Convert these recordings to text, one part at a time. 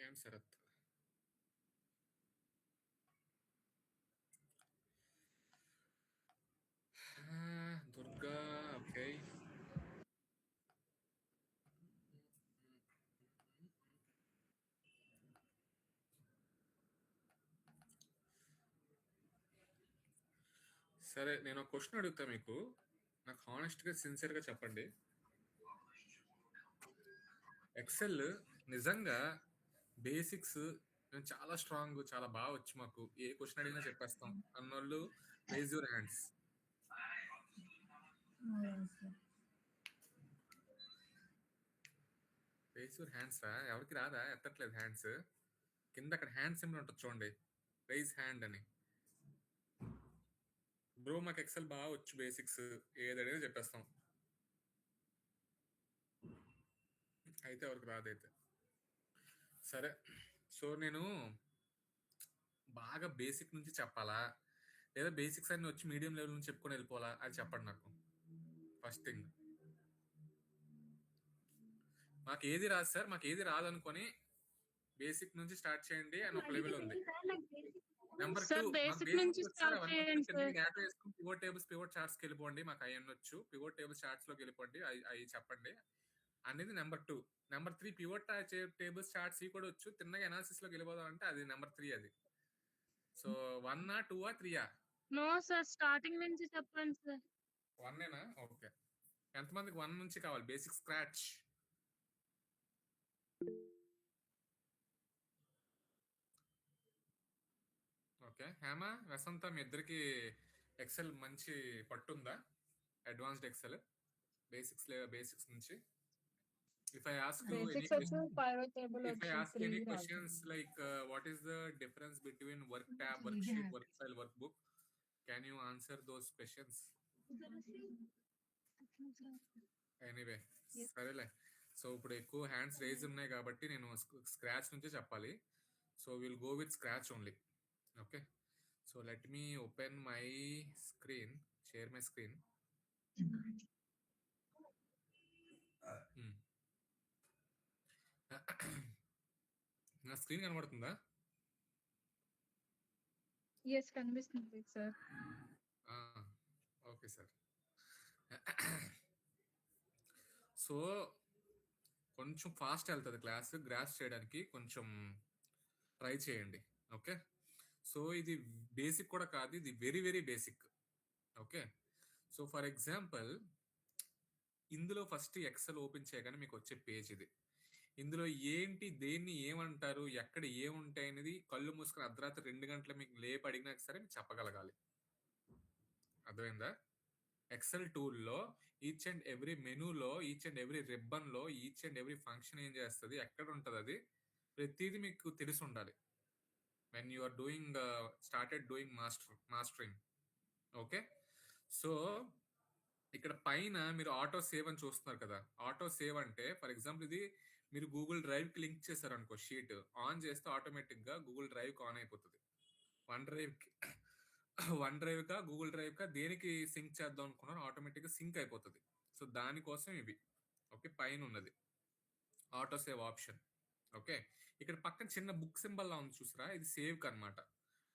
And Sarath. Durga. Okay. సరే, నేను ఒక క్వశ్చన్ అడుగుతా మీకు. నాకు హానెస్ట్గా సిన్సియర్గా చెప్పండి. ఎక్సెల్ నిజంగా బేసిక్స్ నేను చాలా స్ట్రాంగ్, చాలా బాగా వచ్చు, మాకు ఏ క్వశ్చన్ అడిగినా చెప్పేస్తాం అన్నోళ్ళు raise your hands. Raise your hands రా. ఎవరికి రాదా? ఎత్తట్లేదు హ్యాండ్స్. కింద అక్కడ హ్యాండ్ సింబల్ ఉంటుంది చూడండి, రైజ్ హ్యాండ్ అని. బ్రో మాకు ఎక్సెల్ బాగా వచ్చు, బేసిక్స్ ఏదైనా చెప్పేస్తాం. అయితే ఎవరికి రాదైతే సరే. సో నేను బాగా బేసిక్ నుంచి చెప్పాలా, లేదా బేసిక్స్ అన్ని వచ్చి మీడియం లెవెల్ నుంచి చెప్పుకొని వెళ్ళిపోవాలా, అది చెప్పండి నాకు. ఫస్ట్ థింగ్, మాకు ఏది రాదు సార్, మాకు ఏది రాదు అనుకొని బేసిక్ నుంచి స్టార్ట్ చేయండి అని ఒక లెవెల్ ఉంది. నెంబర్ 2, బేసిక్ నుంచి స్టార్ట్ చేయండి సార్. డేటా వేసుకుని పివోట్ టేబుల్స్, పివోట్ చార్ట్స్కి వెళ్ళిపోండి, మాకు అవి వచ్చు. పివోట్ టేబుల్ చార్ట్స్ లోకి వెళ్ళిపోండి, అవి చెప్పండి అనేది number 2. Number 3 pivot tables charts ఇవి కూడా వచ్చు, తిన్నగా ఎనాలిసిస్ లోకి వెళ్ళిపోదాం అంటే అది నెంబర్ 3. అది సో 1, 2, 3? నో సార్, స్టార్టింగ్ నుంచి చెప్పండి సార్. 1ఏనా? ఓకే. ఎంతమందికి 1 నుంచి కావాలి బేసిక్ స్క్రాచ్? ఓకే. హేమ, వసంత, మీ ఇద్దరికి ఎక్సెల్ మంచి పట్టుందా? అడ్వాన్స్డ్ ఎక్సెల్ బేసిక్స్ బేసిక్స్ నుంచి. If I ask you any questions like what is the difference between work tab, worksheet, work file, workbook, can you answer those questions? Anyway, సరేలే. So ఇప్పుడు ఎక్కువ hands raise ఉన్నాయి కాబట్టి నేను scratch నుంచే చెప్పాలి. So will go with scratch only. Okay. So let me open my screen, share my screen. నా screen కనబడుతుందా? ఎస్, కనిపిస్తుంది సార్. Okay sir. సో కొంచెం ఫాస్ట్ వెళ్తుంది క్లాస్, గ్రాస్ చేయడానికి కొంచెం ట్రై చేయండి. ఓకే. సో ఇది బేసిక్ కూడా కాదు, ఇది very very basic. Okay. So for example, ఇందులో ఫస్ట్ ఎక్సెల్ ఓపెన్ చేయగానే మీకు వచ్చే పేజ్ ఇది. ఇందులో ఏంటి, దేన్ని ఏమంటారు, ఎక్కడ ఏముంటాయి అనేది కళ్ళు మూసుకుని అర్ధరాత్రి 2 గంటలు మీకు లేపు అడిగినా సరే మీకు చెప్పగలగాలి. అర్థమైందా? ఎక్సెల్ టూల్లో ఈచ్ అండ్ ఎవ్రీ మెనూలో, ఈచ్ అండ్ ఎవ్రీ రిబ్బన్లో, ఈచ్ అండ్ ఎవ్రీ ఫంక్షన్ ఏం చేస్తుంది, ఎక్కడ ఉంటుంది, అది ప్రతిదీ మీకు తెలిసి ఉండాలి when you are doing started doing mastering. Okay. So ఇక్కడ పైన మీరు ఆటో సేవ్ అని చూస్తున్నారు కదా. ఆటో సేవ్ అంటే ఫర్ ఎగ్జాంపుల్ ఇది మీరు గూగుల్ డ్రైవ్కి లింక్ చేశారు అనుకో, షీట్ ఆన్ చేస్తే ఆటోమేటిక్గా గూగుల్ డ్రైవ్కి ఆన్ అయిపోతుంది. వన్ డ్రైవ్ కా గూగుల్ డ్రైవ్ కా దేనికి సింక్ చేద్దాం అనుకున్నారో ఆటోమేటిక్గా సింక్ అయిపోతుంది. సో దానికోసం ఇవి. ఓకే. పైన ఉన్నది ఆటో సేవ్ ఆప్షన్. ఓకే. ఇక్కడ పక్కన చిన్న బుక్ సింబల్ లా ఉంది చూసారా, ఇది సేవ్ కి అనమాట.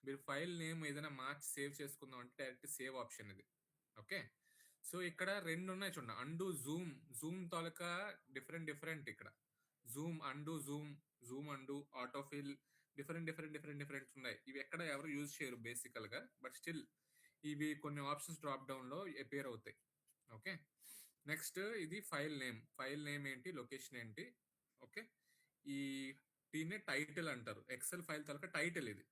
మీరు ఫైల్ నేమ్ ఏదైనా మార్చి సేవ్ చేసుకుందాం అంటే డైరెక్ట్ సేవ్ ఆప్షన్ ఇది. ఓకే. సో ఇక్కడ 2 ఉన్నాయి చూడండి, అండు, జూమ్. జూమ్ తాలూకా డిఫరెంట్ ఇక్కడ. Zoom undo, zoom undo, autofill, different ఉన్నాయి. ఇవి ఎక్కడ ఎవరు యూజ్ చేయరు బేసికల్ గా, బట్ స్టిల్ ఇవి కొన్ని ఆప్షన్స్ డ్రాప్ డౌన్ లో అపేర్ అవుతాయి. ఓకే. నెక్స్ట్ ఇది ఫైల్ నేమ్ ఏంటి, లొకేషన్ ఏంటి. ఓకే. ఈ దీన్నే టైటిల్ అంటారు, ఎక్సెల్ ఫైల్ తాలూకా టైటిల్ ఇది.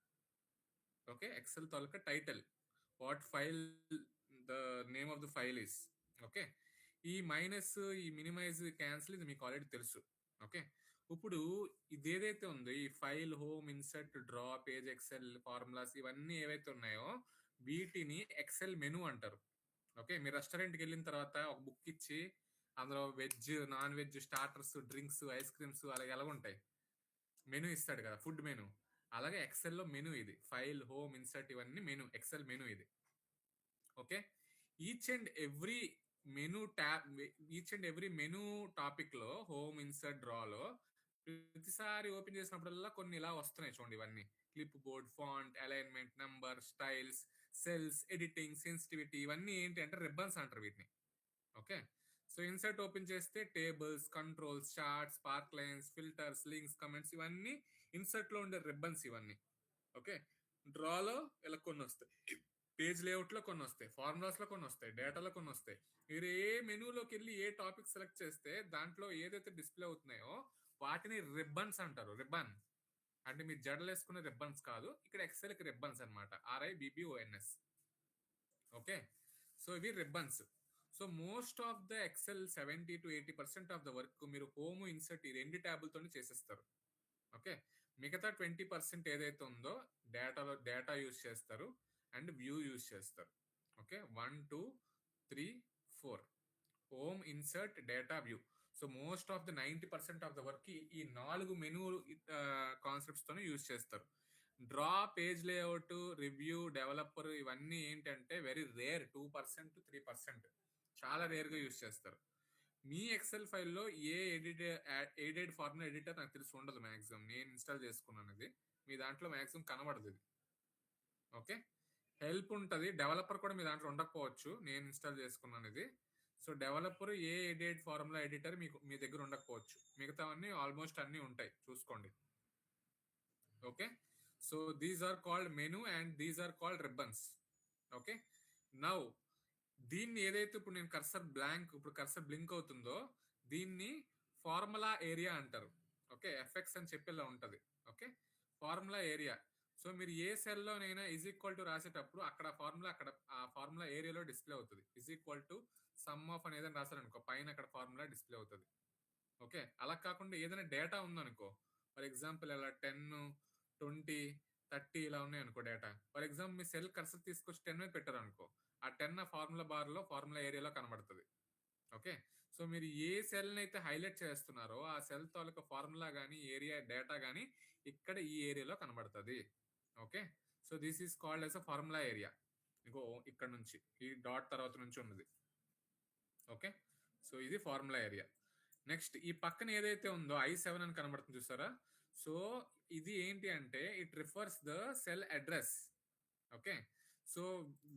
ఓకే. ఎక్సెల్ తాలూకా title, what file the name of the file is. Okay. ఈ మైనస్, ఈ మినిమైజ్, క్యాన్సిల్ ఇది మీకు ఆల్రెడీ తెలుసు. ఓకే. ఇప్పుడు ఇది ఏదైతే ఉందో ఈ file, home, insert, draw, page, Excel, formulas ఇవన్నీ ఏవైతే ఉన్నాయో వీటిని ఎక్సెల్ మెనూ అంటారు. ఓకే. మీరు రెస్టారెంట్కి వెళ్ళిన తర్వాత ఒక బుక్ ఇచ్చి అందులో veg, non veg, starters, drinks, ice creams అలా ఎలాగుంటాయి, మెనూ ఇస్తాడు కదా, ఫుడ్ మెనూ. అలాగే ఎక్సెల్లో మెనూ ఇది. ఫైల్, హోమ్, ఇన్సర్ట్ ఇవన్నీ మెనూ, ఎక్సెల్ మెనూ ఇది. Okay. Each and every menu topic లో, హోమ్, ఇన్సర్ట్, డ్రాలో ప్రతిసారి ఓపెన్ చేసినప్పుడల్లా కొన్ని ఇలా వస్తున్నాయి చూడండి. ఇవన్నీ clip board, font, alignment, number, styles, cells, editing, sensitivity, ఇవన్నీ ఏంటి అంటే రిబ్బన్స్ అంటారు వీటిని. ఓకే, సో ఇన్సర్ట్ ఓపెన్ చేస్తే tables, controls, charts, spark lines, filters, links, comments, ఇవన్నీ ఇన్సర్ట్ లో ఉండే రిబ్బన్స్ ఇవన్నీ. ఓకే, డ్రాలో ఇలా కొన్ని వస్తాయి, పేజ్ లేఅవుట్ లో కొన్ని వస్తాయి, ఫార్ములాస్ లో కొన్ని వస్తాయి, డేటాలో కొన్ని వస్తాయి. మీరు ఏ మెనూలోకి వెళ్ళి ఏ టాపిక్ సెలెక్ట్ చేస్తే దాంట్లో ఏదైతే డిస్ప్లే అవుతున్నాయో వాటిని రిబ్బన్స్ అంటారు. రిబ్బన్ అంటే మీరు జడలు వేసుకునే రిబ్బన్స్ కాదు, ఇక్కడ ఎక్సెల్ కి రిబ్బన్స్ అనమాట, RIBBONS. ఓకే, సో ఇవి ribbons. So most of the XL 70 to 80% of the work మీరు హోమ్, ఇన్సర్ట్ ఈ రెండు ట్యాబులతోనే చేసేస్తారు. ఓకే, మిగతా 20% ఏదైతే ఉందో డేటా యూజ్ చేస్తారు అండ్ వ్యూ యూజ్ చేస్తారు. Okay, 1 2 3 4 home, insert, data, view. So most of the 90% of the work ఈ 4 మెనూ కాన్సెప్ట్స్ తోనే యూజ్ చేస్తారు. Draw, page layout, review, developer, ఇవన్నీ ఏంటంటే వెరీ రేర్, 2% to 3%, చాలా రేర్ గా యూజ్ చేస్తారు. మీ ఎక్సెల్ ఫైల్లో ఏ ఎడిటెడ్ ఫార్ములా ఎడిటర్ నాకు తెలిసి ఉండదు మ్యాక్సిమం. నేను ఇన్స్టాల్ చేసుకున్నాను ఇది, మీ దాంట్లో మ్యాక్సిమం కనబడదు ఇది. ఓకే, హెల్ప్ ఉంటుంది, డెవలపర్ కూడా మీ దాంట్లో ఉండకపోవచ్చు, నేను ఇన్స్టాల్ చేసుకున్నాను ఇది. సో డెవలపర్, ఏ ఎడిట్ ఫార్ములా ఎడిటర్ మీకు మీ దగ్గర ఉండకపోవచ్చు, మిగతావన్నీ ఆల్మోస్ట్ అన్నీ ఉంటాయి, చూసుకోండి. Okay, so these are called menu and these are called ribbons. Okay, now దీన్ని ఏదైతే ఇప్పుడు నేను కర్సర్ బ్లింక్ అవుతుందో దీన్ని ఫార్ములా ఏరియా అంటారు. ఓకే, ఎఫ్ఎక్స్ అని చెప్పేలా ఉంటది. Okay, formula area. సో మీరు ఏ సెల్లోనైనా = రాసేటప్పుడు అక్కడ ఆ ఫార్ములా ఏరియాలో డిస్ప్లే అవుతుంది. = సమ్ ఆఫ్ అనేది రాశారనుకో, పైన అక్కడ ఫార్ములా డిస్ప్లే అవుతుంది. ఓకే, అలా కాకుండా ఏదైనా డేటా ఉందనుకో, ఫర్ ఎగ్జాంపుల్ ఇలా 10 20 30 ఇలా ఉన్నాయి అనుకో data. For example me cell cursor తీసుకొచ్చి 10 మీద పెట్టారు అనుకో, ఆ 10 ఫార్ములా బార్ లో, ఫార్ములా ఏరియాలో కనబడుతుంది. ఓకే, సో మీరు ఏ సెల్ అయితే హైలైట్ చేస్తున్నారో ఆ సెల్ తాలూకా ఫార్ములా కానీ ఏరియా డేటా కానీ ఇక్కడ ఈ ఏరియాలో కనబడుతుంది. Okay, so this is called as a formula area. ఇంకో ఇక్కడ నుంచి ఈ డాట్ తర్వాత నుంచి ఉన్నది. ఓకే, సో ఇది ఫార్ములా ఏరియా. నెక్స్ట్ ఈ పక్కన ఏదైతే ఉందో I7 అని కనబడుతుంది చూసారా, సో ఇది ఏంటి అంటే it refers the cell address. Okay, so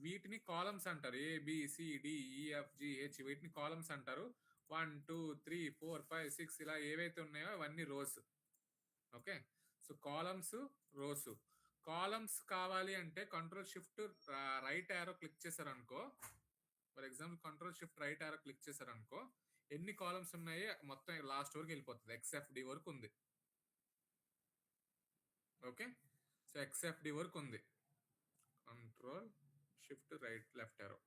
వీటిని కాలమ్స్ అంటారు, ABCDEFGH, వీటిని కాలమ్స్ అంటారు. 1 2 3 4 5 6 ఇలా ఏవైతే ఉన్నాయో అవన్నీ rows. Okay, so columns, rows. Columns కావాలి అంటే కంట్రోల్-Shift రైట్ యారో క్లిక్ చేశారనుకో, for example control shift right arrow click చేశారనుకో, ఎన్ని కాలమ్స్ ఉన్నాయి మొత్తం లాస్ట్ వరకు వెళ్ళిపోతుంది, XFD వరకు ఉంది. ఓకే, సో XFD వరకు ఉంది, కంట్రోల్-Shift రైట్ లెఫ్ట్ యారో.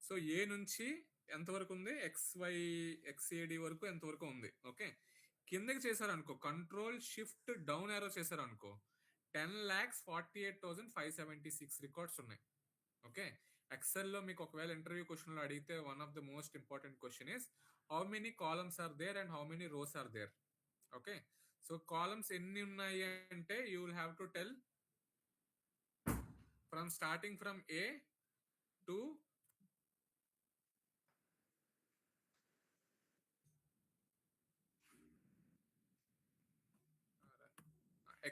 సో ఏ నుంచి ఎంత వరకు ఉంది, XAD వరకు ఎంత వరకు ఉంది. ఓకే, కిందకి చేశారనుకో కంట్రోల్-Shift డౌన్ యారో చేశారనుకో 10,48,576 రికార్డ్స్ ఉన్నాయి. ఓకే, ఎక్సెల్లో మీకు ఒకవేళ ఇంటర్వ్యూ క్వశ్చన్లో అడిగితే one of the most important question is how many columns are there and how many rows are there. Okay, so columns ఎన్ని ఉన్నాయి అంటే you will have to tell from starting from A to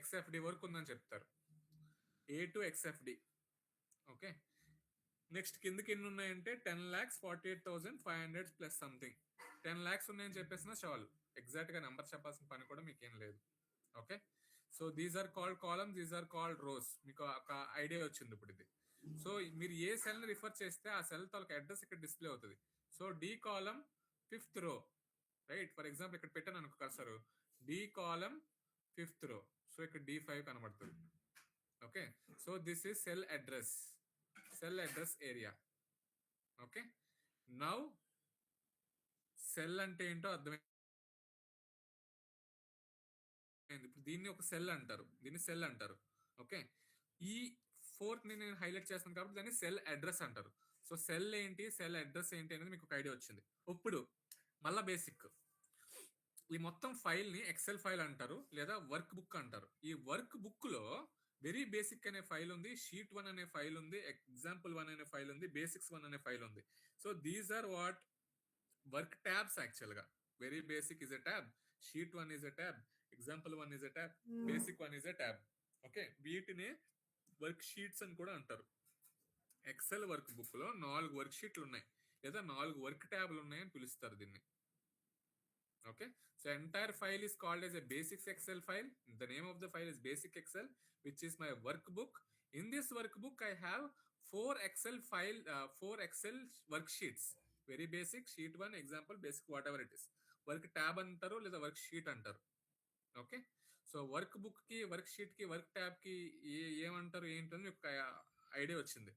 XFD వరకు ఉందని చెప్తారు, A to XFD. Okay, next కిందకి ఎన్ని ఉన్నాయంటే 10,48,500 plus something. 10 lakhs ఉన్నాయని చెప్పేసిన చాలు, ఎగ్జాక్ట్ గా నెంబర్ చెప్పాల్సిన పని కూడా మీకు ఏం లేదు. Okay, so these are called columns, these are called rows. మీకు ఒక ఐడియా వచ్చింది ఇప్పుడు ఇది. సో మీరు ఏ సెల్ ని రిఫర్ చేస్తే ఆ సెల్ తాలూకా అడ్రస్ ఇక్కడ డిస్ప్లే అవుతుంది. So D column 5th row, right. For example ఇక్కడ పెట్టాను అనుకో cursor, D column 5th row, so ఇక్కడ D5 కనబడుతుంది. Okay, so this is cell address area. Okay, now cell అంటే ఏంటో అర్థమైంది. ఇప్పుడు దీన్ని ఒక సెల్ అంటారు, ఓకే. ఈ 4th ని నేను హైలైట్ చేస్తాను కాబట్టి దాన్ని సెల్ అడ్రస్ అంటారు. సో సెల్ ఏంటి, సెల్ అడ్రస్ ఏంటి అనేది మీకు ఒక ఐడియా వచ్చింది. ఇప్పుడు మళ్ళా బేసిక్, ఈ మొత్తం ఫైల్ ని ఎక్సెల్ ఫైల్ అంటారు లేదా వర్క్ బుక్ అంటారు. ఈ వర్క్ బుక్ లో వెరీ బేసిక్ అనే ఫైల్ ఉంది, షీట్ 1 అనే ఫైల్ ఉంది, ఎగ్జాంపుల్ 1 అనే ఫైల్ ఉంది, బేసిక్స్ 1 అనే ఫైల్ ఉంది. So these are what work tabs actual గా. Very basic is a tab, sheet 1 is a tab, example 1 is a tab, basic 1 is a tab. Okay, వీటినే worksheets అని కూడా అంటారు. XL work book లో 4 work షీట్లు ఉన్నాయి, లేదా 4 work ట్యాబ్లు ఉన్నాయని పిలుస్తారు దీన్ని. Okay, so entire file is called as a basics Excel file. The name of the file is basic Excel, which is my workbook. In this workbook I have 4 Excel worksheets. Very basic, sheet 1, example, basic, whatever it is. Work tab antaru లేదా work sheet antaru. Okay, so workbook కి work sheet కి work tab కి ఏమంటారు ఏంటని ఒక idea వచ్చింది.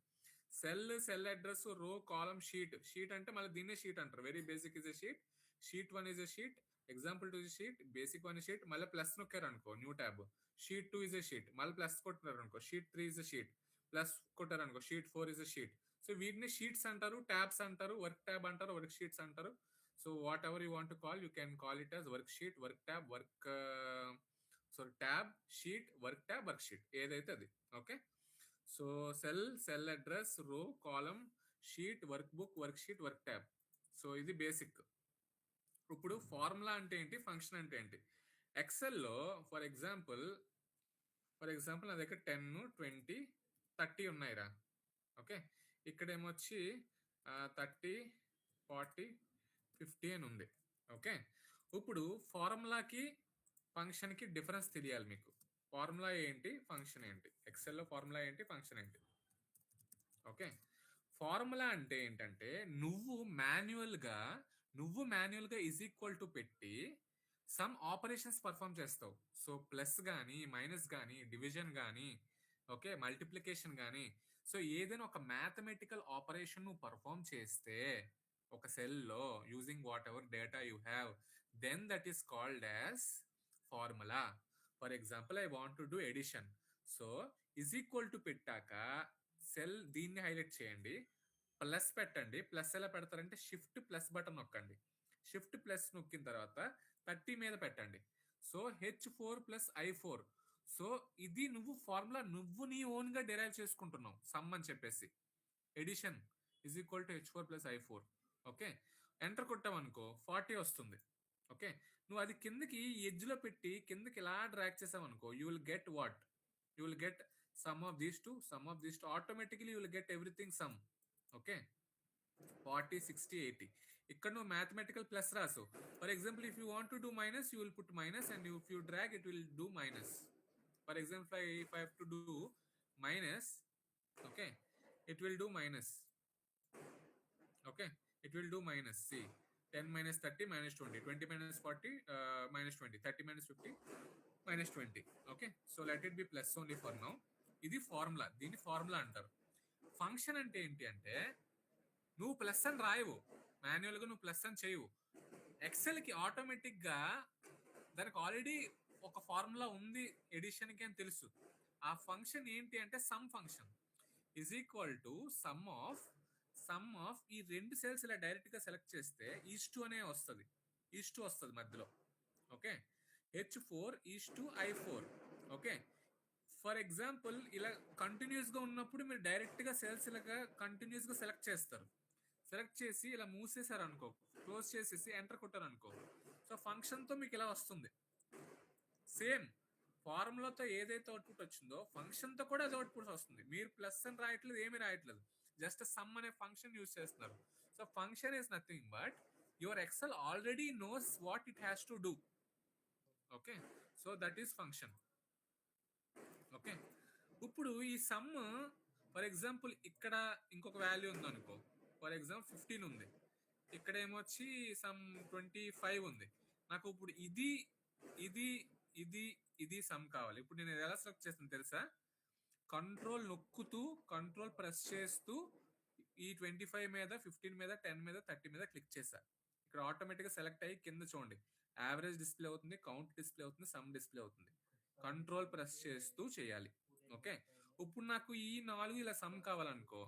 Cell address, రో, column, sheet అంటే మళ్ళీ దీన్నే షీట్ అంటారు. Very basic is a sheet, sheet 1 is a sheet, example 2 is a sheet, basic 1 is sheet, మళ్ళీ ప్లస్ నొక్కారు అనుకో new tab, sheet 2 is a sheet, మళ్ళీ ప్లస్ కొట్టారు అనుకో sheet 3 is a sheet, plus కొట్టారు అనుకో sheet 4 is a sheet. So వీటిని sheets అంటారు, tabs అంటారు, వర్క్ ట్యాబ్ అంటారు, వర్క్ షీట్స్ అంటారు. So what ever you want to call, you can call it as work sheet, work tab, tab, sheet, work tab, work sheet, ఏదైతే అది. Okay, so cell address, రో, column, sheet, work book, work sheet, work tab. So ఇది basic. ఇప్పుడు formula అంటే ఏంటి, function అంటే ఏంటి? ఎక్సెల్లో for example నా దగ్గర 10, 20, 30 ఉన్నాయిరా. ఓకే, ఇక్కడ ఏమొచ్చి 30, 40, 50 అని ఉంది. ఓకే, ఇప్పుడు ఫార్ములాకి ఫంక్షన్కి డిఫరెన్స్ తెలియాలి మీకు. ఫార్ములా ఏంటి, ఫంక్షన్ ఏంటి? ఎక్సెల్లో ఫార్ములా ఏంటి, ఫంక్షన్ ఏంటి? ఓకే, ఫార్ములా అంటే ఏంటంటే నువ్వు మాన్యువల్గా ఈజ్ ఈక్వల్ టు పెట్టి సమ్ ఆపరేషన్స్ పర్ఫామ్ చేస్తావు. సో ప్లస్ కానీ, మైనస్ కానీ, డివిజన్ కానీ, ఓకే, మల్టిప్లికేషన్ కానీ, సో ఏదైనా ఒక మ్యాథమెటికల్ ఆపరేషన్ నువ్వు పర్ఫామ్ చేస్తే ఒక సెల్లో using whatever data you have, then that is called as formula. For example I want to do addition. So is equal to పెట్టాక సెల్ దీన్ని హైలైట్ చేయండి, ప్లస్ పెట్టండి. ప్లస్ ఎలా పెడతారంటే షిఫ్ట్ ప్లస్ బటన్ నొక్కండి. షిఫ్ట్ ప్లస్ నొక్కిన తర్వాత 30 మీద పెట్టండి. So H4 plus I4. So ఇది నువ్వు ఫార్ములా నువ్వు నీ ఓన్ గా డెరైవ్ చేసుకుంటున్నావు. సమ్ అని చెప్పేసి addition is equal to H4 plus I4. Okay, enter కొట్టామనుకో 40 వస్తుంది. ఓకే, నువ్వు అది కిందకి ఎడ్జ్ లో పెట్టి కిందకి ఇలా డ్రాగ్ చేసావనుకో, you will get what, you will get sum of these two, automatically you will get everything sum. Okay, 40, 60, 80. ఇక్కడ నువ్వు మ్యాథమెటికల్ ప్లస్ రాసు. For example if you want to do minus, you will put minus, and if you drag it will do minus. For example if I have to do minus, okay, it will do minus. Okay, it will do minus. C 10 minus 30 minus 20, 20 minus 40 minus 20, 30 minus 50 minus 20. Okay, so let it B plus only for now. ఇది formula, దీన్ని formula అంటారు. Function అంటే ఏంటి అంటే నువ్వు plus అని రాయవు, మాన్యువల్గా నువ్వు ప్లస్ అని చేయవు. ఎక్సెల్కి ఆటోమేటిక్గా దానికి ఆల్రెడీ ఒక ఫార్ములా ఉంది ఎడిషన్కి అని తెలుసు. ఆ ఫంక్షన్ ఏంటి అంటే sum function is equal to some of ఈ రెండు సెల్స్ ఇలా డైరెక్ట్గా సెలెక్ట్ చేస్తే ఈజ్2 అనే వస్తుంది, ఈజ్2 వస్తుంది మధ్యలో. Okay, H4 I4. Okay, for example ఇలా కంటిన్యూస్గా ఉన్నప్పుడు మీరు డైరెక్ట్గా సెల్స్ ఇలాగా కంటిన్యూస్గా సెలెక్ట్ చేస్తారు. సెలెక్ట్ చేసి ఇలా మూసేసారు అనుకో, క్లోజ్ చేసేసి ఎంటర్ కొట్టారు అనుకో, సో ఫంక్షన్తో మీకు ఇలా వస్తుంది. సేమ్ ఫార్ములాతో ఏదైతే అవుట్పుట్ వచ్చిందో ఫంక్షన్తో కూడా అది అవుట్పుట్ వస్తుంది. మీరు ప్లస్ అని రాయట్లేదు, ఏమీ రాయట్లేదు, జస్ట్ సమ్ అనే ఫంక్షన్ యూజ్ చేస్తున్నారు. So function is nothing but your Excel already knows what it has to do. Okay, so that is function. Okay, ఇప్పుడు ఈ సమ్ ఫర్ ఎగ్జాంపుల్ ఇక్కడ ఇంకొక వాల్యూ ఉంది అనుకో, ఫర్ ఎగ్జాంపుల్ 15 ఉంది, ఇక్కడ ఏమొచ్చి సమ్ 25 ఉంది. నాకు ఇప్పుడు ఇది ఇది ఇది ఇది సమ్ కావాలి. ఇప్పుడు నేను ఎలా సెలెక్ట్ చేస్తాను తెలుసా? కంట్రోల్ నొక్కుతూ కంట్రోల్ ప్రెస్ చేస్తూ ఈ 25 మీద, 15 మీద, 10 మీద, 30 మీద క్లిక్ చేశా. ఇక్కడ ఆటోమేటిక్గా సెలెక్ట్ అయ్యి కింద చూడండి యావరేజ్ డిస్ప్లే అవుతుంది, కౌంట్ డిస్ప్లే అవుతుంది, సమ్ డిస్ప్లే అవుతుంది. కంట్రోల్ ప్రెస్ చేస్తూ చేయాలి. ఓకే, ఇప్పుడు నాకు ఈ 4 ఇలా సమ్ కావాలనుకో,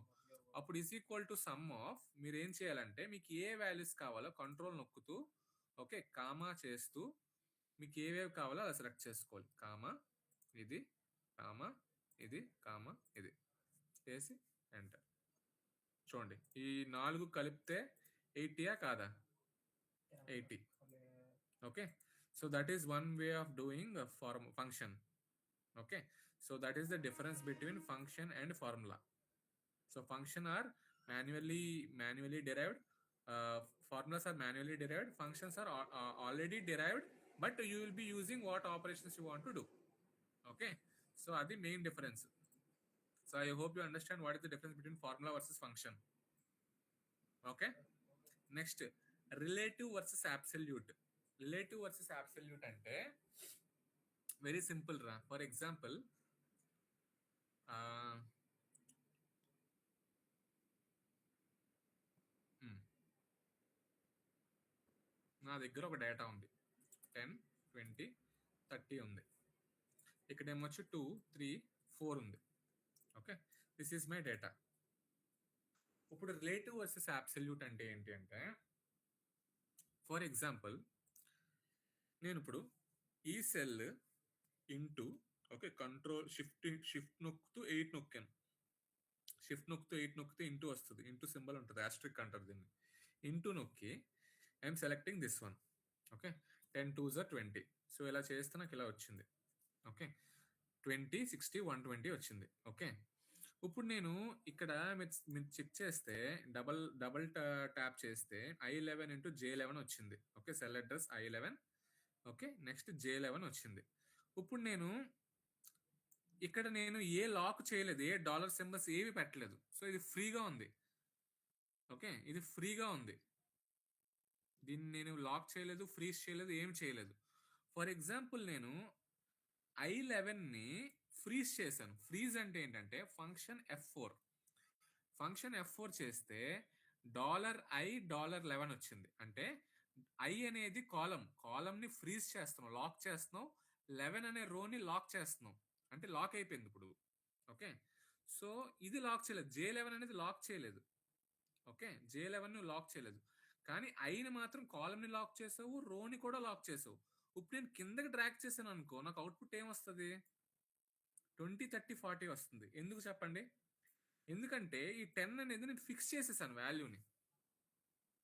అప్పుడు is equal to some of, మీరు ఏం చేయాలంటే మీకు ఏ వాల్యూస్ కావాలో కంట్రోల్ నొక్కుతూ, ఓకే, కామా చేస్తూ మీకు ఏవేవి కావాలో అలా సెలెక్ట్ చేసుకోవాలి. కామా ఇది, కామా ఇది, కామా ఇది చేసి ఎంటర్. చూడండి ఈ 4 కలిపితే 80 కాదా? 80. Okay, So that is one way of doing a function. Okay, so that is the difference between function and formula. So function are manually derived, formulas are manually derived, functions are already derived, but you will be using what operations you want to do. Okay, so are the main difference. So I hope you understand what is the difference between formula versus function. Okay, next, relative versus absolute. Relative versus absolute అంటే very simple రా. For example, నా దగ్గర ఒక data ఉంది, 10, 20, 30 ఉంది. ఇక్కడ ఏమొచ్చి 2, 3, 4 ఉంది. Okay, this is my data. ఇప్పుడు రిలేటివ్ వర్సెస్ అబ్సల్యూట్ అంటే ఏంటి అంటే, ఫర్ ఎగ్జాంపుల్ నేను ఇప్పుడు ఈ cell into, okay, control shift నొక్కుతూ 8 నొక్కాను. షిఫ్ట్ నొక్కుతూ 8 నొక్కితే ఇంటూ వస్తుంది, ఇంటూ సింబల్ ఉంటుంది, ఆస్ట్రిక్ అంటారు దీన్ని. ఇంటూ నొక్కి I'm selecting this one. Okay, 10 2s are 20. So ఇలా చేస్తే నాకు ఇలా వచ్చింది. ఓకే, 20, 60, 120 వచ్చింది. ఓకే, ఇప్పుడు నేను ఇక్కడ మీరు చెక్ చేస్తే డబల్ ట్యాప్ చేస్తే I11 ఇంటూ J11 వచ్చింది. Okay, cell address I11. Okay, next J11 వచ్చింది. ఇప్పుడు నేను ఇక్కడ ఏ లాక్ చేయలేదు, ఏ డాలర్ సింబల్స్ ఏవి పెట్టలేదు. సో ఇది ఫ్రీగా ఉంది. ఓకే, ఇది ఫ్రీగా ఉంది, దీన్ని నేను లాక్ చేయలేదు, ఫ్రీజ్ చేయలేదు, ఏం చేయలేదు. ఫర్ ఎగ్జాంపుల్ నేను I11ని ఫ్రీజ్ చేశాను. ఫ్రీజ్ అంటే ఏంటంటే ఫంక్షన్ F4. ఫంక్షన్ F4 చేస్తే $I$11 వచ్చింది. అంటే I అనేది కాలంని ఫ్రీజ్ చేస్తున్నాం, లాక్ చేస్తున్నాం. 11 అనే రోని లాక్ చేస్తున్నాం, అంటే లాక్ అయిపోయింది ఇప్పుడు. ఓకే, సో ఇది లాక్ చేయలేదు, J11 అనేది లాక్ చేయలేదు. ఓకే, J11 లాక్ చేయలేదు, కానీ ఐని మాత్రం కాలంని లాక్ చేసావు, రోని కూడా లాక్ చేసావు. ఇప్పుడు నేను కిందకి డ్రాగ్ చేశాను అనుకో, నాకు అవుట్పుట్ ఏమొస్తుంది? 20, 30, 40 వస్తుంది. ఎందుకు చెప్పండి? ఎందుకంటే ఈ 10 అనేది నేను ఫిక్స్ చేసేసాను వాల్యూని.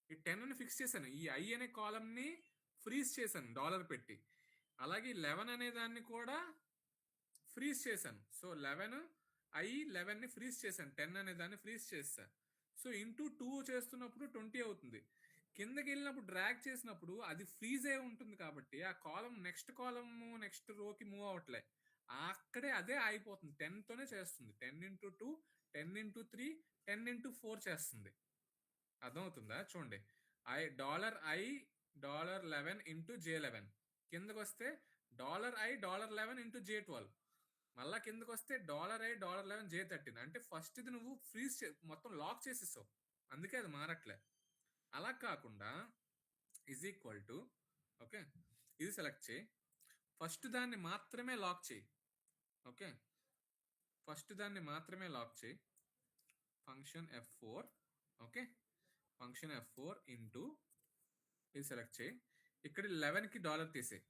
ఈ 10ని ఫిక్స్ చేశాను, ఈ ఐ అనే కాలంని ఫ్రీజ్ చేశాను డాలర్ పెట్టి. అలాగే 11 అనే దాన్ని కూడా ఫ్రీజ్ చేశాను. సో 11ని ఫ్రీజ్ చేశాను, 10 అనే దాన్ని ఫ్రీజ్ చేశాను. సో ఇంటూ 2 చేస్తున్నప్పుడు 20 అవుతుంది. కిందకి వెళ్ళినప్పుడు డ్రాగ్ చేసినప్పుడు అది ఫ్రీజ్ అయి ఉంటుంది, కాబట్టి ఆ కాలం నెక్స్ట్ రోకి మూవ్ అవట్లే, అక్కడే అదే ఆగిపోతుంది. 10తోనే చేస్తుంది. 10 ఇంటూ 2, 10 ఇంటూ 3, 10 ఇంటూ 4 చేస్తుంది. అర్థమవుతుందా? చూడండి, $11 ఇంటూ J11. కిందకు వస్తే $11 ఇంటూ J12. మళ్ళా కిందకు వస్తే $11 J13. అంటే ఫస్ట్ ఇది నువ్వు ఫ్రీజ్ మొత్తం లాక్ చేసేసావు, అందుకే అది మారట్లే. అలా కాకుండా ఈజ్ ఈక్వల్ టు, ఓకే, ఇది సెలెక్ట్ చేయి, ఫస్ట్ దాన్ని మాత్రమే లాక్ చేయి. ఓకే, ఫస్ట్ దాన్ని మాత్రమే లాక్ చేయి, function F4. Okay, function F4 into ఇది సెలెక్ట్ చేయి, ఇక్కడ 11కి డాలర్ తీసేయి.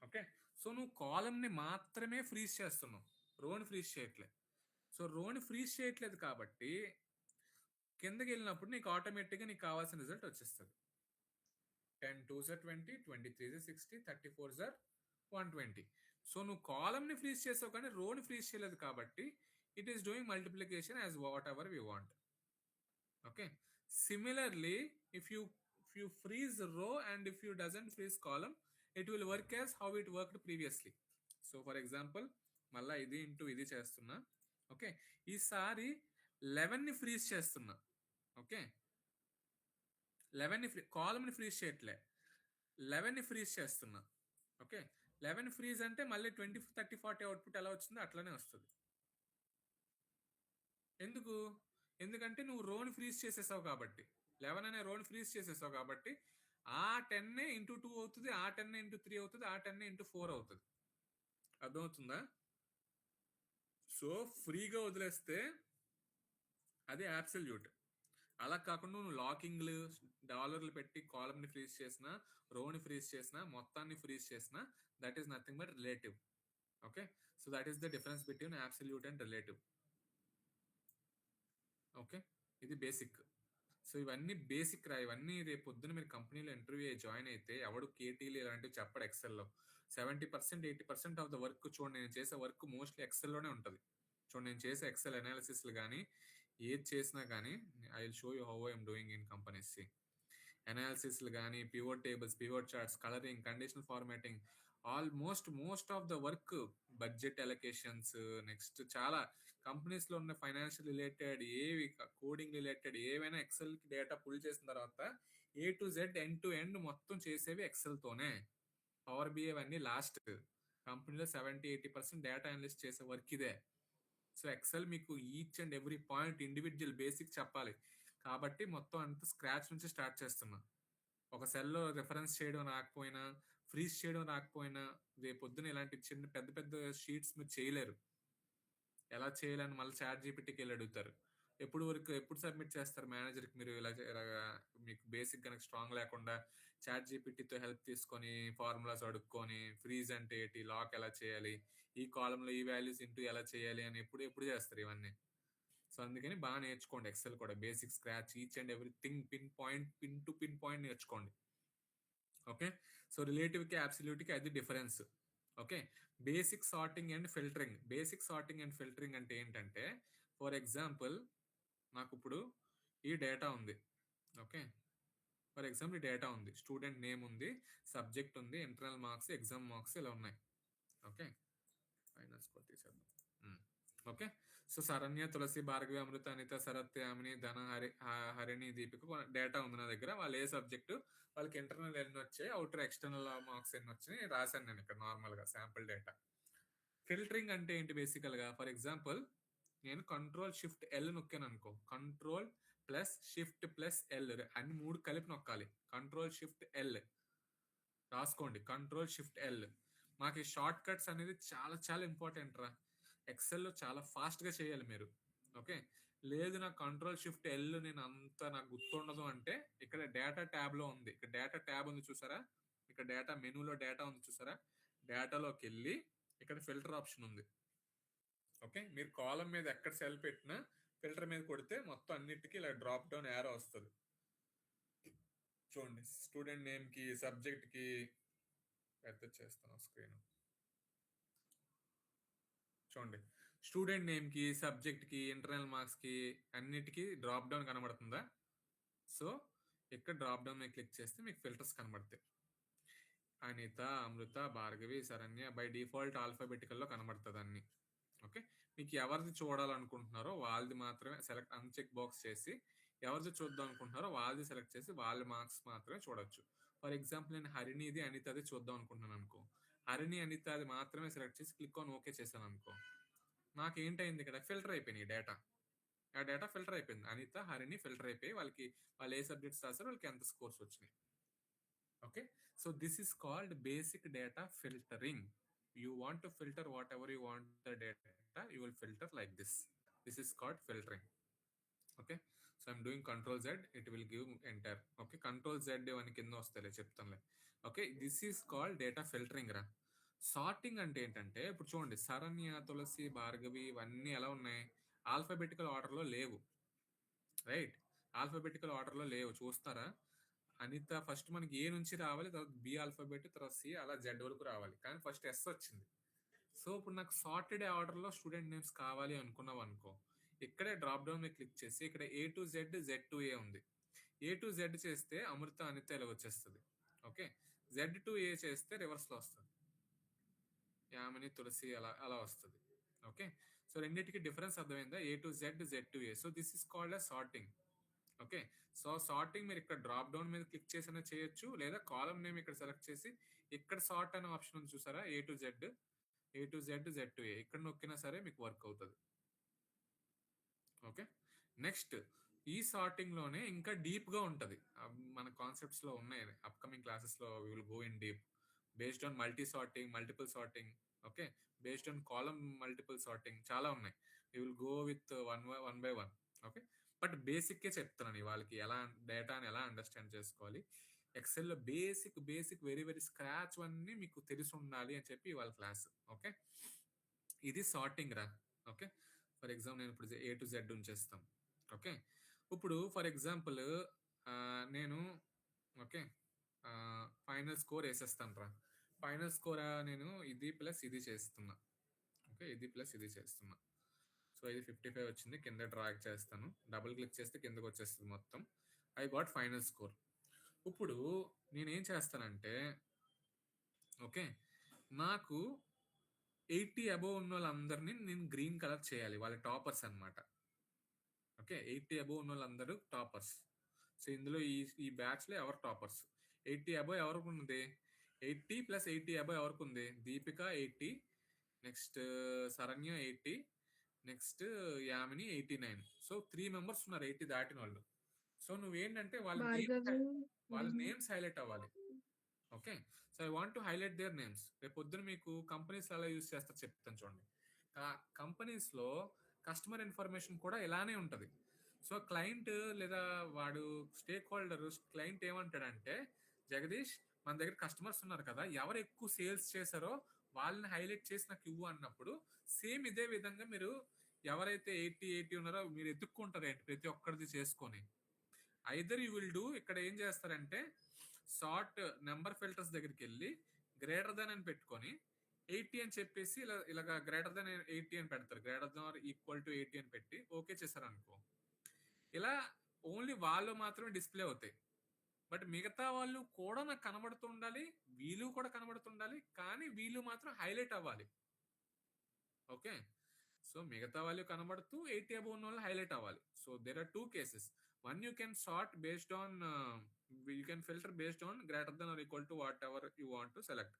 ఓకే, సో నువ్వు కాలంని మాత్రమే ఫ్రీజ్ చేస్తున్నావు, రోని ఫ్రీజ్ చేయట్లేదు. సో రోని ఫ్రీజ్ చేయట్లేదు కాబట్టి కిందకి వెళ్ళినప్పుడు నీకు ఆటోమేటిక్గా నీకు కావాల్సిన రిజల్ట్ వచ్చేస్తుంది. 10 2s are 20, 23s are 60, 34s are 120. So నువ్వు కాలంని ఫ్రీజ్ చేసావు కానీ రోని ఫ్రీజ్ చేయలేదు, కాబట్టి it is doing multiplication as whatever we want. Okay, similarly if you freeze row and if you doesn't freeze column, it will work as how it worked previously. So for example మళ్ళీ ఇది into ఇది చేస్తున్నా. Okay, ఈసారి 11ని freeze చేస్తున్నా. Okay, 11ని కాలంని freeze చేయట్లే, 11ని ఫ్రీజ్ చేస్తున్నా. ఓకే, 11 ఫ్రీజ్ అంటే మళ్ళీ 20, 30, 40 అవుట్పుట్ ఎలా వచ్చిందో అట్లానే వస్తుంది. ఎందుకంటే నువ్వు రోని ఫ్రీజ్ చేసేసావు కాబట్టి, 11 అనే రోని ఫ్రీజ్ చేసేసావు కాబట్టి ఆ 10 ఇంటూ 2 అవుతుంది, ఆ 10 ఇంటూ 3 అవుతుంది, ఆ 10 ఇంటూ 4 అవుతుంది. అర్థమవుతుందా? సో ఫ్రీగా వదిలేస్తే అది అబ్సల్యూట్. అలా కాకుండా నువ్వు లాకింగ్లు డాలర్లు పెట్టి కాలంని ఫ్రీజ్ చేసినా, రోని ఫ్రీజ్ చేసినా, మొత్తాన్ని ఫ్రీజ్ చేసినా, that is nothing but relative. Okay, so that is the difference between absolute and relative. Okay, ఇది బేసిక్. సో ఇవన్నీ బేసిక్ రా. ఇవన్నీ రేపు పొద్దున మీరు కంపెనీలో ఇంటర్వ్యూ జాయిన్ అయితే ఎవడు కేటీలు ఇలాంటివి చెప్పడు ఎక్సెల్లో. 70% 80% ఆఫ్ ద వర్క్ చూడండి, నేను చేసే వర్క్ మోస్ట్లీ ఎక్సెల్లోనే ఉంటుంది. చూడండి, నేను చేసే ఎక్సెల్ అనాలిసిస్లు కానీ ఏది చేసినా కానీ I will show you how I'm doing in companies. అనాలిసిస్లు కానీ, pivot tables, pivot charts, colouring, conditional formatting, most of the work, budget allocations, next చాలా కంపెనీస్లో ఉన్న ఫైనాన్షియల్ రిలేటెడ్ ఏవి, కోడింగ్ రిలేటెడ్ ఏవైనా ఎక్సెల్కి డేటా పుల్ చేసిన తర్వాత A to Z end to end మొత్తం చేసేవి ఎక్సెల్తోనే. పవర్ బిఐ అన్నీ లాస్ట్. కంపెనీలో 70-80% డేటా అనలిస్ట్ చేసే వర్క్ ఇదే. సో ఎక్సెల్ మీకు each and every point individual basic చెప్పాలి కాబట్టి మొత్తం అంతా స్క్రాచ్ నుంచి స్టార్ట్ చేస్తున్నా. ఒక సెల్లో రిఫరెన్స్ చేయడం రాకపోయినా, ఫ్రీజ్ చేయడం రాకపోయినా, రేపొద్దున ఇలాంటి చిన్న పెద్ద పెద్ద షీట్స్ మీరు చేయలేరు. ఎలా చేయాలని మళ్ళీ చాట్ జీపీటీకి వెళ్ళి అడుగుతారు. ఎప్పుడు సబ్మిట్ చేస్తారు మేనేజర్కి మీరు ఇలాగా మీకు బేసిక్ కనుక స్ట్రాంగ్ లేకుండా చాట్ జీపీటీతో హెల్ప్ తీసుకొని ఫార్ములాస్ అడుక్కొని ఫ్రీజ్ అంటే ఏంటి, లాక్ ఎలా చేయాలి, ఈ కాలంలో ఈ వాల్యూస్ ఇంటూ ఎలా చేయాలి అని ఎప్పుడు చేస్తారు ఇవన్నీ. సో అందుకని బాగా నేర్చుకోండి ఎక్సెల్ కూడా, basic scratch each and everything pin to pin point నేర్చుకోండి. ఓకే, సో రిలేటివ్కి అబ్సల్యూట్కి అది difference. Okay, basic sorting and filtering. Basic sorting and filtering అంటే ఏంటంటే, ఫర్ ఎగ్జాంపుల్ నాకు ఇప్పుడు ఈ డేటా ఉంది. ఓకే, ఫర్ ఎగ్జాంపుల్ ఈ డేటా ఉంది, స్టూడెంట్ నేమ్ ఉంది, సబ్జెక్ట్ ఉంది, ఇంటర్నల్ మార్క్స్, ఎగ్జామ్ మార్క్స్ ఇలా ఉన్నాయి. ఓకే, ఫైనల్ స్కోర్ తీసేద్దాం. ఓకే, సో శరణ్య, తులసి, భార్గవి, అమృత, అనిత, శరత్, యామిని, ధన, హరిణి, దీపిక డేటా ఉంది నా దగ్గర. వాళ్ళు ఏ సబ్జెక్టు, వాళ్ళకి ఇంటర్నల్ ఎన్ని వచ్చాయి, అవుటర్ ఎక్స్టర్నల్ మార్క్స్ ఎన్ని వచ్చాయి రాశాను నేను ఇక్కడ నార్మల్గా శాంపుల్ డేటా. ఫిల్టరింగ్ అంటే ఏంటి బేసికల్గా, ఫర్ ఎగ్జాంపుల్ నేను Ctrl+Shift+L నొక్కాను అనుకో, Ctrl+Shift+L అన్ని 3 కలిపి నొక్కాలి. Ctrl+Shift+L రాసుకోండి, Ctrl+Shift+L. మాకు ఈ షార్ట్ కట్స్ అనేది చాలా చాలా ఇంపార్టెంట్ రా. ఎక్సెల్లో చాలా ఫాస్ట్గా చేయాలి మీరు. ఓకే, లేదు నాకు Ctrl+Shift+L నేను అంత నాకు గుర్తుండదు అంటే, ఇక్కడ డేటా ట్యాబ్లో ఉంది, ఇక్కడ డేటా ట్యాబ్ ఉంది చూసారా, ఇక్కడ డేటా మెనూలో డేటా ఉంది చూసారా, డేటాలోకి వెళ్ళి ఇక్కడ ఫిల్టర్ ఆప్షన్ ఉంది. ఓకే, మీరు కాలం మీద ఎక్కడ సెల్ పెట్టినా ఫిల్టర్ మీద కొడితే మొత్తం అన్నిటికీ ఇలా డ్రాప్ డౌన్ యారో వస్తుంది. చూడండి, స్టూడెంట్ నేమ్కి, సబ్జెక్ట్కి పెద్ద చేస్తాను స్క్రీన్. చూడండి, స్టూడెంట్ నేమ్కి, సబ్జెక్ట్కి, ఇంటర్నల్ మార్క్స్కి అన్నిటికీ డ్రాప్ డౌన్ కనబడుతుందా. సో ఇక్కడ డ్రాప్ డౌన్ మీద క్లిక్ చేస్తే మీకు ఫిల్టర్స్ కనబడతాయి. అనిత, అమృత, భార్గవి, శరణ్య బై డిఫాల్ట్ ఆల్ఫాబెటికల్లో కనబడుతుంది అన్ని. ఓకే, మీకు ఎవరిది చూడాలనుకుంటున్నారో వాళ్ళది మాత్రమే సెలెక్ట్, అన్చెక్ బాక్స్ చేసి ఎవరిది చూద్దాం అనుకుంటున్నారో వాళ్ళది సెలెక్ట్ చేసి వాళ్ళ మార్క్స్ మాత్రమే చూడొచ్చు. ఫర్ ఎగ్జాంపుల్ నేను హరిణిది, అనితది చూద్దాం అనుకుంటున్నాను అనుకో, హరిణి, అనిత అది మాత్రమే సెలెక్ట్ చేసి క్లిక్ ఆన్ ఓకే చేశాను అనుకో, నాకు ఏంటైంది ఇక్కడ ఫిల్టర్ అయిపోయినాయి డేటా. ఆ డేటా ఫిల్టర్ అయిపోయింది, అనిత, హరిణి ఫిల్టర్ అయిపోయి వాళ్ళు ఏ సబ్జెక్ట్స్ రాశారో వాళ్ళకి ఎంత స్కోర్స్ వచ్చినాయి. Okay, so this is called basic data filtering. You want to filter whatever you want the data, you will filter like this. This is called filtering. Okay, so I'm doing Ctrl+Z, it will give enter. Okay, Ctrl+Z అని కింద వస్తాయి చెప్తానులే. Okay, this is called data filtering రా. Sorting అంటే ఏంటంటే, ఇప్పుడు చూడండి శరణ్య, తులసి, భార్గవి ఇవన్నీ ఎలా ఉన్నాయి, ఆల్ఫాబెటికల్ ఆర్డర్లో లేవు. రైట్, ఆల్ఫాబెటికల్ ఆర్డర్లో లేవు, చూస్తారా. అనిత ఫస్ట్ మనకి ఏ నుంచి రావాలి, తర్వాత బి ఆల్ఫాబెట్, తర్వాత సి, అలా జెడ్ వరకు రావాలి, కానీ ఫస్ట్ ఎస్ వచ్చింది. సో ఇప్పుడు నాకు సార్టెడ్ ఆర్డర్లో స్టూడెంట్ నేమ్స్ కావాలి అనుకున్నాం అనుకో, ఇక్కడే డ్రాప్ డౌన్ మీద క్లిక్ చేసి ఇక్కడ A to Z, Z to A ఉంది. A to Z చేస్తే అమృత, అనిత ఇలా వచ్చేస్తుంది. ఓకే, Z to A చేస్తే రివర్స్లో వస్తుంది, యామిని, తులసి అలా అలా వస్తుంది. ఓకే, సో రెండింటికి డిఫరెన్స్ అర్థమైందా, A to Z, Z to A. So this is called a sorting. Okay, so sorting మీరు ఇక్కడ డ్రాప్ డౌన్ మీద క్లిక్ చేసినా చేయొచ్చు, లేదా కాలం నేమ్ ఇక్కడ సెలెక్ట్ చేసి ఇక్కడ సార్ట్ అనే ఆప్షన్ ఉంది చూసారా, A to Z, Z to A ఇక్కడ నొక్కినా సరే మీకు వర్క్ అవుతుంది. ఓకే, నెక్స్ట్ ఈ సార్టింగ్ లోనే ఇంకా డీప్ గా ఉంటది, మన కాన్సెప్ట్స్ లో ఉన్నాయి, అప్కమింగ్ క్లాసెస్ లో we will go in deep. Based on multi sorting, multiple sorting. Okay, based on column multiple sorting చాలా ఉన్నాయి. We will go with one by one. Okay, but బేసిక్కే చెప్తున్నాను వాళ్ళకి ఎలా డేటాని ఎలా అండర్స్టాండ్ చేసుకోవాలి. ఎక్సెల్లో బేసిక్ వెరీ వెరీ స్క్రాచ్ అన్నీ మీకు తెలిసి ఉండాలి అని చెప్పి వాళ్ళ క్లాస్. ఓకే, ఇది సార్టింగ్ రా. ఓకే, ఫర్ ఎగ్జాంపుల్ నేను ఇప్పుడు A to Z ఉంచేస్తాం. ఓకే, ఇప్పుడు ఫర్ ఎగ్జాంపుల్ నేను ఓకే ఫైనల్ స్కోర్ వేసేస్తాను రా. ఫైనల్ స్కోర్ నేను ఇది ప్లస్ ఇది చేస్తున్నా. ఓకే, ఇది ప్లస్ ఇది చేస్తున్నా. సో ఇది 55 వచ్చింది. కింద డ్రాగ్ చేస్తాను, డబుల్ క్లిక్ చేస్తే కిందకి వచ్చేస్తుంది మొత్తం. I got final score. ఇప్పుడు నేనేం చేస్తానంటే ఓకే, నాకు 80 అబోవ్ ఉన్న వాళ్ళందరినీ నేను గ్రీన్ కలర్ చేయాలి. వాళ్ళ టాపర్స్ అన్నమాట. ఓకే, 80 అబోవ్ ఉన్న వాళ్ళందరూ టాపర్స్. సో ఇందులో ఈ బ్యాచ్లో ఎవరు టాపర్స్? 80 అబోవ్ ఎవరికి ఉంది? 80 ప్లస్ 80 అబోవ్ ఎవరికి ఉంది? Deepika 80, next Saranya 80, next Yamini 89. So 3 members ఉన్నారు 80 దాటిన వాళ్ళు. సో నువ్వేంటంటే వాళ్ళ నేమ్స్ హైలైట్ అవ్వాలి. Okay, so I want to highlight their names. రేపు పొద్దున మీకు కంపెనీస్ ఎలా యూజ్ చేస్తారో చెప్తాను చూడండి. కంపెనీస్లో కస్టమర్ ఇన్ఫర్మేషన్ కూడా ఇలానే ఉంటుంది. సో క్లయింట్ లేదా వాడు స్టేక్ హోల్డర్, క్లయింట్ ఏమంటాడంటే, జగదీష్ మన దగ్గర కస్టమర్స్ ఉన్నారు కదా, ఎవరు ఎక్కువ సేల్స్ చేశారో వాళ్ళని హైలైట్ చేసి నాకు ఇవ్వు అన్నప్పుడు, సేమ్ ఇదే విధంగా మీరు ఎవరైతే 80 ఉన్నారో మీరు ఎత్తుక్కుంటారు ఏంటి ప్రతి ఒక్కరిది చేసుకొని. ఐదర్ యూ విల్ డూ, ఇక్కడ ఏం చేస్తారంటే సార్ట్ నెంబర్ ఫిల్టర్స్ దగ్గరికి వెళ్ళి గ్రేటర్ దెన్ అని పెట్టుకొని 80 అని చెప్పేసి ఇలాగా గ్రేటర్ దెన్ 80 అని పెడతారు. Greater than or equal to 80 అని పెట్టి ఓకే చేశారు అనుకో, ఇలా ఓన్లీ వాళ్ళు మాత్రమే డిస్ప్లే అవుతాయి. బట్ మిగతా వాళ్ళు కూడా నాకు కనబడుతుండాలి, వీళ్ళు కూడా కనబడుతుండాలి, కానీ వీళ్ళు మాత్రం హైలైట్ అవ్వాలి. ఓకే, సో మిగతా వాళ్ళు కనబడుతూ 80 అబోవ్ ఉన్న వాళ్ళు హైలైట్ అవ్వాలి. So there are 2 cases. One you can sort based on, you can filter based on greater than or equal to whatever you want to select.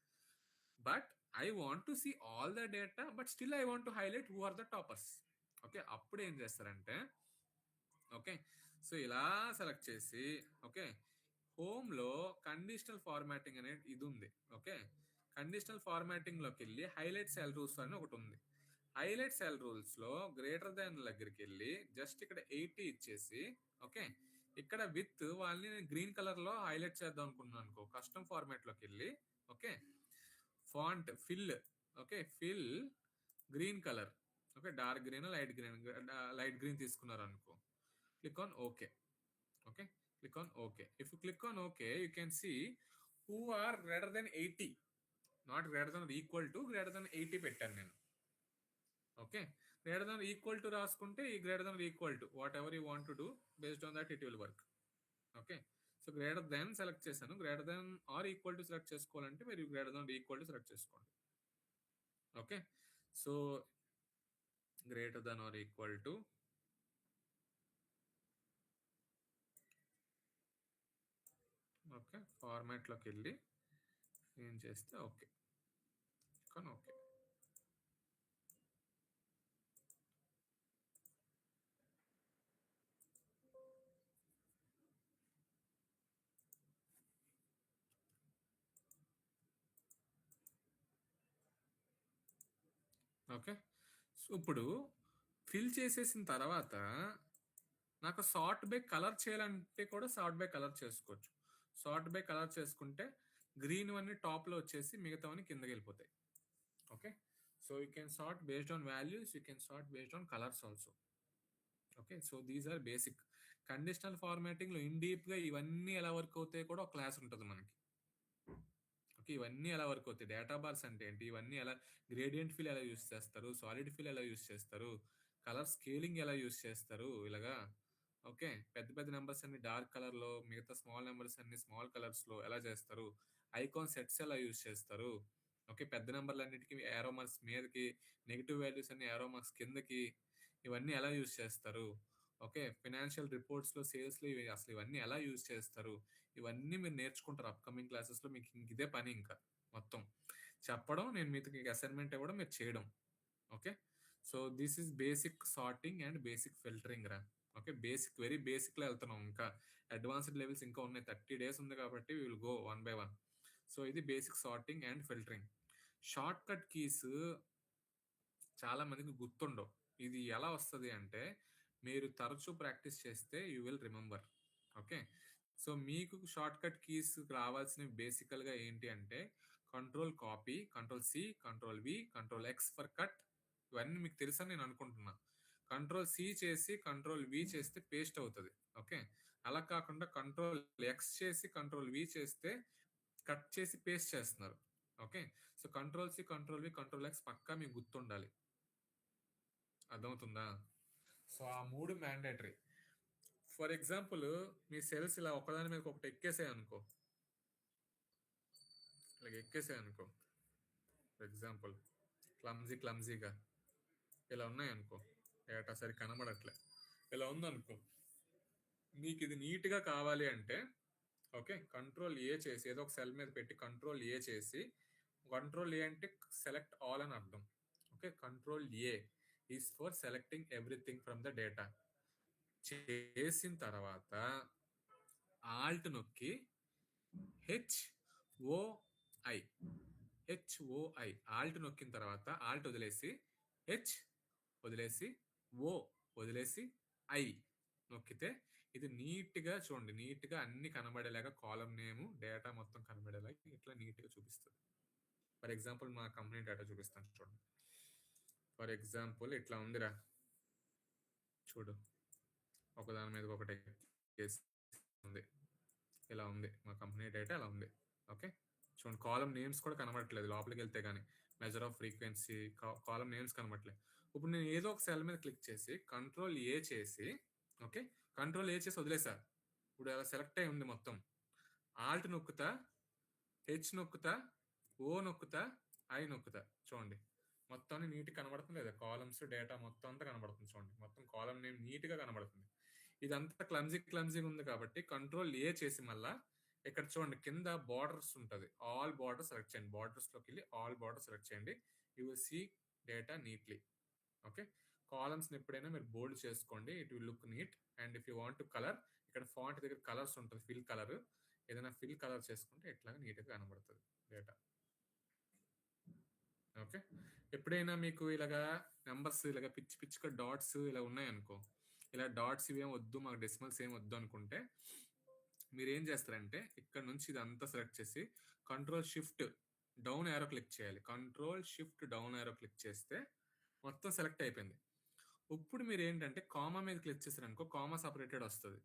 But I want to see all the data, but still I want to highlight who are the toppers. Okay, అప్పుడు ఏం చేస్తారంటే okay, so ఇలా select చేసి okay, హోమ్లో conditional formatting అనేది ఇది ఉంది. Okay, conditional ఫార్మాటింగ్లోకి వెళ్ళి హైలైట్ సెల్ రూల్స్ అని ఒకటి ఉంది. హైలైట్ సెల్ రూల్స్లో గ్రేటర్ దాన్ దగ్గరికి వెళ్ళి జస్ట్ ఇక్కడ 80 ఇచ్చేసి ఓకే, ఇక్కడ విత్ వాళ్ళని నేను గ్రీన్ కలర్లో హైలైట్ చేద్దాం అనుకున్నాను అనుకో, కస్టమ్ ఫార్మాట్లోకి వెళ్ళి okay, font fill okay, fill green colour okay, dark green light green తీసుకున్నారు అనుకో, click on OK. Okay, click on OK. If you click on OK, you can see who are greater than 80, not greater than or equal to, greater than 80 పెట్టాను నేను. Okay, greater than equal to రాసుకుంటే ఈ greater than equal to whatever you want to do based on that it will work. Okay, so greater than select చేశాను. Greater than or equal to select చేసుకోవాలంటే మీరు greater than equal to select చేసుకోండి. Okay, so greater than or equal to okay, ఫార్మాట్లోకి వెళ్ళి ఏం చేస్తే okay, కానీ okay. Okay, so ఇప్పుడు ఫిల్ చేసేసిన తర్వాత నాకు సార్ట్ బై కలర్ చేయాలంటే కూడా సార్ట్ బై కలర్ చేసుకోవచ్చు. సార్ట్ బై కలర్ చేసుకుంటే గ్రీన్ అన్ని టాప్లో వచ్చేసి మిగతావన్నీ కిందకి వెళ్ళిపోతాయి. Okay, so you can sort based on values, you can sort based on colours also. Okay, so these are basic. Conditional ఫార్మాటింగ్లో ఇన్ డీప్గా ఇవన్నీ ఎలా వర్క్ అవుతాయి కూడా ఒక క్లాస్ ఉంటుంది మనకి. ఓకే, ఇవన్నీ ఎలా వర్క్ అవుతాయి, డేటా బార్స్ అంటే ఏంటి, ఇవన్నీ ఎలా, గ్రేడియంట్ ఫిల్ ఎలా యూస్ చేస్తారు, సాలిడ్ ఫిల్ ఎలా యూస్ చేస్తారు, కలర్ స్కేలింగ్ ఎలా యూస్ చేస్తారు ఇలాగా. ఓకే, పెద్ద పెద్ద నెంబర్స్ అన్ని డార్క్ కలర్లో, మిగతా స్మాల్ నెంబర్స్ అన్ని స్మాల్ కలర్స్లో ఎలా చేస్తారు, ఐకాన్ సెట్స్ ఎలా యూస్ చేస్తారు. ఓకే, పెద్ద నెంబర్లు అన్నిటికీ ఏరో మార్క్స్ మీదకి, నెగిటివ్ వాల్యూస్ అన్ని ఏరో మార్క్స్ కిందకి, ఇవన్నీ ఎలా యూస్ చేస్తారు. ఓకే, ఫినాన్షియల్ రిపోర్ట్స్లో, సేల్స్లో అసలు ఇవన్నీ ఎలా యూస్ చేస్తారు, ఇవన్నీ మీరు నేర్చుకుంటారు అప్కమింగ్ క్లాసెస్లో. మీకు ఇదే పని, ఇంకా మొత్తం చెప్పడం, నేను మీకు అసైన్మెంట్ ఇవ్వడం, మీరు చేయడం. Okay, so this is basic sorting and basic filtering రా. ఓకే, బేసిక్, వెరీ బేసిక్లో వెళ్తున్నాం, ఇంకా అడ్వాన్స్డ్ లెవెల్స్ ఇంకా ఉన్నాయి. 30 days ఉంది కాబట్టి we will go one by one. So ఇది basic sorting and filtering. Shortcut keys చాలా మందికి గుర్తుండవు. ఇది ఎలా వస్తుంది అంటే మీరు తరచూ ప్రాక్టీస్ చేస్తే you will remember. Okay, so మీకు షార్ట్ కట్ కీస్ రావాల్సినవి బేసికల్గా ఏంటి అంటే control copy, control C, control V, control X for cut. ఇవన్నీ మీకు తెలుసని నేను అనుకుంటున్నా. కంట్రోల్ సి చేసి కంట్రోల్ వి చేస్తే పేస్ట్ అవుతుంది. ఓకే, అలా కాకుండా కంట్రోల్ ఎక్స్ చేసి కంట్రోల్ వి చేస్తే కట్ చేసి పేస్ట్ చేస్తున్నారు. Okay, so control C control V control X పక్కా మీకు గుర్తుండాలి. అర్థమవుతుందా? సో ఆ 3 mandatory. For example me cells ఇలా ఒకదాని మీద ఒకటి ఎక్కేసాయి అనుకో, ఇలా ఎక్కేసాయి అనుకో, ఫర్ ఎగ్జాంపుల్ క్లమ్జీగా ఇలా ఉన్నాయి అనుకో, డేటా సరి కనబడట్లే, ఇలా ఉందనుకో, మీకు ఇది నీట్గా కావాలి అంటే ఓకే, కంట్రోల్ ఏ చేసి ఏదో ఒక సెల్ మీద పెట్టి కంట్రోల్ ఏ చేసి, కంట్రోల్ ఏ అంటే సెలెక్ట్ ఆల్ అని అర్థం. Okay, control A is for selecting everything from the data. చేసిన తర్వాత ఆల్ట్ నొక్కి హెచ్ఓఐ ఆల్ట్ నొక్కిన తర్వాత ఆల్ట్ వదిలేసి హెచ్ వదిలేసి ఓ వదిలేసి ఐ నొక్కితే ఇది నీట్గా చూడండి, నీట్గా అన్ని కనబడేలాగా కాలం నేము డేటా మొత్తం కనబడేలాగా ఇట్లా నీట్గా చూపిస్తుంది. ఫర్ ఎగ్జాంపుల్ మా కంపెనీ డేటా చూపిస్తాను చూడండి. ఫర్ ఎగ్జాంపుల్ ఇట్లా ఉందిరా, చూడు, ఒకదాని మీద ఒకటి ఉంది, ఇలా ఉంది మా కంపెనీ డేటా, ఇలా ఉంది. ఓకే, చూడండి కాలం నేమ్స్ కూడా కనబడట్లేదు లోపలికి వెళ్తే కానీ, మెజర్ ఆఫ్ ఫ్రీక్వెన్సీ కాలం నేమ్స్ కనబడట్లేదు. ఇప్పుడు నేను ఏదో ఒక సెల్ మీద క్లిక్ చేసి కంట్రోల్ ఏ చేసి, ఓకే, కంట్రోల్ ఏ చేసి వదిలేసా, ఇప్పుడు అలా సెలెక్ట్ అయి ఉంది మొత్తం. ఆల్ట్ నొక్కుతా, హెచ్ నొక్కుతా, ఓ నొక్కుతా, ఐ నొక్కుతా, చూడండి మొత్తం నీట్గా కనబడుతుంది లేదా, కాలమ్స్ డేటా మొత్తం అంతా కనబడుతుంది. చూడండి మొత్తం కాలం నేమ్ నీట్గా కనబడుతుంది. ఇదంతా క్లమ్జీగా ఉంది కాబట్టి కంట్రోల్ ఏ చేసి మళ్ళా ఇక్కడ చూడండి కింద బార్డర్స్ ఉంటుంది, ఆల్ బార్డర్ సెలెక్ట్ చేయండి, బార్డర్స్లోకి వెళ్ళి ఆల్ బార్డర్ సెలెక్ట్ చేయండి, you will see data neatly. Okay, కాలమ్స్ని ఎప్పుడైనా మీరు బోల్డ్ చేసుకోండి, it will look neat. And if you want to colour, ఇక్కడ ఫాంట్ దగ్గర కలర్స్ ఉంటుంది, ఫిల్ కలర్, ఏదైనా ఫిల్ కలర్ చేసుకుంటే ఎట్లాగా నీట్గా కనబడుతుంది డేటా. ఓకే, ఎప్పుడైనా మీకు ఇలాగా నెంబర్స్ ఇలాగ పిచ్చిగా డాట్స్ ఇలా ఉన్నాయనుకో, ఇలా డాట్స్ ఇవేం వద్దు, మాకు డెసిమల్స్ ఏం వద్దు అనుకుంటే మీరు ఏం చేస్తారంటే ఇక్కడ నుంచి ఇదంతా సెలెక్ట్ చేసి control shift down arrow click చేయాలి. Control shift down arrow click చేస్తే మొత్తం సెలెక్ట్ అయిపోయింది. ఇప్పుడు మీరు ఏంటంటే కామా మీద క్లిక్ చేశారనుకో, కామా సపరేటెడ్ వస్తుంది.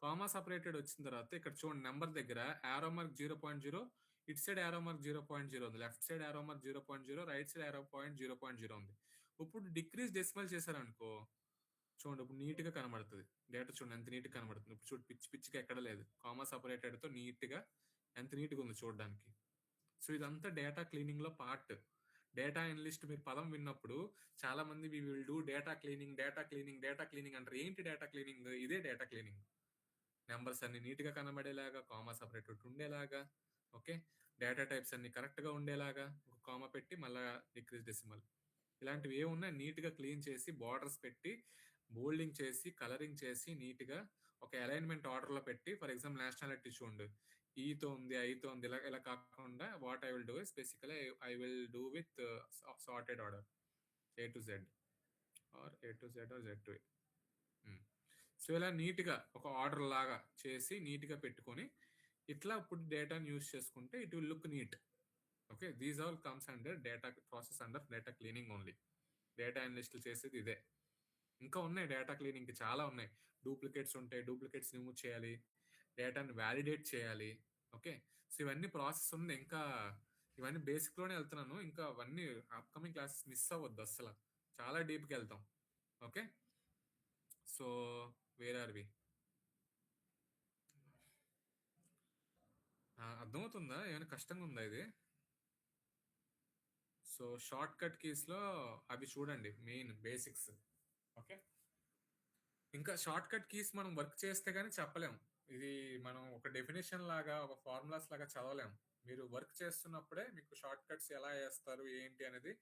కామా సపరేటెడ్ వచ్చిన తర్వాత ఇక్కడ చూడండి నెంబర్ దగ్గర arrow mark 0.0, it side arrow mark 0.0 ఉంది, left side arrow mark 0.0, right side arrow point 0.0 ఉంది. ఇప్పుడు డిక్రీజ్ డెసిమల్ చేశారనుకో, చూడండి ఇప్పుడు నీట్గా కనబడుతుంది డేటా, చూడండి ఎంత నీట్గా కనబడుతుంది. ఇప్పుడు చూడు పిచ్చిగా ఎక్కడ లేదు, కామా సపరేటెడ్తో నీట్గా ఎంత నీట్గా ఉంది చూడడానికి. సో ఇదంతా డేటా క్లీనింగ్లో పార్ట్. డేటా అనలిస్ట్ మీరు పదం విన్నప్పుడు చాలా మంది we will do data cleaning అంటారు. ఏంటి డేటా క్లీనింగ్? ఇదే డేటా క్లీనింగ్. నెంబర్స్ అన్ని నీట్గా కనబడేలాగా, కామా సపరేటెడ్ ఉండేలాగా, ఓకే, డేటా టైప్స్ అన్ని కరెక్ట్గా ఉండేలాగా, ఒక కామా పెట్టి మళ్ళీ డిక్రీజ్ డెసిమల్, ఇలాంటివి ఏమున్నా నీట్గా క్లీన్ చేసి బార్డర్స్ పెట్టి బోల్డింగ్ చేసి కలరింగ్ చేసి నీట్గా ఒక అలైన్మెంట్ ఆర్డర్లో పెట్టి, ఫర్ ఎగ్జాంపుల్ నేషనాలిటీ చూడండి, ఈతో ఉంది, ఐతో ఉంది, ఇలా కాకుండా what I will do is basically I will do with sorted order A to Z or Z to A. So ఇలా నీట్గా ఒక ఆర్డర్ లాగా చేసి నీట్గా పెట్టుకొని ఇట్లా ఇప్పుడు డేటాని యూజ్ చేసుకుంటే it will look neat. Okay, these all comes under data process under data cleaning only. Data అనలిస్టులు చేసేది ఇదే. ఇంకా ఉన్నాయి డేటా క్లీనింగ్కి చాలా ఉన్నాయి. డూప్లికేట్స్ ఉంటాయి, డూప్లికేట్స్ రిమూవ్ చేయాలి, డేటాని వ్యాలిడేట్ చేయాలి. ఓకే, సో ఇవన్నీ ప్రాసెస్ ఉంది. ఇంకా ఇవన్నీ బేసిక్లోనే వెళ్తున్నాను, ఇంకా అవన్నీ అప్కమింగ్ క్లాసెస్ మిస్ అవ్వద్దు అస్సలు, చాలా డీప్కి వెళ్తాం. Okay, so where are we? అర్థమవుతుందా? ఏమైనా కష్టంగా ఉందా ఇది? సో షార్ట్ కట్ కీస్లో అవి చూడండి, మెయిన్ బేసిక్స్. ఓకే, ఇంకా షార్ట్ కట్ కీస్ మనం వర్క్ చేస్తే కానీ చెప్పలేం. ఇది మనం ఒక డెఫినేషన్ లాగా, ఒక ఫార్ములాస్ లాగా చదవలేం. మీరు వర్క్ చేస్తున్నప్పుడే మీకు షార్ట్ కట్స్ ఎలా వేస్తారు ఏంటి అనేది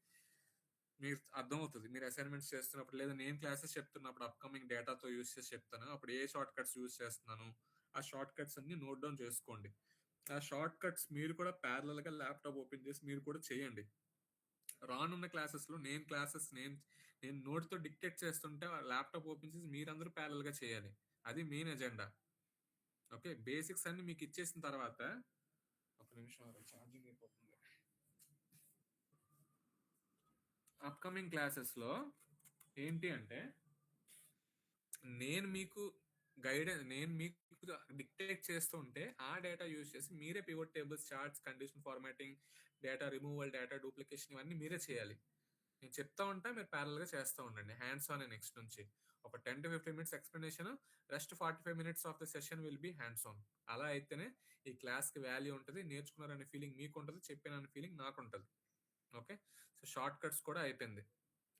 మీరు అర్థమవుతుంది. మీరు అసైన్మెంట్స్ చేస్తున్నప్పుడు, లేదా నేను క్లాసెస్ చెప్తున్నప్పుడు అప్కమింగ్ డేటాతో యూస్ చేసి చెప్తాను, అప్పుడు ఏ షార్ట్ కట్స్ యూస్ చేస్తున్నాను, ఆ షార్ట్ కట్స్ అన్ని నోట్ డౌన్ చేసుకోండి. ఆ షార్ట్ కట్స్ మీరు కూడా ప్యారలల్గా ల్యాప్టాప్ ఓపెన్ చేసి మీరు కూడా చేయండి. రానున్న క్లాసెస్లో నేను నోట్తో డిక్టేట్ చేస్తుంటే ల్యాప్టాప్ ఓపెన్ చేసి మీరందరూ ప్యారల్గా చేయాలి. అది మెయిన్ ఎజెండా. ఓకే, బేసిక్స్ అన్ని మీకు ఇచ్చేసిన తర్వాత, ఒక నిమిషం ఛార్జింగ్ అయిపోతుంది. అప్కమింగ్ క్లాసెస్లో ఏంటి అంటే నేను మీకు డిక్టేట్ చేస్తూ ఉంటే ఆ డేటా యూజ్ చేసి మీరే pivot tables, charts, condition formatting, data removal, data duplication ఇవన్నీ మీరే చేయాలి. నేను చెప్తా ఉంటా, మీరు ప్యారల్ గా చేస్తూ ఉండండి. హ్యాండ్స్ ఆన్ నెక్స్ట్ నుంచి ఒక 10 to 15 minutes explanation, rest 45 minutes of the session will be hands on. అలా అయితేనే ఈ క్లాస్ కి వాల్యూ ఉంటుంది, నేర్చుకున్నారనే ఫీలింగ్ మీకు ఉంటుంది, చెప్పిననే ఫీలింగ్ నాకు ఉంటుంది. ఓకే, సో షార్ట్ కట్స్ కూడా అయిపోయింది.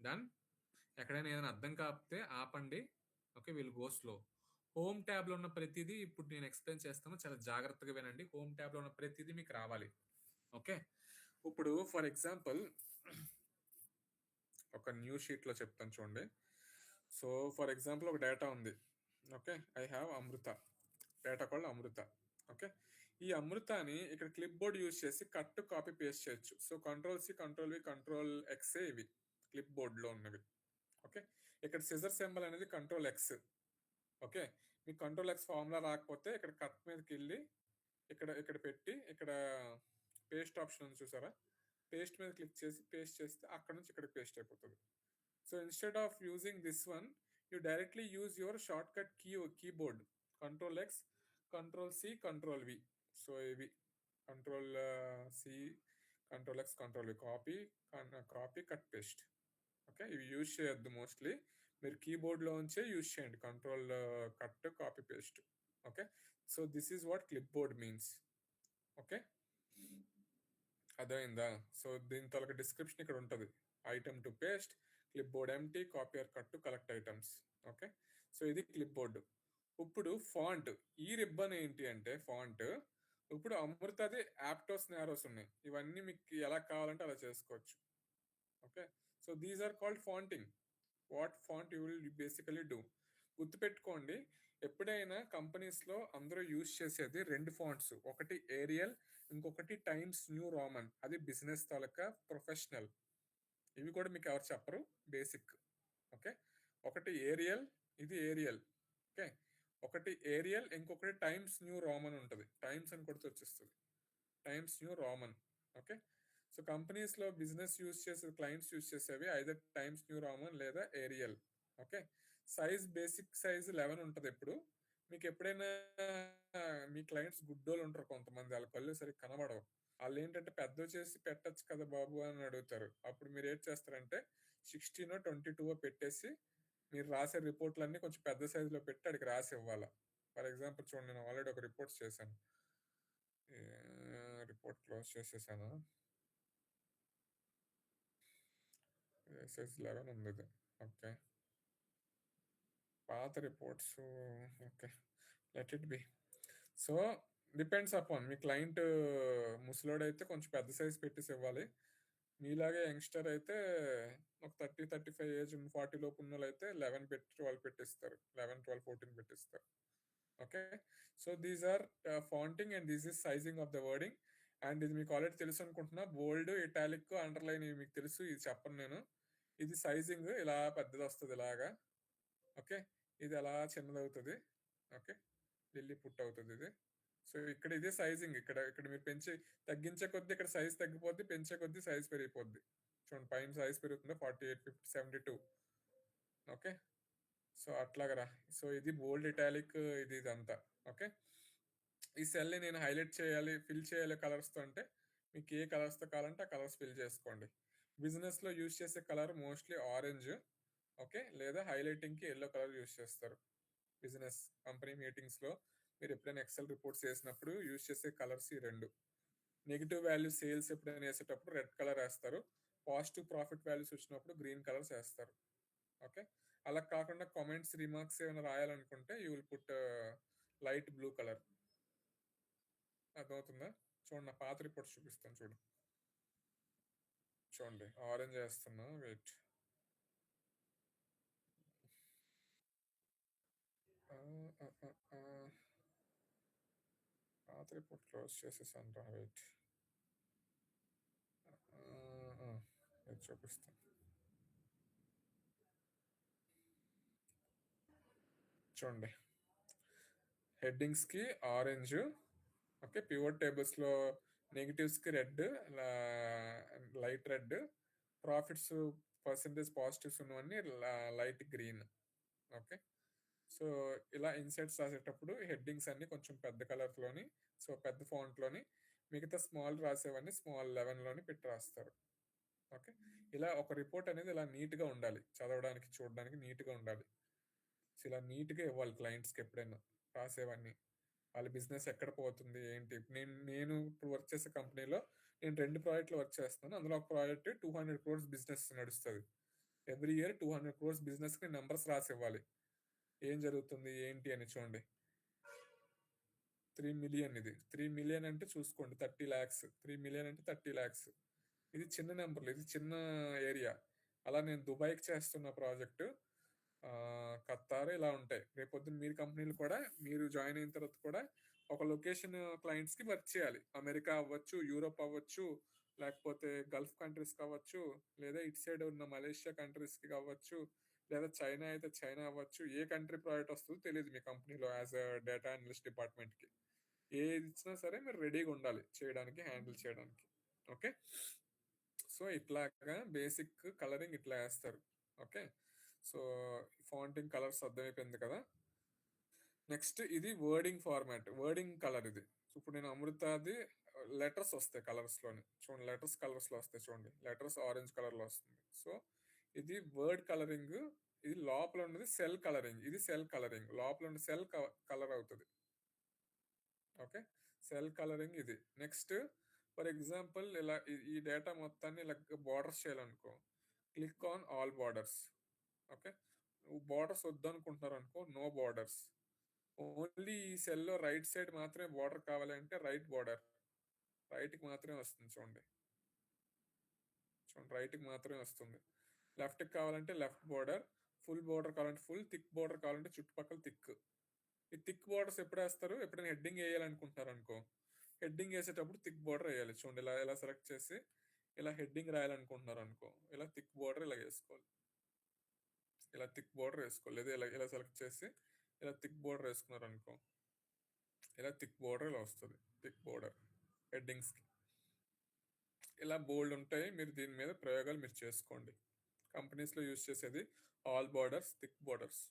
డన్. ఎక్కడైనా ఏదైనా అర్థం కాకపోతే ఆపండి. Okay, will go slow. Home tab లో ఉన్న ప్రతిదీ ఇప్పుడు నేను ఎక్స్ప్లెయిన్ చేస్తాను, చాలా జాగ్రత్తగా వినండి. హోమ్ ట్యాబ్ లో ఉన్న ప్రతిదీ మీకు రావాలి. ఓకే, ఇప్పుడు ఫర్ ఎగ్జాంపుల్ ఒక న్యూ షీట్ లో చెప్తాను చూడండి. సో ఫర్ ఎగ్జాంపుల్ ఒక డేటా ఉంది. Okay, I have Amrita, data called Amrita. Okay, ఈ అమృతాని ఇక్కడ క్లిప్ బోర్డ్ యూజ్ చేసి కట్ కాపీ పేస్ట్ చేయొచ్చు. So control C, control V, control X ఇవి క్లిప్ బోర్డ్ లో ఉన్నవి. ఓకే, ఇక్కడ సిజర్ సింబల్ అనేది కంట్రోల్ ఎక్స్. ఓకే, మీకు కంట్రోల్ ఎక్స్ ఫార్ములా రాకపోతే ఇక్కడ కట్ మీదకి వెళ్ళి ఇక్కడ ఇక్కడ పెట్టి ఇక్కడ పేస్ట్ ఆప్షన్ ఉంది చూసారా, పేస్ట్ మీద క్లిక్ చేసి పేస్ట్ చేస్తే అక్కడ నుంచి ఇక్కడ పేస్ట్ అయిపోతుంది. So instead of using this one, you directly use your shortcut keyboard control X, control C, control V. So ఇవి control C, control X, control V, copy cut paste. Okay, ఇవి use చేయొద్దు, mostly మీరు కీబోర్డ్లో ఉంచే use చేయండి, control cut copy paste. Okay, so this is what clipboard means. Okay, అర్థమైందా? సో దీని తొలక డిస్క్రిప్షన్ ఇక్కడ ఉంటుంది. Item to paste, clipboard empty, copy or cut to collect items. Okay, so ఇది క్లిప్ బోర్డు. ఇప్పుడు font, ఈ ribbon ఏంటి అంటే ఫాంట్. ఇప్పుడు అమృతది యాప్టోస్, నారోస్ ఉన్నాయి. ఇవన్నీ మీకు ఎలా కావాలంటే అలా చేసుకోవచ్చు. Okay, so these are called fonting. What font you will basically do. గుర్తుపెట్టుకోండి, ఎప్పుడైనా కంపెనీస్లో అందరూ యూజ్ చేసేది రెండు ఫాంట్స్, ఒకటి ఏరియల్, ఇంకొకటి టైమ్స్ న్యూ రోమన్. అది బిజినెస్ తాలూకా ప్రొఫెషనల్. ఇవి కూడా మీకు ఎవరు చెప్పరు, బేసిక్. ఓకే, ఒకటి ఏరియల్, ఇది ఏరియల్. ఓకే, ఒకటి ఏరియల్, ఇంకొకటి టైమ్స్ న్యూ రోమన్ ఉంటుంది. టైమ్స్ అని కొడితే వచ్చేస్తుంది, Times New Roman. Okay, so కంపెనీస్లో బిజినెస్ యూజ్ చేసే, క్లయింట్స్ యూజ్ చేసేవి ఐదర్ టైమ్స్ న్యూ రోమన్ లేదా Arial. Okay, size basic size 11 ఉంటుంది. ఎప్పుడు మీకు ఎప్పుడైనా మీ క్లయింట్స్ గుడ్డోళ్ళు ఉంటారు కొంతమంది, వాళ్ళ కళ్ళు సరిగ్గా కనబడవు. వాళ్ళు ఏంటంటే పెద్ద చేసి పెట్టచ్చు కదా బాబు అని అడుగుతారు. అప్పుడు మీరు ఏం చేస్తారంటే 16 22 పెట్టేసి మీరు రాసే రిపోర్ట్లన్నీ కొంచెం పెద్ద సైజులో పెట్టి అడిగి రాసి ఇవ్వాలి. ఫర్ ఎగ్జాంపుల్ చూడండి, నేను ఆల్రెడీ ఒక రిపోర్ట్ చేశాను, రిపోర్ట్ క్లోజ్ చేసేసాను. సైజ్ 11 ఉంది ఇది. ఓకే, పాత reports. Okay, let it be. So depends upon మీ క్లయింట్. ముసలోడైతే కొంచెం పెద్ద సైజ్ పెట్టేసి ఇవ్వాలి. మీలాగే యంగ్స్టర్ అయితే ఒక 30-35 ఏజ్ 40 లోపు ఉన్న వాళ్ళు అయితే 11 పెట్టి 12 పెట్టిస్తారు, 11 12 14 పెట్టిస్తారు. Okay, so these are fonting and this is sizing of the wording. అండ్ ఇది మీకు ఆల్రెడీ తెలుసు అనుకుంటున్నా, బోల్డ్, ఇటాలిక్, అండర్లైన్ ఇవి మీకు తెలుసు, ఇది చెప్పను నేను. ఇది సైజింగ్ ఇలా పెద్దది వస్తుంది ఇలాగా. ఓకే, ఇది అలా చిన్నది అవుతుంది. ఓకే, ఢిల్లీ పుట్ అవుతుంది ఇది. సో ఇక్కడ ఇదే సైజింగ్. ఇక్కడ ఇక్కడ మీరు తగ్గించే కొద్దీ ఇక్కడ సైజ్ తగ్గిపోద్ది, పెంచే కొద్దీ సైజ్ పెరిగిపోద్ది. చూడండి, పైన సైజ్ పెరుగుతుంది 48, 50, 72. Okay, so అట్లాగరా. సో ఇది బోల్డ్, ఇటాలిక్, ఇది ఇదంతా. ఓకే, ఈ సెల్ని నేను హైలైట్ చేయాలి, ఫిల్ చేయాలి కలర్స్తో అంటే మీకు ఏ కలర్స్తో కావాలంటే ఆ కలర్స్ ఫిల్ చేసుకోండి. బిజినెస్లో యూజ్ చేసే కలర్ మోస్ట్లీ ఆరెంజ్. ఓకే, లేదా హైలైటింగ్కి ఎల్లో కలర్ యూజ్ చేస్తారు. బిజినెస్ కంపెనీ మీటింగ్స్లో మీరు ఎప్పుడైనా ఎక్సెల్ రిపోర్ట్స్ చేసినప్పుడు యూజ్ చేసే కలర్స్ ఈ రెండు. నెగిటివ్ వాల్యూ సేల్స్ ఎప్పుడైనా వేసేటప్పుడు రెడ్ కలర్ వేస్తారు. పాజిటివ్ ప్రాఫిట్ వాల్యూస్ వచ్చినప్పుడు గ్రీన్ కలర్స్ వేస్తారు. ఓకే, అలా కాకుండా కామెంట్స్, రిమార్క్స్ ఏమైనా రాయాలనుకుంటే you will put light blue colour. అర్థమవుతుందా? చూడండి, నా పాత రిపోర్ట్స్ చూపిస్తాను చూడు. చూడండి, ఆరెంజ్ వేస్తున్నా, వెయిట్. పాత రిపోర్ట్ క్లోజ్ చేసేసాను రా, వెయిట్. ఇది చూపిస్తాను చూడండి. హెడ్డింగ్స్కి ఆరెంజ్. ఓకే, పివట్ టేబుల్స్లో నెగిటివ్స్కి red, light red. Profits percentage positives ఉన్నవన్నీ లైట్ గ్రీన్. ఓకే, సో ఇలా ఇన్సెట్స్ రాసేటప్పుడు హెడ్డింగ్స్ అన్ని కొంచెం పెద్ద కలర్లోని, సో పెద్ద ఫాంట్లోని, మిగతా స్మాల్ రాసేవన్నీ స్మాల్ 11లోని పెట్టి రాస్తారు. ఓకే, ఇలా ఒక రిపోర్ట్ అనేది ఇలా నీట్గా ఉండాలి, చదవడానికి చూడడానికి నీట్గా ఉండాలి. సో ఇలా నీట్గా ఇవ్వాలి క్లయింట్స్కి ఎప్పుడైనా రాసేవన్నీ. వాళ్ళ బిజినెస్ ఎక్కడ పోతుంది ఏంటి. నేను ఇప్పుడు వర్క్ చేసే కంపెనీలో నేను 2 ప్రాజెక్టులు వర్క్ చేస్తున్నాను. అందులో ఒక ప్రాజెక్ట్ 200 crores బిజినెస్ నడుస్తుంది. ఎవ్రీ ఇయర్ 200 crores బిజినెస్కి నెంబర్స్ రాసి ఇవ్వాలి, ఏం జరుగుతుంది ఏంటి అని. చూడండి 3 million, ఇది 3 million అంటే చూసుకోండి 30 lakhs. 3 million అంటే 30 lakhs. ఇది చిన్న నెంబర్లు, ఇది చిన్న ఏరియా. అలా నేను దుబాయ్కి చేస్తున్న ప్రాజెక్టు, ఖత్తార్, ఇలా ఉంటాయి. రేపొద్దున మీరు కంపెనీలు కూడా మీరు జాయిన్ అయిన తర్వాత కూడా ఒక లొకేషన్ క్లయింట్స్కి వర్క్ చేయాలి. అమెరికా అవ్వచ్చు, యూరోప్ అవ్వచ్చు, లేకపోతే గల్ఫ్ కంట్రీస్ కావచ్చు, లేదా ఇటు సైడ్ ఉన్న మలేషియా కంట్రీస్కి కావచ్చు, లేదా చైనా అయితే చైనా అవ్వచ్చు. ఏ కంట్రీ ప్రాజెక్ట్ వస్తుందో తెలియదు మీ కంపెనీలో యాజ్ అ డేటా అనలిస్ట్ డిపార్ట్మెంట్కి. ఏది ఇచ్చినా సరే మీరు రెడీగా ఉండాలి చేయడానికి, హ్యాండిల్ చేయడానికి. ఓకే, సో ఇట్లాగా బేసిక్ కలరింగ్ ఇట్లా వేస్తారు. ఓకే, సో ఫాంటింగ్ కలర్స్ అర్థమైపోయింది కదా. నెక్స్ట్ ఇది వర్డింగ్ ఫార్మాట్, వర్డింగ్ కలర్ ఇది. సో ఇప్పుడు నేను అమృతాది లెటర్స్ వస్తాయి కలర్స్లోని, చూడండి లెటర్స్ కలర్స్లో వస్తాయి. చూడండి లెటర్స్ ఆరెంజ్ కలర్లో వస్తుంది. సో ఇది వర్డ్ కలరింగ్. ఇది లోపల ఉన్నది సెల్ కలరింగ్. ఇది సెల్ కలరింగ్, లోపల ఉన్న సెల్ కలర్ అవుతుంది. ఓకే, సెల్ కలరింగ్ ఇది. నెక్స్ట్ ఫర్ ఎగ్జాంపుల్ ఇలా ఈ డేటా మొత్తాన్ని ఇలా బార్డర్స్ చేయాలనుకో, click on all borders. Okay, borders వద్దనుకుంటున్నారు అనుకో, నో బార్డర్స్. ఓన్లీ ఈ సెల్లో రైట్ సైడ్ మాత్రమే బార్డర్ కావాలి అంటే రైట్ బార్డర్, రైట్కి మాత్రమే వస్తుంది. చూడండి రైట్కి మాత్రమే వస్తుంది. లెఫ్ట్కి కావాలంటే లెఫ్ట్ బార్డర్, ఫుల్ బార్డర్ కావాలంటే ఫుల్, థిక్ బార్డర్ కావాలంటే చుట్టుపక్కల థిక్. ఈ థిక్ బార్డర్స్ ఎప్పుడు వేస్తారు, ఎప్పుడైనా హెడ్డింగ్ వేయాలనుకుంటున్నారు అనుకో, హెడ్డింగ్ వేసేటప్పుడు థిక్ బార్డర్ వేయాలి. చూడండి ఇలా సెలెక్ట్ చేసి ఇలా హెడ్డింగ్ రాయాలనుకుంటున్నారు అనుకో, ఇలా థిక్ బార్డర్ ఇలా వేసుకోవాలి. ఇలా థిక్ బార్డర్ వేసుకోవాలి. లేదా ఇలా సెలెక్ట్ చేసి ఇలా థిక్ బార్డర్ వేసుకున్నారు అనుకో, ఇలా థిక్ బార్డర్ ఇలా వస్తుంది. థిక్ బార్డర్ హెడ్డింగ్స్కి ఇలా బోల్డ్ ఉంటాయి. మీరు దీని మీద ప్రయోగాలు మీరు చేసుకోండి. కంపెనీస్లో యూజ్ చేసేది ఆల్ బార్డర్స్, థిక్ బార్డర్స్,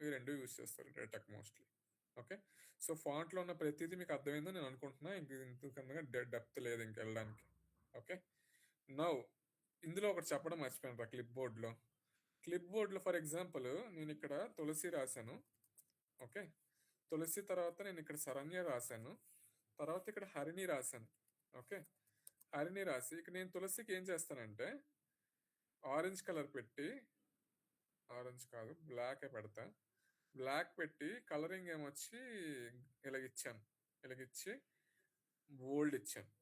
ఈ రెండు యూజ్ చేస్తారు డేటాకి మోస్ట్లీ. ఓకే, సో ఫాంట్లో ఉన్న ప్రతిదీ మీకు అర్థమైందో నేను అనుకుంటున్నా. ఇంతకన్నా డెప్త్ లేదు ఇంక వెళ్ళడానికి. ఓకే, నౌ ఇందులో ఒకటి చెప్పడం మర్చిపోయాను రా. క్లిప్ బోర్డ్లో ఫర్ ఎగ్జాంపుల్ నేను ఇక్కడ తులసి రాశాను. ఓకే, తులసి తర్వాత నేను ఇక్కడ శరణ్య రాశాను, తర్వాత ఇక్కడ హరిణి రాశాను. ఓకే, హరిణి రాసి ఇక్కడ నేను తులసికి ఏం చేస్తానంటే ఆరెంజ్ కలర్ పెట్టి, ఆరెంజ్ కాదు బ్లాకే పెడతా, బ్లాక్ పెట్టి కలరింగ్ ఏమొచ్చి ఇలాగిచ్చి బోల్డ్ ఇచ్చాను.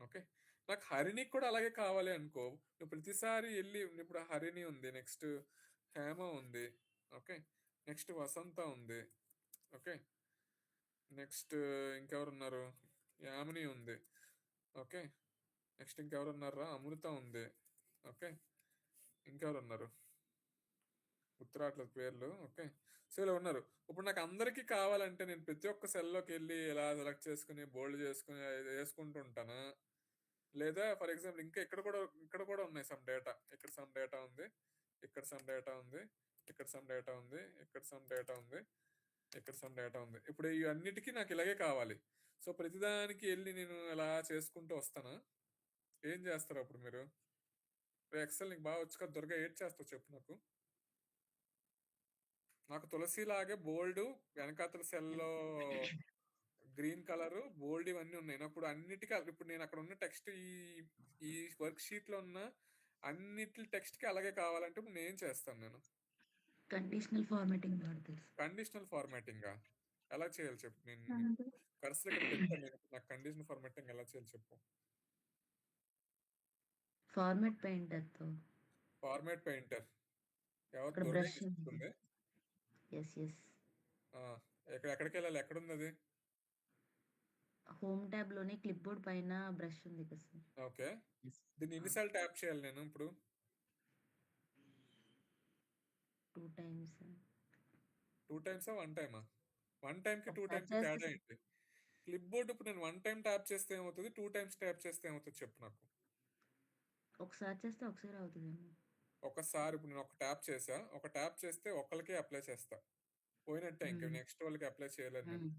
ఓకే, నాకు హరిణి కూడా అలాగే కావాలి అనుకో, నువ్వు ప్రతిసారి వెళ్ళి, ఇప్పుడు హరిణి ఉంది, నెక్స్ట్ హేమ ఉంది, ఓకే, నెక్స్ట్ వసంత ఉంది, ఓకే, నెక్స్ట్ ఇంకెవరున్నారు, యామిని ఉంది, ఓకే, నెక్స్ట్ ఇంకెవరున్నారా, అమృత ఉంది, ఓకే, ఇంకెవరున్నారు గుర్తురాట్లేదు పేర్లు. ఓకే, సో ఇలా ఉన్నారు. ఇప్పుడు నాకు అందరికీ కావాలంటే నేను ప్రతి ఒక్క సెల్లోకి వెళ్ళి ఇలా సెలెక్ట్ చేసుకుని బోల్డ్ చేసుకుని వేసుకుంటూ ఉంటాను. లేదా ఫర్ ఎగ్జాంపుల్ ఇంకా ఇక్కడ కూడా ఉన్నాయి సమ్ డేటా. ఇక్కడ సమ్ డేటా ఉంది, ఇక్కడ సమ్ డేటా ఉంది, ఇక్కడ సమ్ డేటా ఉంది, ఇక్కడ సమ్ డేటా ఉంది, ఇక్కడ సమ్ డేటా ఉంది. ఇప్పుడు ఇవన్నిటికీ నాకు ఇలాగే కావాలి. సో ప్రతిదానికి వెళ్ళి నేను ఇలా చేసుకుంటూ వస్తాను. ఏం చేస్తారు అప్పుడు మీరు? ఎక్సెల్ నీకు బాగా వచ్చు కదా దుర్గా, ఏడ్ చేస్తావు చెప్పు నాకు. నాకు తులసి లాగే బోల్డ్ వెనకాతల సెల్లో గ్రీన్ కలర్ బోల్డ్ ఇవన్నీ ఉన్నాయి. అప్పుడు అన్నిటికీ ఇప్పుడు నేను అక్కడ ఉన్న టెక్స్ట్ ఈ వర్క్ షీట్ లో ఉన్న అన్నిటి టెక్స్ట్ కి అలాగే కావాలంటే ఇప్పుడు నేను ఏం చేస్తాను? నేను కండిషనల్ ఫార్మాటింగ్ వాడతారు. కండిషనల్ ఫార్మాటింగ్ ఎలా చేయాలి చెప్పు. నేను కర్సర్ ఇక్కడ పెట్టాను, నేను నాకు కండిషనల్ ఫార్మాటింగ్ ఎలా చేయాలి చెప్పు. ఫార్మాట్ పెయింటర్ తో. ఫార్మాట్ పెయింటర్ ఎవరు? ఇక్కడ దుర్గా బ్రష్ ఇస్తుంది. ఎస్ ఎక్కడికి వెళ్ళాలి? ఎక్కడుంది అది? హోమ్ ట్యాబ్ లోనే క్లిప్ బోర్డ్ పైన బ్రష్ ఉంది కదా సార్. ఓకే, దీన్ని ఎన్నిసార్లు ట్యాప్ చేయాలి నేను ఇప్పుడు? 2 times. 2 times 1 time? 1 time కి 2 ఒకసారి times చేస్తే తేడా ఏంటి? క్లిప్ బోర్డ్ ఇప్పుడు నేను 1 time ట్యాప్ చేస్తే ఏమవుతుంది, 2 times ట్యాప్ చేస్తే ఏమవుతుంది చెప్పు నాకు. ఒకసారి చేస్తే ఒకసారి అవుతుందేమో. ఒకసారి ఇప్పుడు నేను ఒక ట్యాప్ చేసా, ఒక ట్యాప్ చేస్తే ఒకళ్ళకే అప్లై చేస్తా, పోయినట్టే, ఇంకా హ్మ్. నెక్స్ట్ వాళ్ళకి అప్లై చేయలేను నేను. హ్మ్.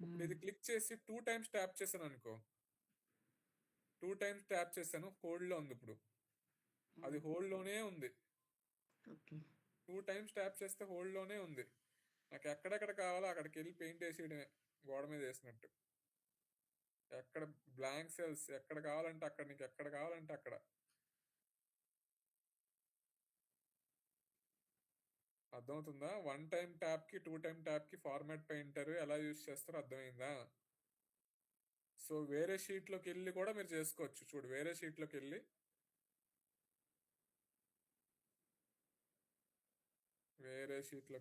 ఇప్పుడు హ్మ్. ఇది క్లిక్ చేసి 2 టైమ్స్ ట్యాప్ చేశాను అనుకో, 2 టైమ్స్ ట్యాప్ చేశాను, హోల్డ్లో ఉంది ఇప్పుడు, అది హ్మ్. హోల్డ్లోనే ఉంది. ఓకే. 2 టైమ్స్ ట్యాప్ చేస్తే హోల్డ్లోనే ఉంది. నాకు ఎక్కడెక్కడ కావాలో అక్కడికి వెళ్ళి పెయింట్ వేసేయడమే, గోడ మీద వేసినట్టు. ఎక్కడ బ్లాంక్ సెల్స్ ఎక్కడ కావాలంటే అక్కడ, నీకు ఎక్కడ కావాలంటే అక్కడ. అర్థమవుతుందా? 1 టైం ట్యాప్కి 2 టైం ట్యాప్కి ఫార్మాట్ పెయింటర్ ఎలా యూజ్ చేస్తారో అర్థమైందా? సో వేరే షీట్లోకి వెళ్ళి కూడా మీరు చేసుకోవచ్చు. చూడు, వేరే షీట్లోకి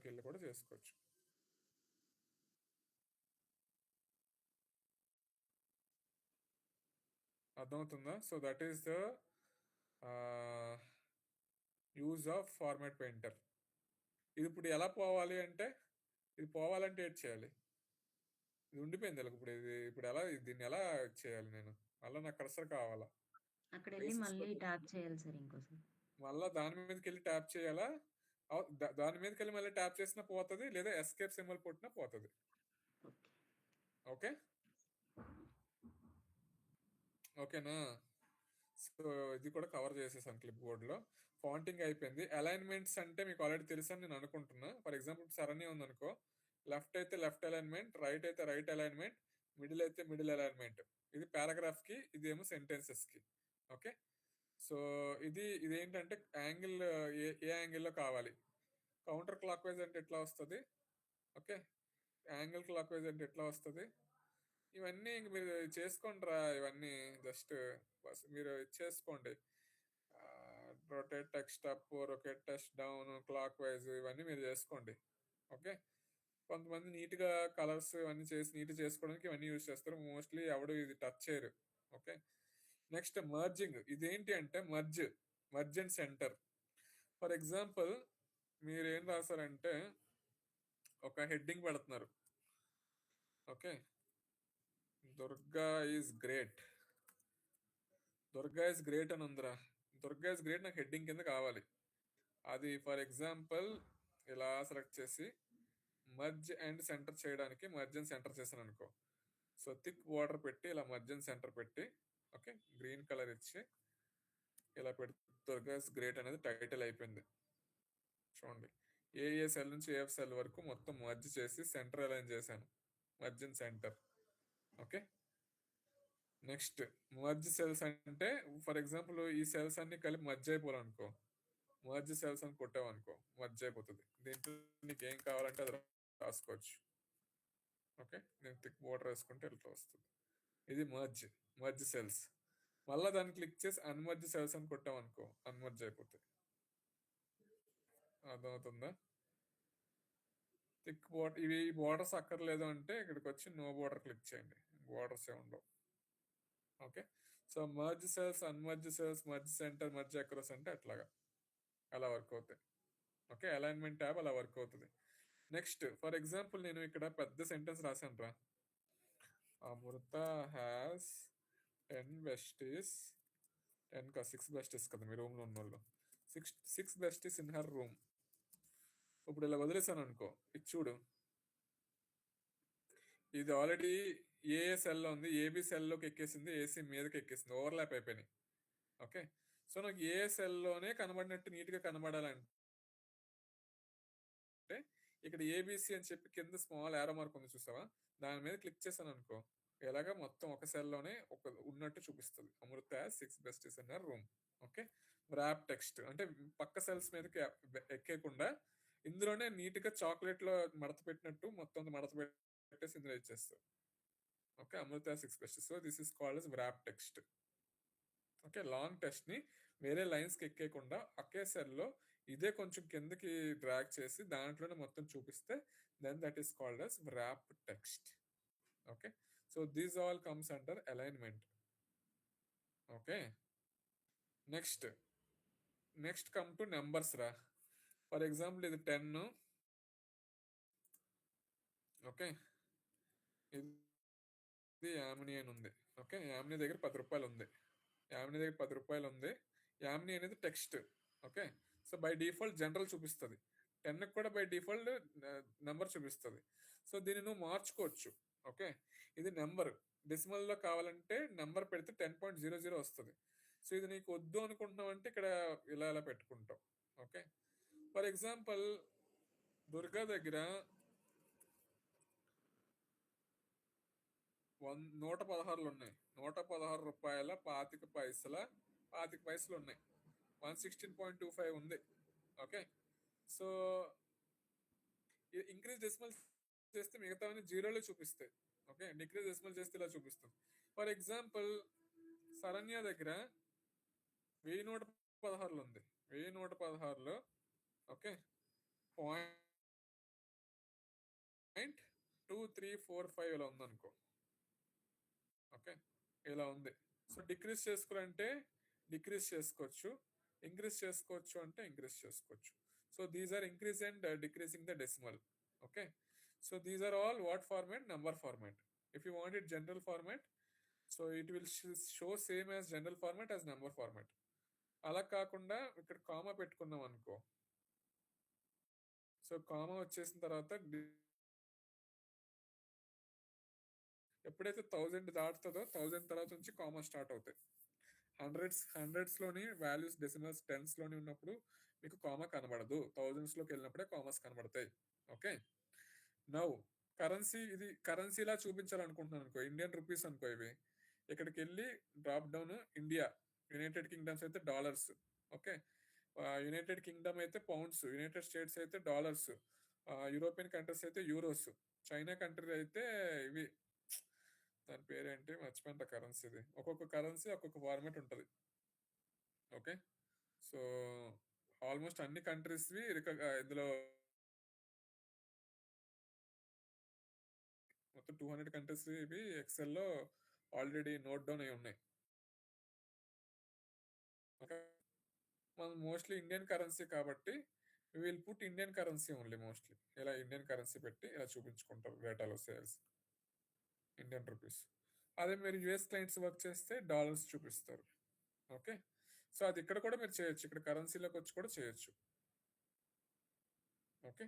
వెళ్ళి కూడా చేసుకోవచ్చు. అర్థమవుతుందా? So that is the use of format painter. ఇది ఇప్పుడు ఎలా పోవాలి అంటే, ఇది పోవాలంటే ఏం చేయాలి? ఇది ఉండిపోయింది ఇలా. ఇప్పుడు ఎలా దీన్ని ఎలా చేయాలి నేను? మళ్ళీ నాకు కర్సర్ కావాలా, అక్కడెళ్ళి బేసిక్స్ మళ్ళీ లోకి ట్యాప్ చేయాలి సార్ ఇంకోసారి. మళ్ళీ దాని మీదకి వెళ్ళి ట్యాప్ చేయాలా? దాని మీదకి వెళ్ళి మళ్ళీ ట్యాప్ చేసినా పోతుంది, లేదా ఎస్కేప్ సింబల్ కొట్టినా పోతుంది. ఓకే. ఓకే, ఓకేనా? సో ఇది కూడా కవర్ చేసేసాను క్లిప్ బోర్డ్లో. ఫాంటింగ్ అయిపోయింది. అలైన్మెంట్స్ అంటే మీకు ఆల్రెడీ తెలుసని నేను అనుకుంటున్నా. ఫర్ ఎగ్జాంపుల్ సరణి ఉందనుకో, లెఫ్ట్ అయితే లెఫ్ట్ అలైన్మెంట్, రైట్ అయితే రైట్ అలైన్మెంట్, మిడిల్ అయితే మిడిల్ అలైన్మెంట్. ఇది పారాగ్రాఫ్కి, ఇదేమో సెంటెన్సెస్కి. ఓకే, సో ఇదేంటంటే యాంగిల్ ఏ యాంగిల్లో కావాలి. కౌంటర్ క్లాక్ వైజ్ అంటే ఎట్లా వస్తుంది, ఓకే, యాంగిల్ క్లాక్ వైజ్ అంటే ఎట్లా వస్తుంది. ఇవన్నీ ఇంక మీరు చేసుకోండి రా, ఇవన్నీ జస్ట్ మీరు చేసుకోండి. Rotate text up, rotate text down, clock wise, ఇవన్నీ మీరు చేసుకోండి. ఓకే, కొంతమంది నీట్గా కలర్స్ ఇవన్నీ చేసి నీట్ చేసుకోవడానికి ఇవన్నీ యూజ్ చేస్తారు. మోస్ట్లీ ఎవడు ఇది టచ్ చేయరు. Okay, next merging. ఇదేంటి అంటే merge and centre. For example మీరు ఏం రాస్తారంటే, ఒక హెడ్డింగ్ పెడుతున్నారు, okay, Durga is great. Durga is great అని ఉందిరా, దుర్గా ఇస్ గ్రేట్ నాకు హెడ్డింగ్ కింద కావాలి. అది ఫర్ ఎగ్జాంపుల్ ఇలా సెలెక్ట్ చేసి మర్జ్ అండ్ సెంటర్ చేయడానికి మర్జ్ అండ్ సెంటర్ చేశాను అనుకో. సో థిక్ బార్డర్ పెట్టి ఇలా మర్జ్ అండ్ సెంటర్ పెట్టి, ఓకే, గ్రీన్ కలర్ ఇచ్చి ఇలా పెట్టి దుర్గా ఇస్ గ్రేట్ అనేది టైటిల్ అయిపోయింది. చూడండి, ఏ సెల్ నుంచి ఏ సెల్ వరకు మొత్తం మర్జ్ చేసి సెంటర్ అలైన్ చేశాను, merge and centre. Okay, next merge cells అంటే ఫర్ ఎగ్జాంపుల్ ఈ సెల్స్ అన్ని కలిపి మర్జ్ అయిపోవాలనుకో, మర్జ్ సెల్స్ అని కొట్టావనుకో మర్జ్ అయిపోతుంది. దీంట్లో నీకు ఏం కావాలంటే అది రాసుకోవచ్చు. ఓకే, నేను థిక్ బోర్డర్ వేసుకుంటే ఇట్లా వస్తుంది. ఇది మర్జ్ సెల్స్. మళ్ళీ దాన్ని క్లిక్ చేసి అన్మర్జ్ సెల్స్ అని కొట్టామనుకో అన్మర్జ్ అయిపోతాయి. అర్థమవుతుందా? థిక్ బోర్డర్, ఇవి బోర్డర్స్ అక్కర్లేదు అంటే ఇక్కడికి వచ్చి నో బోర్డర్ క్లిక్ చేయండి, బోర్డర్స్ ఏ ఉండవు. Okay, so merge cells, unmerge cells, merge centre, merge across అంటే అట్లాగా అలా వర్క్ అవుతాయి. ఓకే, అలైన్మెంట్ ట్యాబ్ అలా వర్క్ అవుతుంది. నెక్స్ట్ ఫర్ ఎగ్జాంపుల్ నేను ఇక్కడ పెద్ద సెంటెన్స్ రాశాను రా, అమృత హ్యాస్ 10 besties, 10 కా 6 besties కదా మీ రూమ్లో ఉన్న వాళ్ళు, 6 besties ఇన్ హర్ రూమ్. ఇప్పుడు ఇలా వదిలేసాను అనుకో, ఇది చూడు, ఇది ఆల్రెడీ ఏ సెల్లో ఉంది, ఏబి సెల్లోకి ఎక్కేసింది, ఏసీ మీదకి ఎక్కేసింది, ఓవర్లాప్ అయిపోయినాయి. ఓకే, సో నాకు ఏ సెల్లోనే కనబడినట్టు నీట్గా కనబడాలంటే ఇక్కడ ఏబిసి అని చెప్పి కింద స్మాల్ యారో మార్క్ ఉంది చూసావా, దాని మీద క్లిక్ చేశాను అనుకో, ఎలాగా మొత్తం ఒక సెల్లోనే ఒక ఉన్నట్టు చూపిస్తుంది. Amrita 6 besties in her room. Okay, wrap text అంటే పక్క సెల్స్ మీదకి ఎక్కేయకుండా ఇందులోనే నీట్గా చాక్లెట్లో మడత పెట్టినట్టు మొత్తం మడత పెట్టేసి ఇందులో ఇచ్చేస్తారు. Okay, Amrita 6 besties. So this is called as wrap text. Okay, long text ని వేరే లైన్స్కి ఎక్కేయకుండా ఒకే సెల్లో ఇదే కొంచెం కిందకి డ్రాగ్ చేసి దాంట్లోనే మొత్తం చూపిస్తే then that is called as wrap text. Okay, so these all comes under alignment. Okay, next come to numbers రా. ఫర్ ఎగ్జాంపుల్ ఇది 10, ఓకే, ఇది యామిని అని ఉంది. ఓకే, యామిని దగ్గర 10 రూపాయలు ఉంది. యామిని అనేది text. Okay. So by default general చూపిస్తుంది. 10 కూడా బై డిఫాల్ట్ నెంబర్ చూపిస్తుంది. సో దీన్ని నువ్వు మార్చుకోవచ్చు. ఓకే. ఇది నెంబర్ డెసిమల్లో కావాలంటే నెంబర్ పెడితే 10.00 వస్తుంది. సో ఇది నీకు వద్దు అనుకుంటున్నావు అంటే ఇక్కడ ఇలా ఇలా పెట్టుకుంటావు. ఓకే. ఫర్ ఎగ్జాంపుల్ దుర్గా దగ్గర 116 ఉన్నాయి. 116 రూపాయల 25 పైసల 25 పైసలు ఉన్నాయి. 116.25 ఉంది. ఓకే. సో ఇంక్రీజ్ డెసిమల్ చేస్తే మిగతావన్నీ జీరోలో చూపిస్తాయి. ఓకే. డిక్రీజ్ డెసిమల్ చేస్తే ఇలా చూపిస్తుంది. ఫర్ ఎగ్జాంపుల్ శరణ్య దగ్గర 1116 ఉంది. 1116లో ఓకే 0.2345 ఇలా ఉందనుకో. ఓకే. ఇలా ఉంది. సో డిక్రీజ్ చేసుకోవాలంటే డిక్రీజ్ చేసుకోవచ్చు, ఇంక్రీజ్ చేసుకోవచ్చు అంటే ఇంక్రీజ్ చేసుకోవచ్చు. So these are increase and decreasing the decimal. Okay. So these are all what format? Number format. If you want it general format, so it will show same as general format as number format. అలా కాకుండా ఇక్కడ comma పెట్టుకున్నాం అనుకో. So comma వచ్చేసిన తర్వాత ఎప్పుడైతే 1000 దాటుతుందో 1000 తర్వాత నుంచి కామా స్టార్ట్ అవుతాయి. హండ్రెడ్స్లోని వాల్యూస్ డెసిమల్స్ టెన్స్లోని ఉన్నప్పుడు మీకు కామా కనబడదు. థౌజండ్స్లోకి వెళ్ళినప్పుడే కామాస్ కనబడతాయి. ఓకే. నౌ కరెన్సీ, ఇది కరెన్సీలా చూపించాలనుకుంటున్నాను అనుకో. ఇండియన్ రూపీస్ అనుకో. ఇవి ఇక్కడికి వెళ్ళి drop down India, United kingdoms అయితే డాలర్స్. ఓకే. యునైటెడ్ కింగ్డమ్ అయితే పౌండ్స్, యునైటెడ్ స్టేట్స్ అయితే డాలర్స్, యూరోపియన్ కంట్రీస్ అయితే యూరోస్, చైనా కంట్రీ అయితే ఇవి దాని పేరేంటి మర్చిపోయిన కరెన్సీది. ఒక్కొక్క కరెన్సీ ఒక్కొక్క ఫార్మేట్ ఉంటుంది. ఓకే. సో ఆల్మోస్ట్ అన్ని కంట్రీస్వి ఇందులో మొత్తం 200 కంట్రీస్ ఇవి ఎక్సెల్లో ఆల్రెడీ నోట్ డౌన్ అయి ఉన్నాయి. ఓకే. మనం మోస్ట్లీ ఇండియన్ కరెన్సీ కాబట్టి will put Indian currency only. Mostly ఇలా ఇండియన్ కరెన్సీ పెట్టి ఇలా చూపించుకుంటారు డేటాలో సేల్స్ ఇండియన్ రూపీస్. అదే మీరు యుఎస్ క్లయింట్స్ వర్క్ చేస్తే డాలర్స్ చూపిస్తారు. ఓకే. సో అది ఇక్కడ కూడా మీరు చేయొచ్చు. ఇక్కడ కరెన్సీలోకి వచ్చి కూడా చేయొచ్చు. Okay.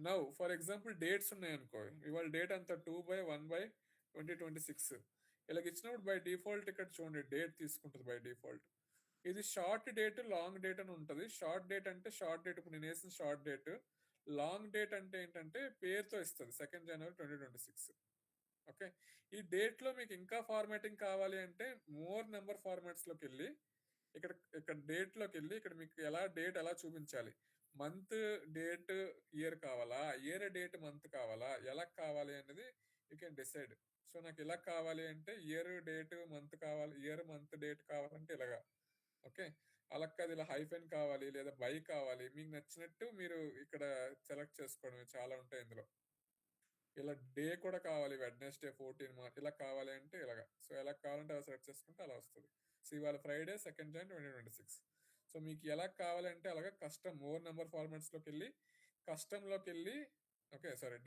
Now for example dates ఉన్నాయనుకో. ఇవాళ డేట్ అంతా 2/1/2026 ఇలాగ ఇచ్చినప్పుడు బై డిఫాల్ట్ ఇక్కడ చూడండి డేట్ తీసుకుంటుంది బై డిఫాల్ట్. ఇది షార్ట్ డేట్, లాంగ్ డేట్ అని ఉంటుంది. షార్ట్ డేట్ అంటే షార్ట్ డేట్, ఇప్పుడు నేను వేసిన షార్ట్ డేట్. లాంగ్ డేట్ అంటే ఏంటంటే పేరుతో ఇస్తుంది 2nd జనవరి 2026. ఓకే. ఈ డేట్లో మీకు ఇంకా ఫార్మాటింగ్ కావాలి అంటే మోర్ నెంబర్ ఫార్మాట్స్లోకి వెళ్ళి ఇక్కడ డేట్లోకి వెళ్ళి ఇక్కడ మీకు డేట్ ఎలా చూపించాలి, మంత్ డేట్ ఇయర్ కావాలా, ఇయర్ డేట్ మంత్ కావాలా, ఎలా కావాలి అనేది యూ కెన్ డిసైడ్. సో నాకు ఇలా కావాలి అంటే ఇయర్ డేట్ మంత్ కావాలి, ఇయర్ మంత్ డేట్ కావాలంటే ఇలాగా. ఓకే. అలా కాదు ఇలా హైఫెన్ కావాలి లేదా బై కావాలి, మీకు నచ్చినట్టు మీరు ఇక్కడ సెలెక్ట్ చేసుకోవడమే. చాలా ఉంటాయి ఇందులో. ఇలా డే కూడా కావాలి, వెడ్నెస్డే 14 మార్చ్ ఇలా కావాలి అంటే ఇలాగా. సో ఎలా కావాలంటే అలా సెలెక్ట్ చేసుకుంటే అలా వస్తుంది. సో ఇవాళ ఫ్రైడే 2nd జనవరి 2026. సో మీకు ఎలా కావాలంటే అలాగా కస్టమ్ మోర్ నెంబర్ ఫార్మాట్స్లోకి వెళ్ళి కస్టమ్లోకి వెళ్ళి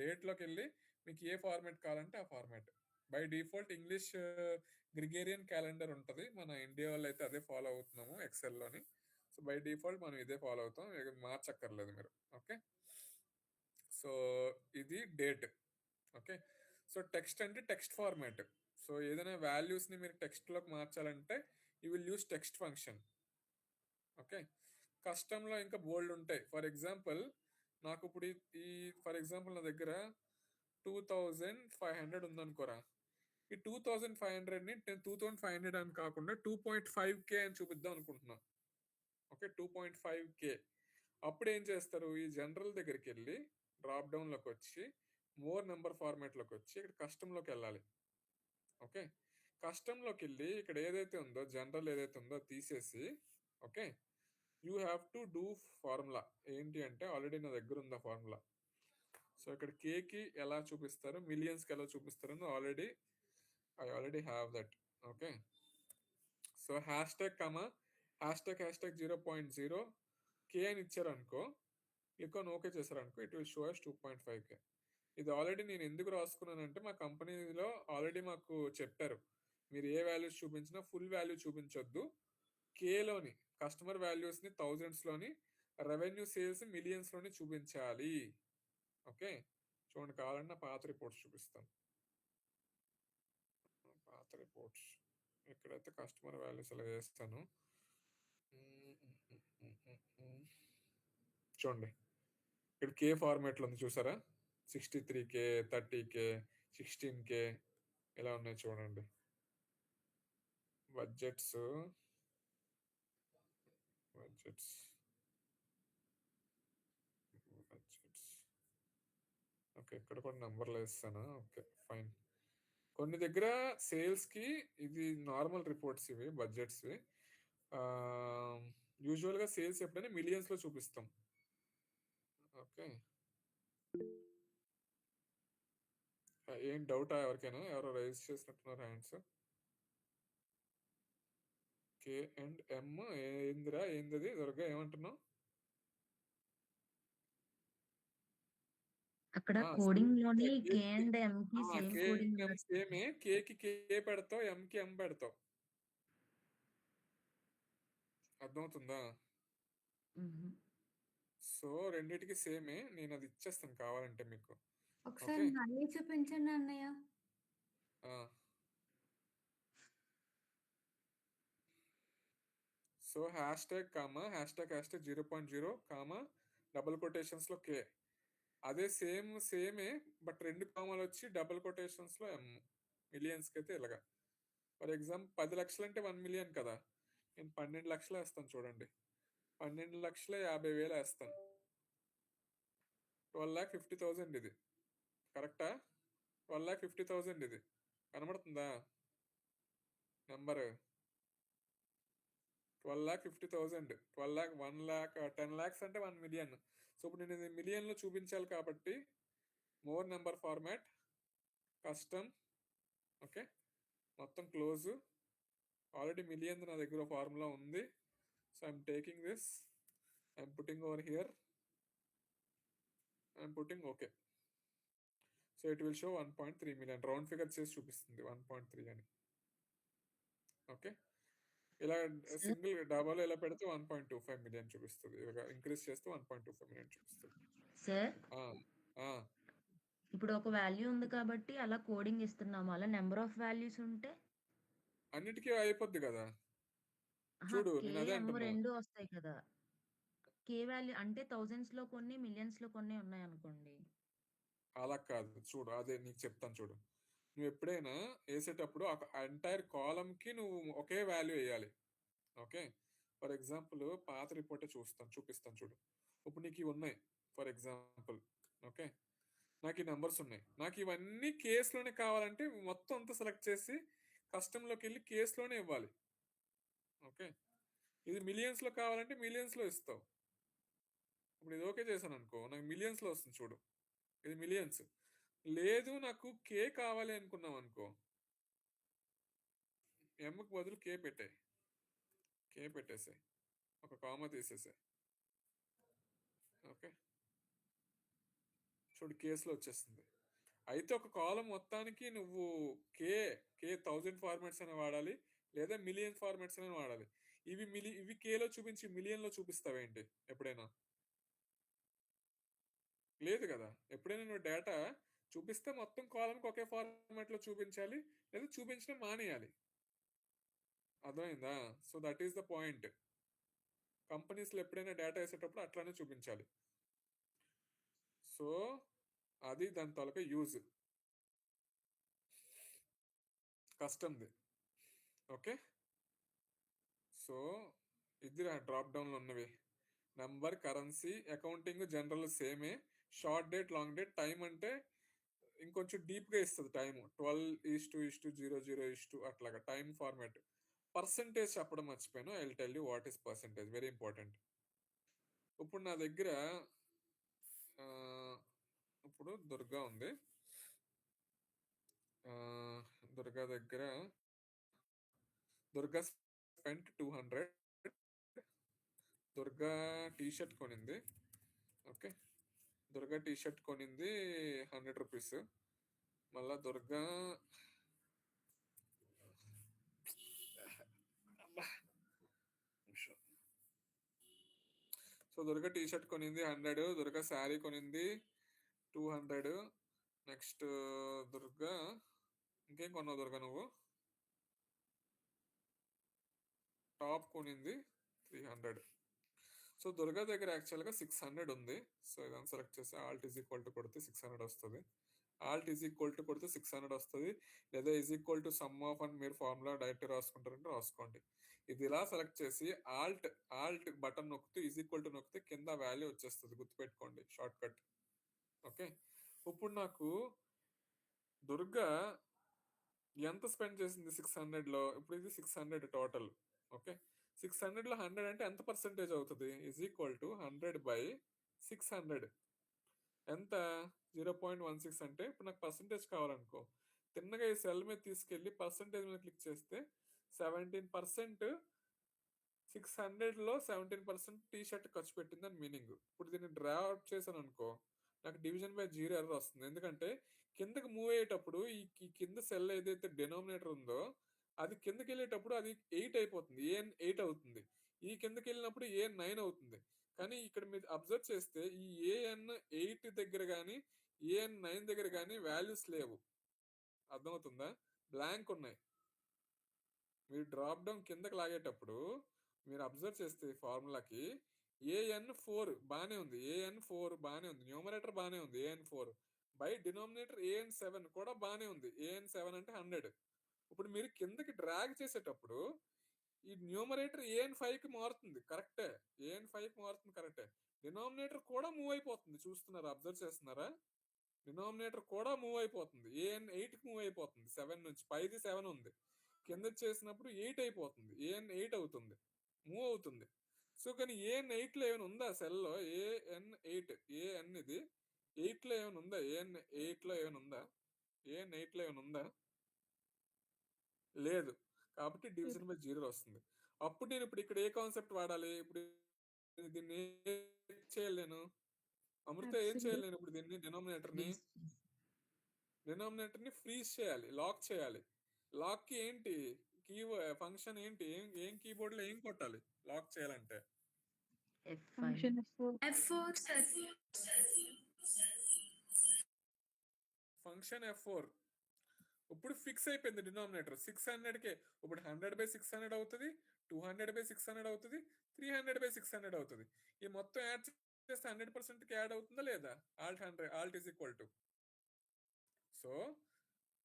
డేట్లోకి వెళ్ళి మీకు ఏ ఫార్మాట్ కావాలంటే ఆ format. By default English Gregorian calendar ఉంటుంది. మన ఇండియా వాళ్ళు అయితే అదే ఫాలో అవుతున్నాము ఎక్సెల్లోని. సో బై డిఫాల్ట్ మనం ఇదే ఫాలో అవుతాం, మార్చక్కర్లేదు మీరు. ఓకే. సో ఇది డేట్. ఓకే. సో టెక్స్ట్ అంటే టెక్స్ట్ ఫార్మాట్. సో ఏదైనా వాల్యూస్ని మీరు టెక్స్ట్లోకి మార్చాలంటే you will use text function. Okay. కస్టమ్లో ఇంకా బోల్డ్ ఉంటాయి. ఫర్ ఎగ్జాంపుల్ నాకు ఇప్పుడు ఈ ఫర్ ఎగ్జాంపుల్ నా దగ్గర 2500 ఉందనుకోరా. ఈ 2500ని 2500 అని కాకుండా 2.5K అని చూపిద్దాం అనుకుంటున్నాను. ఓకే. 2.5K. అప్పుడు ఏం చేస్తారు, ఈ జనరల్ దగ్గరికి వెళ్ళి డ్రాప్ డౌన్లోకి వచ్చి మోర్ నెంబర్ ఫార్మాట్లోకి వచ్చి ఇక్కడ కస్టమ్లోకి వెళ్ళాలి. ఓకే. కస్టమ్లోకి వెళ్ళి ఇక్కడ ఏదైతే ఉందో జనరల్ ఏదైతే ఉందో తీసేసి okay you have to do formula. ఏంటి అంటే ఆల్రెడీ నా దగ్గర ఉంది ఆ ఫార్ములా. సో ఇక్కడ కేకి ఎలా చూపిస్తారు, మిలియన్స్కి ఎలా చూపిస్తారు I already have that. Okay. So hashtag 0.0 K అని ఇచ్చారనుకో, క్లిక్ ఆన్ ఓకే చేశారనుకో, it will show as 2.5K. ఇది ఆల్రెడీ నేను ఎందుకు రాసుకున్నానంటే మా కంపెనీలో ఆల్రెడీ మాకు చెప్పారు మీరు ఏ వాల్యూస్ చూపించినా ఫుల్ వాల్యూ చూపించొద్దు, కేలోని కస్టమర్ వాల్యూస్ని థౌజండ్స్లోని, రెవెన్యూ సేల్స్ మిలియన్స్లోని చూపించాలి. ఓకే, చూడండి, కావాలన్నా పాత రిపోర్ట్స్ చూపిస్తాను. పాత రిపోర్ట్స్ ఇక్కడైతే కస్టమర్ వాల్యూస్ ఇలా వేస్తాను. చూడండి, ఇక్కడ కే ఫార్మేట్లో ఉంది చూసారా, 63K, 30K, 16K ఇలా ఉన్నాయి చూడండి. బడ్జెట్స్ ఓకే, ఇక్కడ కూడా నెంబర్లు వేస్తాను. Okay, fine. కొన్ని దగ్గర సేల్స్కి ఇది నార్మల్ రిపోర్ట్స్, ఇవి బడ్జెట్స్వి. యూజువల్గా సేల్స్ ఎప్పుడైనా మిలియన్స్లో చూపిస్తాం. ఓకే, ఏం డౌటా ఎవరికైనా? ఎవరో రైజ్ చేసినట్టున్నారు హ్యాండ్స్. కే అండ్ ఎం ఏందిరా, ఏంది దుర్గా, ఏమంటున్నావు? అక్కడ కోడింగ్ లోని కే అండ్ ఎం కి సేమ్ కే కోడింగ్ ఎం సేమే, కేకి కే పెడతావు, ఎంకి ఎం పెడతావు. అర్థమవుతుందా? సో రెండిటికి సేమే. నేను అది ఇచ్చేస్తాను కావాలంటే మీకు. ఒకసారి మళ్ళీ చూపించండి అన్నయ్య. So hashtag comma hashtag 0.0 comma double కొటేషన్స్లో కే. అదే సేమే బట్ 2 కామాలు వచ్చి డబుల్ కొటేషన్స్లో ఎం. మిలియన్స్కి అయితే ఇలాగా. ఫర్ ఎగ్జాంపుల్ 10 లక్షలు అంటే 1 మిలియన్ కదా, నేను 12 లక్షలు వేస్తాను చూడండి. 12,50,000 వేస్తాను. 12,50,000 ఇది కరెక్టా? 12,50,000 ఇది కనబడుతుందా నెంబర్? 12,50,000, 12 lakh, 1 lakh, 10 lakhs అంటే 1 million. సో ఇప్పుడు నేను ఇది మిలియన్లో చూపించాలి కాబట్టి more number format, custom. Okay, మొత్తం క్లోజ్. ఆల్రెడీ మిలియన్ నా దగ్గర ఫార్ములా ఉంది. So I'm taking this, I'm putting over here, I'm putting okay. So it will show 1.3 million. Round figure చేసి చూపిస్తుంది 1.3 అని. ఓకే, ఇలా సింగిల్ డబల్ ఇలా పెడితే 1.25 million చూపిస్తుంది. ఇలా ఇంక్రీజ్ చేస్తే 1.25 million చూపిస్తుంది. సార్ ఇప్పుడు ఒక వాల్యూ ఉంది కాబట్టి అలా కోడింగ్ ఇస్తున్నాము. అలా నెంబర్ ఆఫ్ వాల్యూస్ ఉంటే అన్నిటికీ అయిపోద్ది కదా. చూడు, నేను అదే అంటున్నా. రెండు వస్తాయి కదా. కే వాల్యూ అంటే థౌజండ్స్ లో కొన్ని, మిలియన్స్ లో కొన్ని ఉన్నాయి అనుకోండి. అలా కాదు, చూడు, అదే నీకు చెప్తాను చూడు. నువ్వు ఎప్పుడైనా వేసేటప్పుడు ఒక ఎంటైర్ కాలంకి నువ్వు ఒకే వాల్యూ వేయాలి. ఓకే, ఫర్ ఎగ్జాంపుల్ పాత రిపోర్టే చూపిస్తాను చూడు. ఇప్పుడు నీకు ఇవి ఉన్నాయి ఫర్ ఎగ్జాంపుల్. ఓకే, నాకు ఈ నెంబర్స్ ఉన్నాయి. నాకు ఇవన్నీ కేసులోనే కావాలంటే మొత్తం అంతా సెలెక్ట్ చేసి కస్టమ్లోకి వెళ్ళి కేసులోనే ఇవ్వాలి. ఓకే, ఇది మిలియన్స్లో కావాలంటే మిలియన్స్లో ఇస్తావు. ఇప్పుడు ఇది ఓకే చేశాను అనుకో, నాకు మిలియన్స్లో వస్తుంది చూడు, ఇది మిలియన్స్. లేదు నాకు కే కావాలి అనుకున్నాం అనుకో, ఎంకి బదులు కే పెట్టేసాయి, ఒక కామా తీసేసాయి. ఓకే, చూడు కేసులో వచ్చేస్తుంది. అయితే ఒక కాలం మొత్తానికి నువ్వు కే 1000 ఫార్మాట్స్ అని వాడాలి, లేదా మిలియన్ ఫార్మాట్స్ అని వాడాలి. ఇవి కేలో చూపించి మిలియన్లో చూపిస్తావేంటి ఎప్పుడైనా? లేదు కదా. ఎప్పుడైనా నువ్వు డేటా చూపిస్తే మొత్తం కాలంకి ఒకే ఫార్మాట్లో చూపించాలి, లేదా చూపించడం మానేయాలి. అర్థమైందా? So that is the point. కంపెనీస్లో ఎప్పుడైనా డేటా వేసేటప్పుడు అట్లానే చూపించాలి. సో అది దాని తాలూకా యూజ్, కస్టమ్ది. ఓకే, సో ఇది డ్రాప్ డౌన్లో ఉన్నవి. నంబర్, కరెన్సీ, అకౌంటింగ్ జనరల్ సేమే. Short date, long date, time అంటే ఇంకొంచెం డీప్గా ఇస్తుంది టైము. 12:00:00 అట్లాగా టైం ఫార్మాట్. పర్సంటేజ్ చెప్పడం మర్చిపోయాను. I will tell you what is percentage, very important. ఇప్పుడు నా దగ్గర ఇప్పుడు దుర్గా ఉంది. దుర్గా దగ్గర దుర్గా స్పెంట్ 200. దుర్గా టీషర్ట్ కొనింది. ఓకే, దుర్గా టీషర్ట్ కొనింది 100 రూపీస్. మళ్ళా Durga so Durga T-shirt కొనింది 100, దుర్గ శారీ కొనింది 200. నెక్స్ట్ దుర్గ ఇంకేం కొన్నావు దుర్గ నువ్వు? టాప్ కొనింది 300. సో దుర్గా దగ్గర యాక్చువల్గా 600 ఉంది. సో ఇదని సెలెక్ట్ చేసి ఆల్ట్ ఈజ్ ఈక్వల్ టు కొడితే 600 వస్తుంది. ఆల్ట్ ఈజ్ ఈక్వల్ టు కొడితే 600 వస్తుంది. లేదా is equal to some of అని మీరు ఫార్ములా డైరెక్ట్ రాసుకుంటారంటే రాసుకోండి. ఇది ఇలా సెలెక్ట్ చేసి ఆల్ట్ బటన్ నొక్కితే ఈజ్ ఈక్వల్ టు నొక్కితే కింద వాల్యూ వచ్చేస్తుంది, గుర్తుపెట్టుకోండి షార్ట్ కట్. ఓకే, ఇప్పుడు నాకు దుర్గా ఎంత స్పెండ్ చేసింది 600లో? ఇప్పుడు ఇది 600 టోటల్. ఓకే, 600లో 100 అంటే ఎంత పర్సెంటేజ్ అవుతుంది? Is equal to 100/600. ఎంత? 0.16. అంటే ఇప్పుడు నాకు పర్సెంటేజ్ కావాలనుకో, తిన్నగా ఈ సెల్ మీద తీసుకెళ్ళి పర్సెంటేజ్ మీద క్లిక్ చేస్తే 17%, 600లో 17% టీ షర్ట్ ఖర్చు పెట్టిందని మీనింగ్. ఇప్పుడు దీన్ని డ్రా అవుట్ చేశాను అనుకో, నాకు డివిజన్ బై 0 ఎర్రర్ వస్తుంది. ఎందుకంటే కిందకి మూవ్ అయ్యేటప్పుడు ఈ కింద సెల్ ఏదైతే డినామినేటర్ ఉందో అది కిందకి వెళ్ళేటప్పుడు అది 8 అయిపోతుంది, ఏఎన్ 8 అవుతుంది. ఈ కిందకి వెళ్ళినప్పుడు ఏఎన్ 9 అవుతుంది. కానీ ఇక్కడ మీరు అబ్జర్వ్ చేస్తే ఈ ఏఎన్ 8 దగ్గర కానీ ఏఎన్ 9 దగ్గర కానీ వాల్యూస్ లేవు. అర్థమవుతుందా? బ్లాంక్ ఉన్నాయి. మీరు డ్రాప్ డౌన్ కిందకి లాగేటప్పుడు మీరు అబ్జర్వ్ చేస్తే ఫార్ములాకి AN4 బానే ఉంది, AN4 బానే ఉంది, న్యూమరేటర్ బానే ఉంది AN4 బై డినామినేటర్ AN7 కూడా బానే ఉంది. AN7 అంటే 100. ఇప్పుడు మీరు కిందకి డ్రాగ్ చేసేటప్పుడు ఈ న్యూమరేటర్ AN5కి మారుతుంది, కరెక్టే. AN5కి మారుతుంది, కరెక్టే. డినామినేటర్ కూడా మూవ్ అయిపోతుంది, చూస్తున్నారా? అబ్జర్వ్ చేస్తున్నారా? డినామినేటర్ కూడా మూవ్ అయిపోతుంది, AN8కి మూవ్ అయిపోతుంది. 7 నుంచి పైది 7 ఉంది, కింద చేసినప్పుడు 8 అయిపోతుంది, AN8 అవుతుంది, మూవ్ అవుతుంది. సో కానీ AN8లో ఏమైనా ఉందా సెల్లో? AN8 AN ఇది 8లో ఏమైనా ఉందా? AN8లో ఏమైనా ఉందా? AN8లో ఏమైనా ఉందా? లేదు. కాబట్టి డివిజన్ బై 0 వస్తుంది. అప్పుడు నేను ఇప్పుడు ఇక్కడ ఏ కాన్సెప్ట్ వాడాలి? ఇప్పుడు దీన్ని ఏం చేయాలి నేను? అమృత ఏం చేయాలి నేను ఇప్పుడు? దీన్ని డినామినేటర్ని ఫ్రీజ్ చేయాలి, లాక్ చేయాలి. లాక్ కి ఏంటి కీ ఫంక్షన్ ఏంటి? ఏం కీబోర్డ్ లో ఏం కొట్టాలి లాక్ చేయాలంటే? Function function F4. ఇప్పుడు ఫిక్స్ అయిపోయింది డినామినేటర్ 600కే. ఇప్పుడు 100/600 అవుతుంది, 200/600 అవుతుంది, 300/600 అవుతుంది. ఈ మొత్తం యాడ్ చేస్తే 100%కి యాడ్ అవుతుందా లేదా? Alt is equal to, so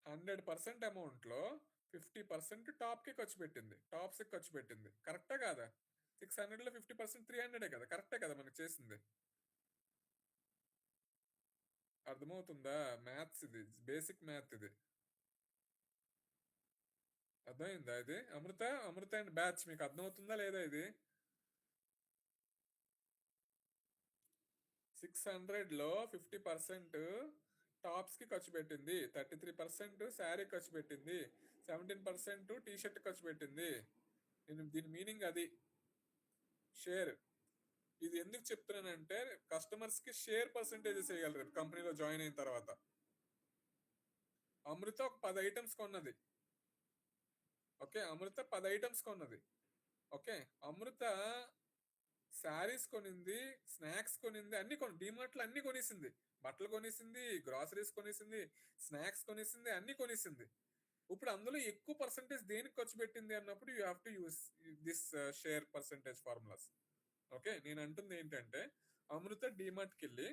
100% amount లో 50% టాప్ కి ఖర్చు పెట్టింది, టాప్స్ కి ఖర్చు పెట్టింది. కరెక్టా కాదా? 600లో 50% 300 కదా, కరెక్టే కదా మనకి చేసింది? అర్థమవుతుందా? మ్యాథ్స్ ఇది, బేసిక్ మ్యాథ్ ఇది. అర్థమైందా ఇది? అమృత అండ్ బ్యాచ్ మీకు అర్థమవుతుందా లేదా? ఇది 600లో 50% టాప్స్ కి ఖర్చు పెట్టింది, 33% శారీ ఖర్చు పెట్టింది, 17% టీ షర్ట్ ఖర్చు పెట్టింది. దీని మీనింగ్ అది షేర్. ఇది ఎందుకు చెప్తున్నానంటే కస్టమర్స్ కి షేర్ పర్సెంటేజ్ చేయగలరు కంపెనీలో జాయిన్ అయిన తర్వాత. అమృత ఒక 10 ఐటమ్స్ కొన్నది. ఓకే, అమృత 10 ఐటమ్స్ కొన్నది. ఓకే, అమృత శారీస్ కొనింది, స్నాక్స్ కొనింది, అన్ని డిమార్ట్లో అన్ని కొనేసింది. బట్టలు కొనేసింది, గ్రాసరీస్ కొనేసింది, స్నాక్స్ కొనేసింది, అన్ని కొనేసింది. ఇప్పుడు అందులో ఎక్కువ పర్సెంటేజ్ దేనికి ఖర్చు పెట్టింది అన్నప్పుడు you have to use this share percentage formulas. Okay, నేను అంటుంది ఏంటంటే అమృత డిమార్ట్కి వెళ్ళి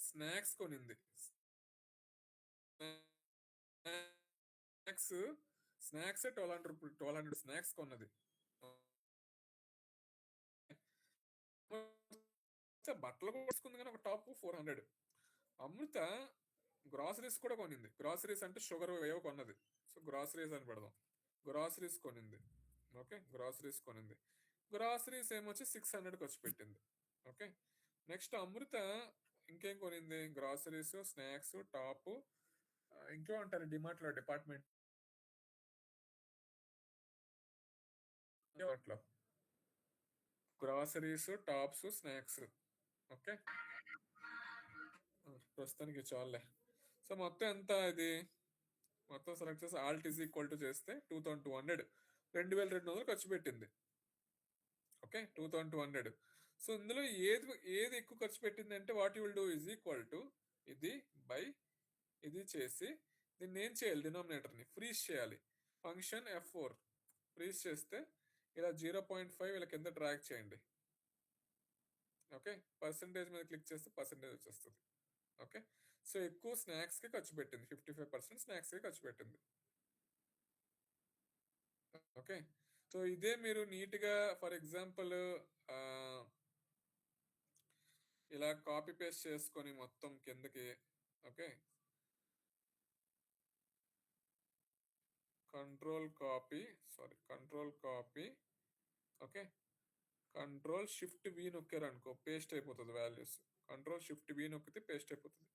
స్నాక్స్ కొనింది, స్నాక్స్ 1200 స్నాక్స్ కొన్నది. బట్టలు కొనుక్కుంది కానీ ఒక టాప్ 400. అమృత గ్రాసరీస్ కూడా కొనింది. గ్రాసరీస్ అంటే షుగర్ ఏవో కొన్నది, సో గ్రాసరీస్ అని పెడదాం. గ్రాసరీస్ కొనింది. ఓకే, గ్రాసరీస్ కొనింది. గ్రాసరీస్ ఏమొచ్చి 600 ఖర్చు పెట్టింది. ఓకే, నెక్స్ట్ అమృత ఇంకేం కొనింది? గ్రాసరీస్, స్నాక్స్, టాప్, ఇంకేం అంటారు డిమార్ట్లో డిపార్ట్మెంట్ లో గ్రాసరీస్, టాప్స్, స్నాక్స్. ఓకే, ప్రస్తుతానికి చాలే. సో మొత్తం ఎంత ఇది? మొత్తం సెలెక్ట్ చేసి ఆల్ట్ ఈజ్ ఈక్వల్ టు చేస్తే 2200 ఖర్చు పెట్టింది. Okay, okay 2200. సో ఇందులో ఏది ఏది ఎక్కువ ఖర్చు పెట్టింది అంటే what you will do is equal to ఇది బై ఇది చేసి దీన్ని ఏం చేయాలి, డినామినేటర్ని ఫ్రీజ్ చేయాలి. ఫంక్షన్ F4 ఫ్రీజ్ చేస్తే ఇలా 0.5 ఇలా కింద డ్రాగ్ చేయండి. ఓకే, పర్సంటేజ్ మీద క్లిక్ చేస్తే పర్సంటేజ్ వచ్చేస్తుంది. ఓకే, సో ఎక్కువ స్నాక్స్కి ఖర్చు పెట్టింది, 55% స్నాక్స్కి ఖర్చు పెట్టింది. ఓకే, సో ఇదే మీరు నీట్గా ఫర్ ఎగ్జాంపుల్ ఇలా కాపీ పేస్ట్ చేసుకొని మొత్తం కిందకి, okay, control copy, okay, control shift V నొక్కారు అనుకో పేస్ట్ అయిపోతుంది వాల్యూస్. కంట్రోల్ షిఫ్ట్ వి నొక్కితే పేస్ట్ అయిపోతుంది.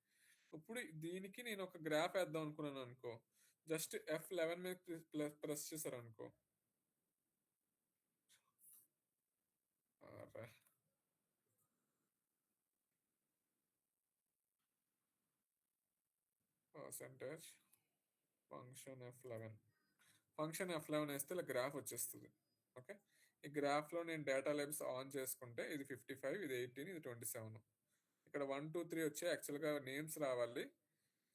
ఇప్పుడు దీనికి నేను ఒక గ్రాఫ్ వేద్దాం అనుకున్నాను అనుకో, జస్ట్ F11 మీద ప్రెస్ చేశారు అనుకో, పర్సంటేజ్ ఫంక్షన్ F11 వేస్తే ఇలా గ్రాఫ్ వచ్చేస్తుంది. ఓకే, ఈ గ్రాఫ్లో నేను డేటా లేబుల్స్ ఆన్ చేసుకుంటే ఇది 55, ఇది 18, ఇది 27. ఇక్కడ 1 2 3 వచ్చే యాక్చువల్గా నేమ్స్ రావాలి.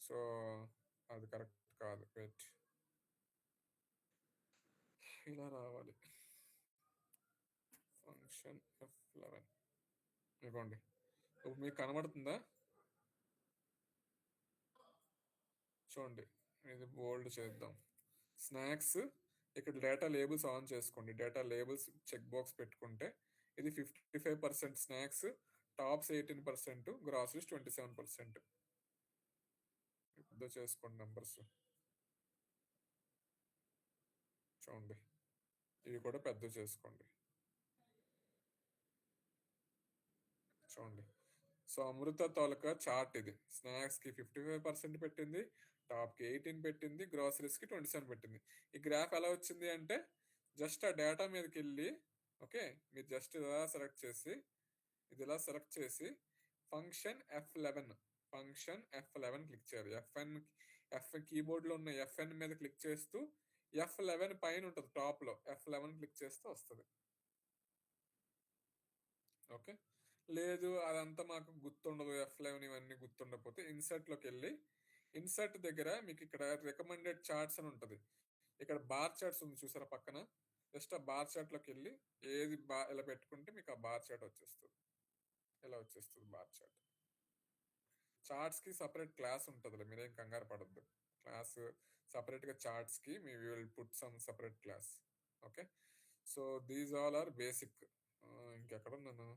సో అది కరెక్ట్ కాదు, వెయిట్, ఇలా రావాలి. ఫంక్షన్ F11 ఇవ్వండి. ఇప్పుడు మీకు కనబడుతుందా చూడండి, ఇది బోల్డ్ చేద్దాం. స్నాక్స్ ఇక్కడ డేటా లేబుల్స్ ఆన్ చేసుకోండి. డేటా లేబుల్స్ చెక్ బాక్స్ పెట్టుకుంటే ఇది 55% స్నాక్స్, టాప్స్ 18%, గ్రాసరీస్ 27%. పెద్ద చేసుకోండి నెంబర్స్ చూడండి, ఇవి కూడా పెద్ద చేసుకోండి చూడండి. సో అమృత తాలూకా చార్ట్ ఇది. స్నాక్స్కి 55% పెట్టింది, టాప్కి 18 పెట్టింది, గ్రాసరీస్కి 27 పెట్టింది. ఈ గ్రాఫ్ ఎలా వచ్చింది అంటే జస్ట్ ఆ డేటా మీదకి వెళ్ళి, ఓకే, మీరు జస్ట్ ఇలా సెలెక్ట్ చేసి ఇది ఇలా సెలెక్ట్ చేసి ఫంక్షన్ F11 క్లిక్ చేయాలి. F కీబోర్డ్లో ఉన్న FN మీద క్లిక్ చేస్తూ F11 పైన ఉంటుంది టాప్లో, F11 క్లిక్ చేస్తే వస్తుంది. ఓకే, లేదు అదంతా మాకు గుర్తుండదు, F11 ఇవన్నీ గుర్తుండకపోతే ఇన్సర్ట్లోకి వెళ్ళి ఇన్సర్ట్ దగ్గర మీకు ఇక్కడ రికమెండెడ్ చార్ట్స్ అని ఉంటుంది. ఇక్కడ బార్ చార్ట్స్ ఉంది చూసారా పక్కన, జస్ట్ ఆ బార్ చార్ట్లోకి వెళ్ళి ఏది ఇలా పెట్టుకుంటే మీకు ఆ బార్ చార్ట్ వచ్చేస్తుంది. ఇలా వచ్చేస్తుంది బార్ చార్ట్. చార్ట్స్కి సపరేట్ క్లాస్ ఉంటుందిలే, మీరేం కంగారు పడద్దు. క్లాస్ సపరేట్గా చార్ట్స్కి మీ will put some separate class. Okay, so these all are basic. ఇంకెక్కడున్నాను,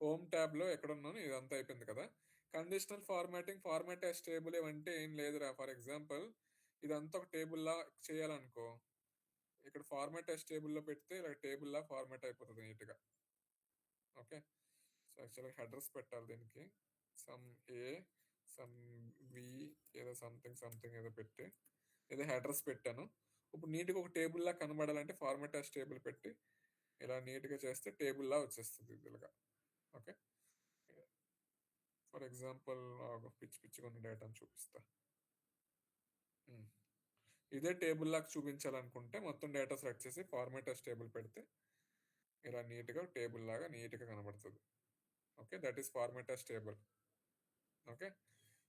హోమ్ ట్యాబ్లో ఎక్కడున్నాను, ఇదంతా అయిపోయింది కదా. కండిషనల్ ఫార్మాట్ యాజ్ టేబుల్ ఏమంటే ఏం లేదురా. ఫర్ ఎగ్జాంపుల్ ఇదంతా ఒక టేబుల్లా చేయాలనుకో, ఇక్కడ ఫార్మాట్ యాజ్ టేబుల్లో పెడితే ఇలా టేబుల్లా ఫార్మాట్ అయిపోతుంది నీట్గా. ఓకే, సో యాక్చువల్గా హెడర్స్ పెట్టాలి దీనికి, సమ్ ఏ సమ్ వి ఏదో సంథింగ్ ఏదో పెట్టి ఏదో హెడర్స్ పెట్టాను. ఇప్పుడు నీట్గా ఒక టేబుల్లా కనబడాలంటే ఫార్మాట్ యాజ్ టేబుల్ పెట్టి ఇలా నీట్గా చేస్తే టేబుల్లా వచ్చేస్తుంది ఇదిగా. ఓకే, ఫర్ ఎగ్జాంపుల్ పిచ్చిగా ఉన్న డేటాను చూపిస్తా. ఇదే టేబుల్ లాగా చూపించాలనుకుంటే మొత్తం డేటా సెలెక్ట్ చేసి ఫార్మాట్ యాజ్ టేబుల్ పెడితే ఇలా నీట్గా టేబుల్ లాగా నీట్గా కనబడుతుంది. Okay, that is format as table. Okay,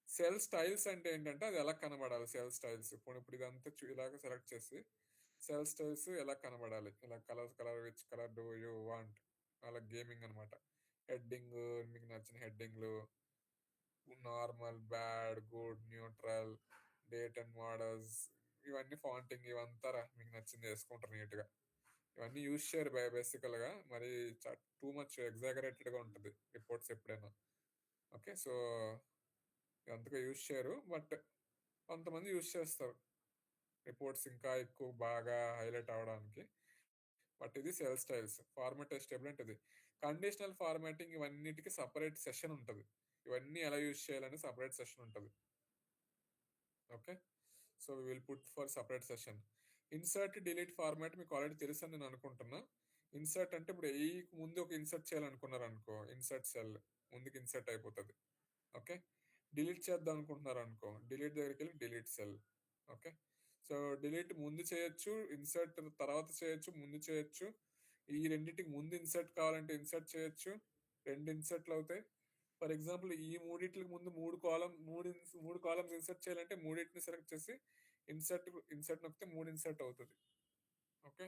cell styles అంటే ఏంటంటే అది ఎలా కనబడాలి, సెల్ స్టైల్స్. ఇప్పుడు ఇదంతా ఇలాగ సెలెక్ట్ చేసి సెల్ స్టైల్స్ ఎలా కనబడాలి, ఇలా colour which colour do you want, అలా గేమింగ్ అనమాట. హెడ్డింగ్ మీకు నచ్చిన హెడ్డింగ్లు, normal, bad, good, neutral, date and models, ఇవన్నీ ఫాంటింగ్, ఇవంతా మీకు నచ్చింది వేసుకుంటారు నీట్గా. ఇవన్నీ యూజ్ చేయరు బేసికల్గా, మరి టూ మచ్ ఎగ్జాగరేటెడ్గా ఉంటుంది రిపోర్ట్స్ ఎప్పుడైనా. ఓకే, సో అంతగా యూజ్ చేయరు, బట్ కొంతమంది యూజ్ చేస్తారు రిపోర్ట్స్ ఇంకా ఎక్కువ బాగా హైలైట్ అవ్వడానికి. బట్ ఇది సెల్ స్టైల్స్. ఫార్మాట్ టేబుల్ అంటే ఇది. కండిషనల్ ఫార్మాటింగ్ ఇవన్నిటికీ సపరేట్ సెషన్ ఉంటుంది. ఇవన్నీ ఎలా యూజ్ చేయాలని సపరేట్ సెషన్ ఉంటుంది. Okay, so we will put for separate session. Insert delete format మీకు ఆల్రెడీ తెలుసు అని నేను అనుకుంటున్నా. ఇన్సర్ట్ అంటే ఇప్పుడు ఈ ముందు ఒక ఇన్సర్ట్ చేయాలనుకున్నారు అనుకో, ఇన్సర్ట్ సెల్ ముందుకు ఇన్సర్ట్ అయిపోతుంది. ఓకే, డిలీట్ చేద్దాం అనుకుంటున్నారు అనుకో, డిలీట్ దగ్గరికి వెళ్ళి delete cell. Okay, so delete ముందు చేయొచ్చు, ఇన్సర్ట్ తర్వాత చేయొచ్చు, ముందు చేయొచ్చు, ఈ రెండింటికి ముందు ఇన్సర్ట్ కావాలంటే ఇన్సర్ట్ చేయొచ్చు, 2 ఇన్సర్ట్లు అవుతాయి. ఫర్ ఎగ్జాంపుల్ ఈ మూడిట్లకి ముందు 3 కాలమ్స్ ఇన్సర్ట్ చేయాలంటే మూడింటిని సెలెక్ట్ చేసి ఇన్సర్ట్ నొక్కితే 3 ఇన్సర్ట్ అవుతుంది. ఓకే,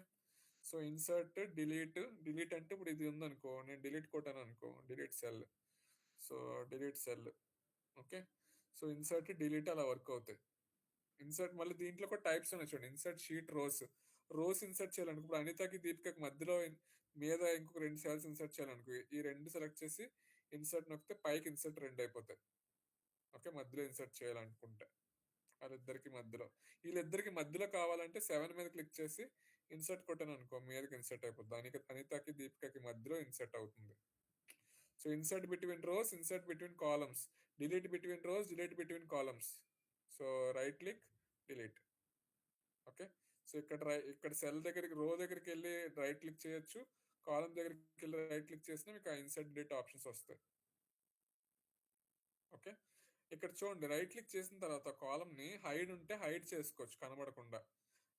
సో ఇన్సర్ట్ డిలీట్ అంటే ఇప్పుడు ఇది ఉందనుకో, నేను డిలీట్ కొట్టాను అనుకో, delete cell, so delete cell. Okay, so insert delete అలా వర్క్ అవుతాయి. ఇన్సర్ట్ మళ్ళీ దీంట్లో కూడా టైప్స్ ఉన్నాయి చూడండి. ఇన్సర్ట్ షీట్ రోస్ ఇన్సర్ట్ చేయాలనుకో, ఇప్పుడు అనితకి దీపికకి మధ్యలో మీద ఇంకొక 2 సెల్స్ ఇన్సర్ట్ చేయాలనుకో, ఈ 2 సెలెక్ట్ చేసి ఇన్సర్ట్ నొక్కితే పైకి ఇన్సర్ట్ 2 అయిపోతాయి. ఓకే, మధ్యలో ఇన్సర్ట్ చేయాలనుకుంటే వీళ్ళిద్దరికి మధ్యలో కావాలంటే 7 మీద క్లిక్ చేసి ఇన్సర్ట్ కొట్టాను అనుకో, మీదకి ఇన్సర్ట్ అయిపోతుంది. అనితకి దీపికకి మధ్యలో ఇన్సర్ట్ అవుతుంది. So insert between rows, insert between columns, delete between rows, delete between columns. So right click, delete. Okay, so ఇక్కడ సెల్ దగ్గరికి, రో దగ్గరికి వెళ్ళి రైట్ క్లిక్ చేయొచ్చు, కాలం దగ్గరికి వెళ్ళి రైట్ క్లిక్ చేసినా మీకు ఆ ఇన్సర్ట్ డిలీట్ ఆప్షన్స్ వస్తాయి. ఓకే, ఇక్కడ చూడండి, రైట్ క్లిక్ చేసిన తర్వాత కాలం ని హైడ్ ఉంటే హైడ్ చేసుకోవచ్చు కనబడకుండా.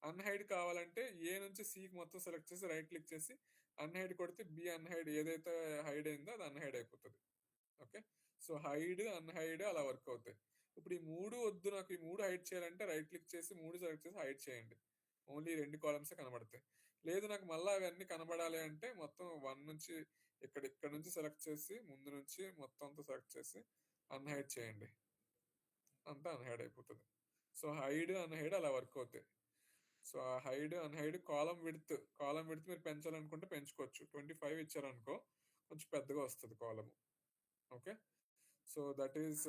అన్హైడ్ కావాలంటే ఏ నుంచి సికి మొత్తం సెలెక్ట్ చేసి రైట్ క్లిక్ చేసి అన్హైడ్ కొడితే బి అన్హైడ్ ఏదైతే హైడ్ అయిందో అది అన్హైడ్ అయిపోతుంది. ఓకే, సో హైడ్, అన్హైడ్ అలా వర్క్ అవుతాయి. ఇప్పుడు ఈ 3 వద్దు, నాకు ఈ 3 హైడ్ చేయాలంటే రైట్ క్లిక్ చేసి 3 సెలెక్ట్ చేసి హైడ్ చేయండి. ఓన్లీ 2 కాలమ్సే కనబడతాయి. లేదు నాకు మళ్ళీ అవన్నీ కనబడాలి అంటే మొత్తం 1 నుంచి ఇక్కడ నుంచి సెలెక్ట్ చేసి ముందు నుంచి మొత్తం అంతా సెలెక్ట్ చేసి అన్హైడ్ చేయండి, అంతా అన్హైడ్ అయిపోతుంది. సో హైడ్, అన్హైడ్ అలా వర్క్ అవుతాయి. సో ఆ హైడ్, అన్హైడ్, కాలం విడ్త్ మీరు పెంచాలనుకుంటే పెంచుకోవచ్చు. 25 ఇచ్చారనుకో కొంచెం పెద్దగా వస్తుంది column. Okay, so that is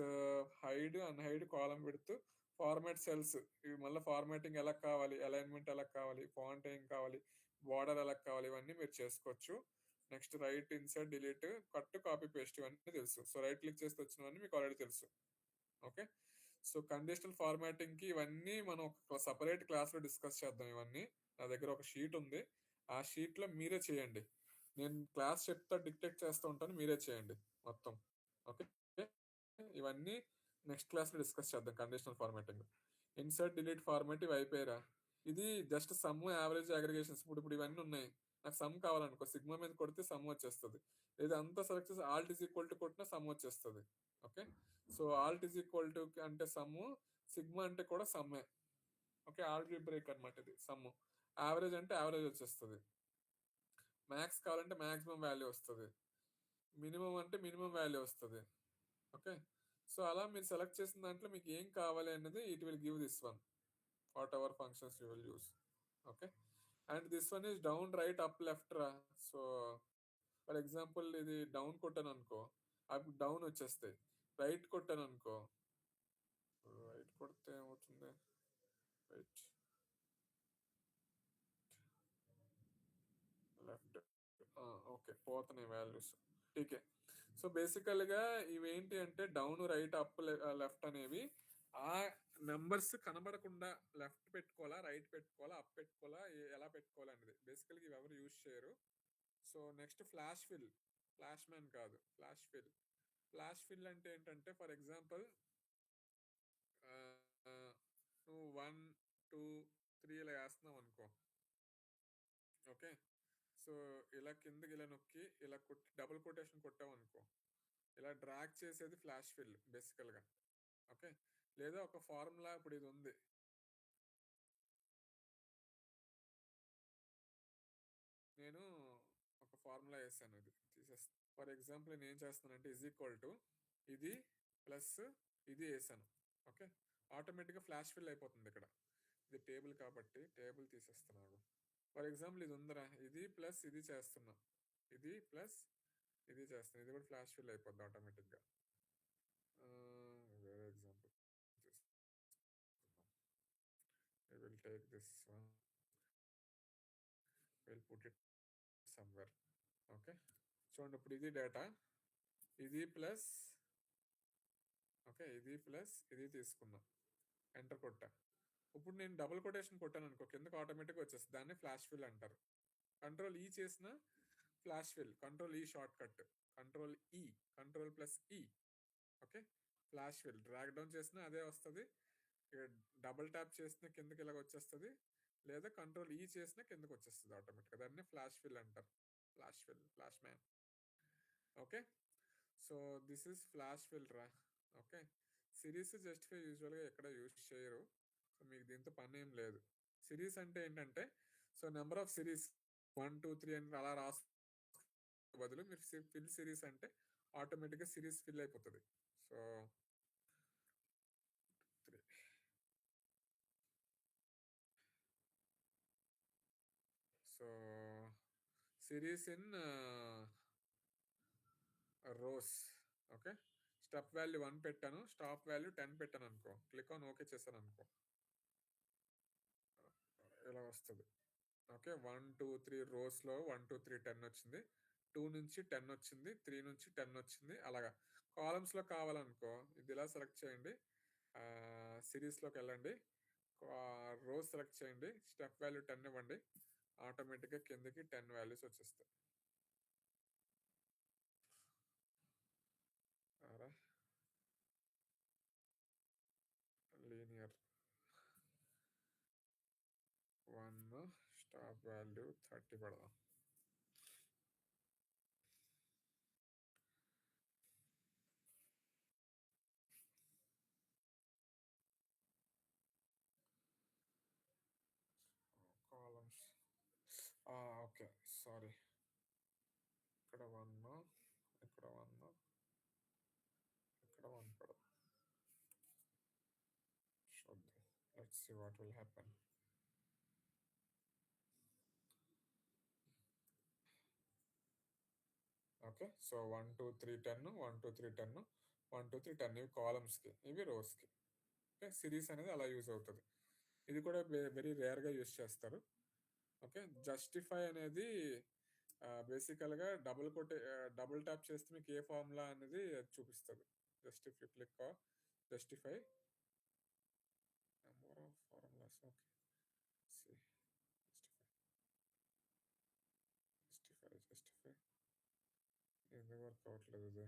hide, unhide, column width. Format cells, ఇవి మళ్ళీ ఫార్మాటింగ్ ఎలా కావాలి, అలైన్మెంట్ ఎలా కావాలి, ఫాంట్ ఏం కావాలి, బార్డర్ ఎలా కావాలి, ఇవన్నీ మీరు చేసుకోవచ్చు. Next right, insert, delete, cut, copy, paste ఇవన్నీ తెలుసు. సో రైట్ క్లిక్ చేస్తే వచ్చినవన్నీ మీకు ఆల్రెడీ తెలుసు. ఓకే, సో కండిషనల్ ఫార్మాటింగ్ కి ఇవన్నీ మనం ఒక సపరేట్ క్లాస్ లో డిస్కస్ చేద్దాం. ఇవన్నీ నా దగ్గర ఒక షీట్ ఉంది, ఆ షీట్ లో మీరే చేయండి. నేను క్లాస్ చెప్తా, డిక్టేట్ చేస్తూ ఉంటాను, మీరే చేయండి మొత్తం. ఓకే, ఇవన్నీ నెక్స్ట్ క్లాస్ లో డిస్కస్ చేద్దాం. Conditional formatting, insert, delete, format ఇవి అయిపోయారా? ఇది జస్ట్ సమ్, యావరేజ్, అగ్రిగేషన్స్. ఇప్పుడు ఇవన్నీ ఉన్నాయి, నాకు సమ్ కావాలనుకో, సిగ్మా మీద కొడితే సమ్ వచ్చేస్తుంది. లేదా అంతా సెలెక్ట్ చేసి ఆల్ట్ ఈజ్ ఈక్వల్ టు కొట్టినా సమ్ వచ్చేస్తుంది. Okay, so Alt is equal to అంటే సమ్, సిగ్మా అంటే కూడా సమ్మే. ఓకే, ఆల్జీబ్రిక్ అన్నమాట ఇది సమ్. యావరేజ్ అంటే యావరేజ్ వచ్చేస్తుంది. మ్యాక్స్ కావాలంటే మ్యాక్సిమం వాల్యూ వస్తుంది. మినిమం అంటే మినిమం వాల్యూ వస్తుంది. ఓకే, సో అలా మీరు సెలెక్ట్ చేసిన దాంట్లో మీకు ఏం కావాలి అన్నది it will give this one, what ever functions you will use. Okay, and this one is down, right, up, left రా. సో ఫర్ ఎగ్జాంపుల్ ఇది డౌన్ కొట్టాను అనుకో, అప్పుడు డౌన్ వచ్చేస్తాయి. రైట్ కొట్టాను అనుకో, రైట్ కొడితే ఏమవుతుంది, రైట్, లెఫ్ట్, ఓకే పోతున్నాయి వాల్యూస్. టీకే, సో బేసికల్గా ఇవేంటి అంటే డౌన్, రైట్, అప్, లెఫ్ట్ అనేవి ఆ నెంబర్స్ కనబడకుండా లెఫ్ట్ పెట్టుకోవాలా, రైట్ పెట్టుకోవాలా, అప్ పెట్టుకోవాలా, ఎలా పెట్టుకోవాలా అనేది బేసికల్గా ఇవి ఎవరు యూజ్ చేయరు. So next flash fill, flash man కాదు, ఫ్లాష్ ఫిల్. ఫ్లాష్ ఫిల్ అంటే ఏంటంటే ఫర్ ఎగ్జాంపుల్ నువ్వు 1, 2, 3 ఇలా వేస్తున్నావు అనుకో. ఓకే, సో ఇలా కిందకి ఇలా నొక్కి ఇలా డబుల్ కొటేషన్ కొట్టావు అనుకో, ఇలా డ్రాగ్ చేసేది ఫ్లాష్ ఫిల్ బేసికల్గా. ఓకే, లేదా ఒక ఫార్ములా, ఇప్పుడు ఇది ఉంది, నేను ఒక ఫార్ములా వేసాను, ఇది తీసేస్తాను. ఫర్ ఎగ్జాంపుల్ నేను ఏం చేస్తానంటే ఈజ్ ఈక్వల్ టు ఇది ప్లస్ ఇది వేసాను. ఓకే, ఆటోమేటిక్గా ఫ్లాష్ ఫిల్ అయిపోతుంది. ఇక్కడ ఇది టేబుల్ కాబట్టి టేబుల్ తీసేస్తున్నాను. ఫర్ ఎగ్జాంపుల్ ఇది ఉందరా, ఇది ప్లస్ ఇది చేస్తున్నాం, ఇది ప్లస్ ఇది చేస్తున్నాం, ఇది కూడా ఫ్లాష్ ఫిల్ అయిపోద్ది ఆటోమేటిక్గా. వేరే example I will take this one, we'll put it somewhere. Okay, చూడండి ఇప్పుడు ఇది డేటా, ఇది ప్లస్, ఓకే ఇది ప్లస్ ఇది తీసుకున్నాం, ఎంటర్ కొట్టా. ఇప్పుడు నేను డబుల్ కొటేషన్ కొట్టాను అనుకో, కిందకి ఆటోమేటిక్గా వచ్చేస్తుంది. దాన్ని ఫ్లాష్ ఫిల్ అంటారు. కంట్రోల్ ఈ చేసిన ఫ్లాష్ ఫిల్, కంట్రోల్ ఈ షార్ట్ కట్, కంట్రోల్ ఈ, కంట్రోల్ ప్లస్ ఈ. Okay, flash fill drag down చేసినా అదే వస్తుంది, డబుల్ ట్యాప్ చేసిన కిందకి ఇలాగ వచ్చేస్తుంది, లేదా కంట్రోల్ ఈ చేసినా కిందకి వచ్చేస్తుంది ఆటోమేటిక్గా. దాన్ని ఫ్లాష్ ఫిల్ అంటారు. Flash man. Okay, so this is flash fill రా. ఓకే, సిరీస్ జస్టిఫై యూజువల్గా ఎక్కడ యూజ్ చేయరు, సో మీకు దీంతో పని ఏం లేదు. సిరీస్ అంటే ఏంటంటే, సో నెంబర్ ఆఫ్ సిరీస్ 1 2 3 అని అలా రాసు బదులు మీరు ఫిల్ సిరీస్ అంటే ఆటోమేటిక్గా సిరీస్ ఫిల్ అయిపోతుంది. So 3, so series in rose. Okay, step value 1 పెట్టాను, స్టాప్ వాల్యూ 10 పెట్టాను అనుకో, క్లిక్ ఆన్ ఓకే చేశాను అనుకో, ఇలా వస్తుంది. ఓకే, 1 2 3 రోస్లో 1 2 3 10 వచ్చింది, 2 నుంచి 10 వచ్చింది, 3 నుంచి 10 వచ్చింది. అలాగా కాలమ్స్లో కావాలనుకో ఇది ఇలా సెలెక్ట్ చేయండి, సిరీస్లోకి వెళ్ళండి, రోస్ సెలెక్ట్ చేయండి, స్టెప్ వాల్యూ 10 ఇవ్వండి, ఆటోమేటిక్గా కిందకి 10 వాల్యూస్ వచ్చేస్తాయి. లీనియర్ 1 స్టాప్ వాల్యూ 30 పెడదాం. కాలమ్స్ ఓకే, సారీ, ఇక్కడ 1, ఇక్కడ 1, ఇక్కడ 1 పెడదాం. చూద్దాం, let's see what will happen. Okay, so 1 2 3 10, 1 2 3 10, 1 2 3 10 ఇవి కాలమ్స్కి, ఇవి రోస్కి. ఓకే, సిరీస్ అనేది అలా యూజ్ అవుతుంది. ఇది కూడా వెరీ రేర్గా యూజ్ చేస్తారు. ఓకే, జస్టిఫై అనేది బేసికల్గా డబుల్ ట్యాప్ చేస్తే మీకు ఏ ఫార్ములా అనేది చూపిస్తుంది. Just if you click justify number of formulas. Okay, justify ఎందుకు వర్క్ అవ్వట్లేదు ఇది,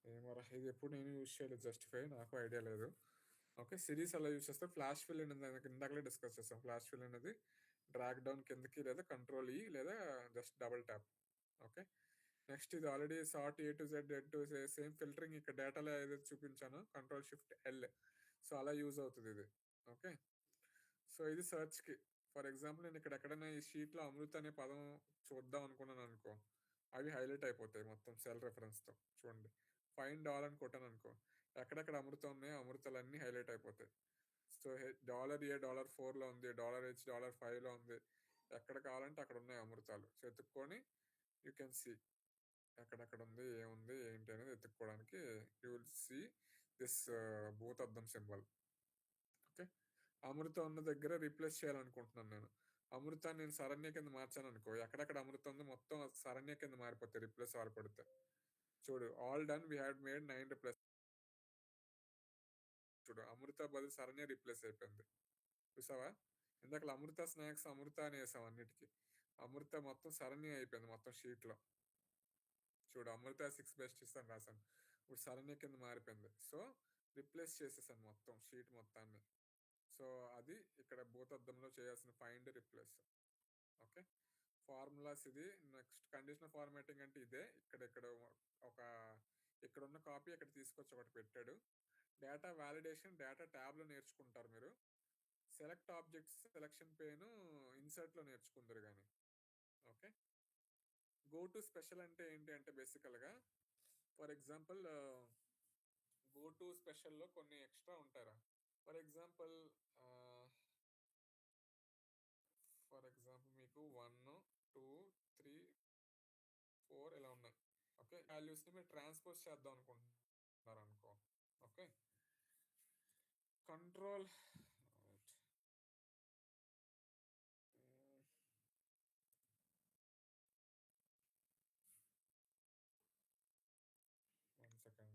ఏమరా, ఇది ఎప్పుడు నేను యూజ్ చేయలేదు జస్టిఫై, నాకు ఐడియా లేదు. ఓకే, సిరీస్ అలా యూజ్ చేస్తే ఫ్లాష్ ఫిల్ అనేది ఇందాకలే డిస్కస్ చేస్తాం. ఫ్లాష్ ఫిల్ అనేది డ్రాగ్ డౌన్ కిందకి లేదా కంట్రోల్ ఈ లేదా just double tap. Okay, next ఇది already sort A to Z same filtering ఇక్కడ డేటాలో ఏదైతే చూపించానో కంట్రోల్ షిఫ్ట్ L, సో అలా యూజ్ అవుతుంది ఇది. ఓకే, సో ఇది సెర్చ్కి. ఫర్ ఎగ్జాంపుల్ నేను ఇక్కడ ఎక్కడైనా ఈ షీట్లో అమృత అనే పదం చూద్దాం అనుకున్నాను అనుకో, అవి హైలైట్ అయిపోతాయి మొత్తం సెల్ రెఫరెన్స్తో. చూడండి, ఫైండ్ ఆల్ అని కొట్టాను అనుకో, ఎక్కడెక్కడ అమృతం ఉన్నాయో అమృతాలన్నీ హైలైట్ అయిపోతాయి. సో $A $4లో ఉంది, $H $5లో ఉంది, ఎక్కడ కావాలంటే అక్కడ ఉన్నాయి అమృతాలు. సో ఎత్తుక్కొని యూ కెన్ సీ ఎక్కడెక్కడ ఉంది, ఏముంది ఏంటి అనేది ఎత్తుక్కోవడానికి యూ విల్ సీ దిస్ భూతద్దం సింబల్. ఓకే, అమృత ఉన్న దగ్గర రీప్లేస్ చేయాలనుకుంటున్నాను నేను. అమృతాన్ని నేను శరణ్య కింద మార్చాను అనుకో, ఎక్కడెక్కడ అమృతం ఉందో మొత్తం శరణ్య కింద మారిపోతాయి రీప్లేస్ వాడపడితే. చూడు, all done, we had made 9 replace. చూడు, అమృత బదులు శరణ్య రీప్లేస్ అయిపోయింది. చూసావా, ఇందాక అమృత స్నాక్స్ అమృత అని వేసాం అన్నిటికీ, అమృత మొత్తం శరణ్య అయిపోయింది మొత్తం షీట్లో. చూడు, అమృత 6 బెస్ట్ ఇస్తాను రాశాను, ఇప్పుడు శరణ్య కింద మారిపోయింది. సో రిప్లేస్ చేసేసాను మొత్తం షీట్ మొత్తాన్ని. సో అది ఇక్కడ భూతద్దంలో చేయాల్సిన ఫైండ్ రిప్లేస్. ఓకే, ఫార్ములాస్ ఇది. నెక్స్ట్ కండిషనల్ ఫార్మాటింగ్ అంటే ఇదే. ఇక్కడ ఉన్న కాపీ ఇక్కడ తీసుకొచ్చి ఒకటి పెట్టాడు. డేటా వ్యాలిడేషన్ డేటా ట్యాబ్లో నేర్చుకుంటారు మీరు. సెలెక్ట్ ఆబ్జెక్ట్స్ సెలెక్షన్ పేను ఇన్సర్ట్లో నేర్చుకుందరు కానీ. ఓకే, గో టు స్పెషల్ అంటే ఏంటి అంటే బేసికల్గా ఫర్ ఎగ్జాంపుల్ గో టు స్పెషల్లో కొన్ని ఎక్స్ట్రా ఉంటారా. ఫర్ ఎగ్జాంపుల్ మీకు 1 2 3 4 ఇలా ఉన్నాయి. ఓకే, వాల్యూస్ని మీరు ట్రాన్స్పోజ్ చేద్దాం అనుకుంటున్నారు అనుకో. ఓకే, కంట్రోల్ సెకండ్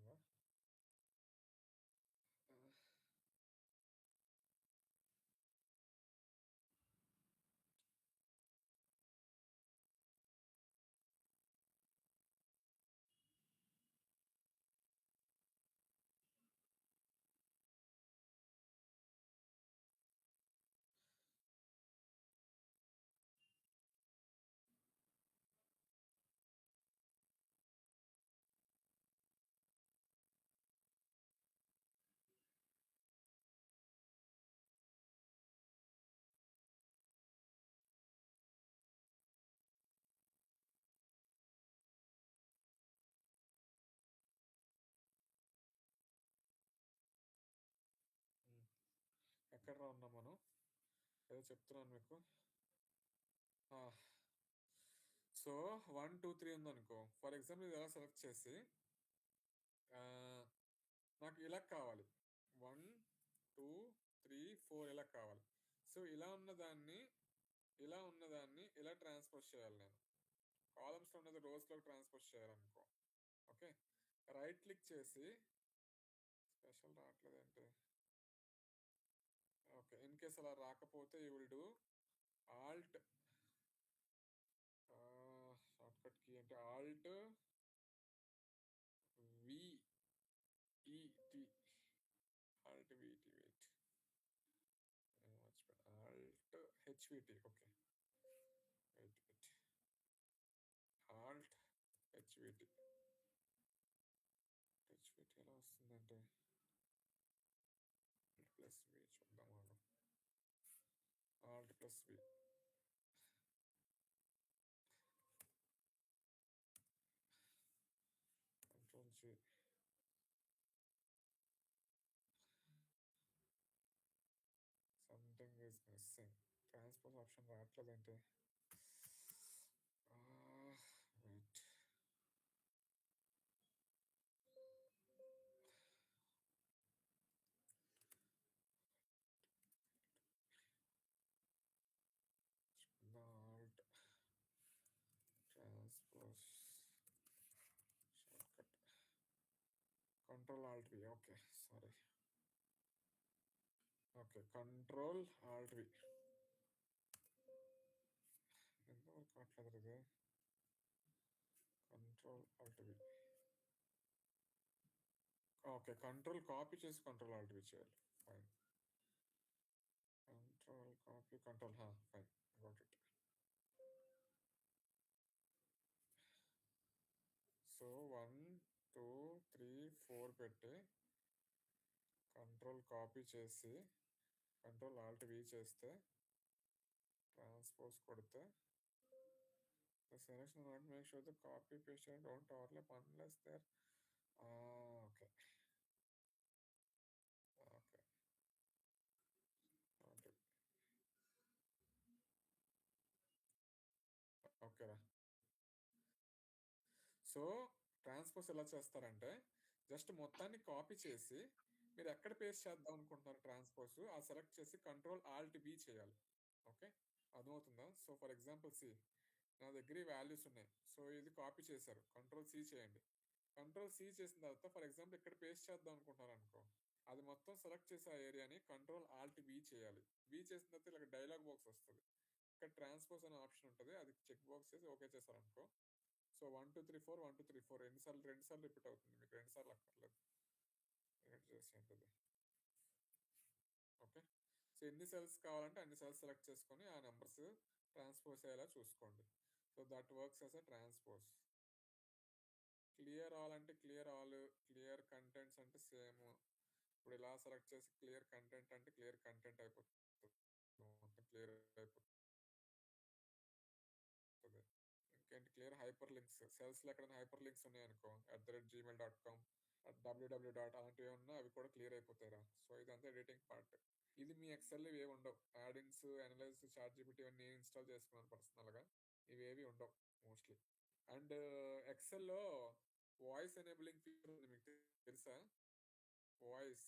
ఎక్కడ ఉన్నాం మనం? ఏదో చెప్తున్నాను మీకు. సో 1 2 3 ఉందనుకో. ఫర్ ఎగ్జాంపుల్ ఇది ఎలా సెలెక్ట్ చేసి నాకు ఇలా కావాలి, 1 2 3 4 ఇలా కావాలి. సో ఇలా ఉన్నదాన్ని ఇలా ట్రాన్స్పోజ్ చేయాలి. నేను కాలమ్స్లో ఉన్నది రోస్లోకి ట్రాన్స్పోజ్ చేయాలనుకో. ఓకే, రైట్ క్లిక్ చేసి స్పెషల్ రావట్లేదంటే ఓకే, ఇన్ కేస్ అలా రాకపోతే you will do alt shortcut key అంటే alt V E T alt V E T wait alt H V T. Okay wait alt H V T. H V T ఎలా వస్తుందంటే ప్లస్ వి చూద్దాం. Alt plus V control G. Something is missing. Transpose option రావట్లేదంటే wait. Alt transpose shortcut control alt V. Okay sorry. Okay control alt V. ఎంతవరకు కావట్లేదు ఇది. Control alt V. Okay control copy చేసి control alt V చేయాలి. Fine. Control copy control fine got it. So 1 2 3 4 పెట్టి control copy చేసి control alt V చేస్తే transpose కొడితే selection not make sure the copy paste don't overlap unless there. Okay okay ఓకేరా. So transpose ఎలా చేస్తారంటే just మొత్తాన్ని copy చేసి మీరు ఎక్కడ పేస్ట్ చేద్దాం అనుకుంటున్నారు ట్రాన్స్పోజ్ ఆ సెలెక్ట్ చేసి కంట్రోల్ ఆల్ట్ బి చేయాలి. ఓకే అర్థమవుతుందా? సో ఫర్ ఎగ్జాంపుల్ సి నా దగ్గర ఈ వాల్యూస్ ఉన్నాయి. సో ఇది కాపీ చేశారు. కంట్రోల్ సి చేయండి. కంట్రోల్ సి చేసిన తర్వాత ఫర్ ఎగ్జాంపుల్ ఇక్కడ పేస్ట్ చేద్దాం అనుకుంటున్నారు అనుకో, అది మొత్తం సెలెక్ట్ చేసే ఆ ఏరియాని కంట్రోల్ ఆల్ట్ బి చేయాలి. బి చేసిన తర్వాత ఇలా డైలాగ్ బాక్స్ వస్తుంది. ఇక్కడ ట్రాన్స్పోజ్ అనే ఆప్షన్ ఉంటుంది. అది చెక్ బాక్స్ చేసి ఓకే చేశారనుకో. సో 1 2 3 4 1 2 3 4 రెండు సార్లు రిపీట్ అవుతుంది. మీకు 2 సార్లు అక్కర్లేదు. చేసేది ఓకే. సో ఎన్ని సెల్స్ కావాలంటే అన్ని సెల్స్ సెలెక్ట్ చేసుకొని ఆ నెంబర్స్ ట్రాన్స్పోజ్ అయ్యేలా చూసుకోండి. So that works as a transpose. Clear all అంటే క్లియర్ ఆల్, క్లియర్ కంటెంట్స్ అంటే సేమ్. ఇప్పుడు ఇలా సెలెక్ట్ చేసి క్లియర్ కంటెంట్ అంటే క్లియర్ కంటెంట్ అయిపోతుంది, మొత్తం క్లియర్ అయిపోతుంది. ఇంకేంటి క్లియర్ హైపర్ లింక్స్. సెల్స్లో ఎక్కడైనా హైపర్ లింక్స్ ఉన్నాయనుకో @gmail.com www. అలాంటివి ఉన్నా అవి కూడా క్లియర్ అయిపోతాయిరా. సో ఇదంతా ఎడిటింగ్ పార్ట్. ఇది మీ ఎక్సెల్ ఇవి ఏమి ఉండవు. యాడిన్స్, అనలైజ్, చాట్ జీపీటీ ఇవన్నీ ఇన్స్టాల్ చేసుకున్నాను పర్సనల్గా. ఇవేవి ఉండవు మోస్ట్లీ. అండ్ ఎక్సెల్లో వాయిస్ ఎనేబులింగ్ ఫీచర్ ఉంది, మీకు తెలుసా? వాయిస్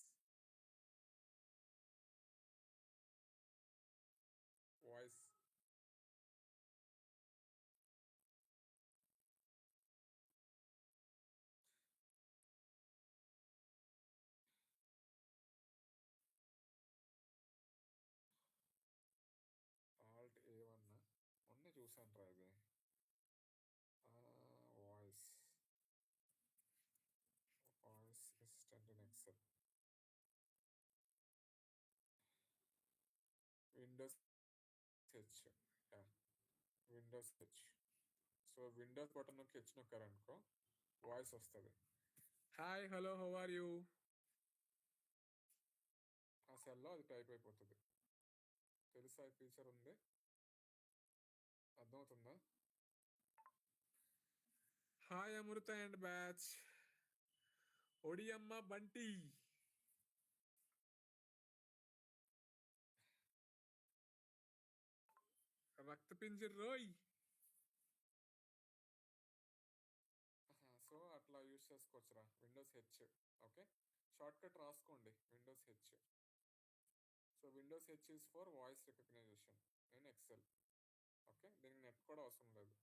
ఆల్ట్ A1 మొన్న చూసాను రా ఇది. Voice assistant in Excel. Windows H. Windows H. So Windows button నొక్కి హెచ్ నొక్కారనుకో వాయిస్ వస్తుంది. Hi hello how are you. ఆ సెల్లో అది టైప్ అయిపోతుంది. తెలుసా ఈ ఫీచర్ ఉంది? అర్థమవుతుందా? Hi Amrutha and batch. ఒడియమ్మ బంటి. అస్థిపింజర్ రోయ్. సో అట్లా యూస్ చేసుకోవచ్చురా Windows H. Okay, shortcut రాసుకోండి Windows H. So Windows H is for voice recognition in Excel. Okay, దీనికి నెట్ కూడా అవసరం లేదు.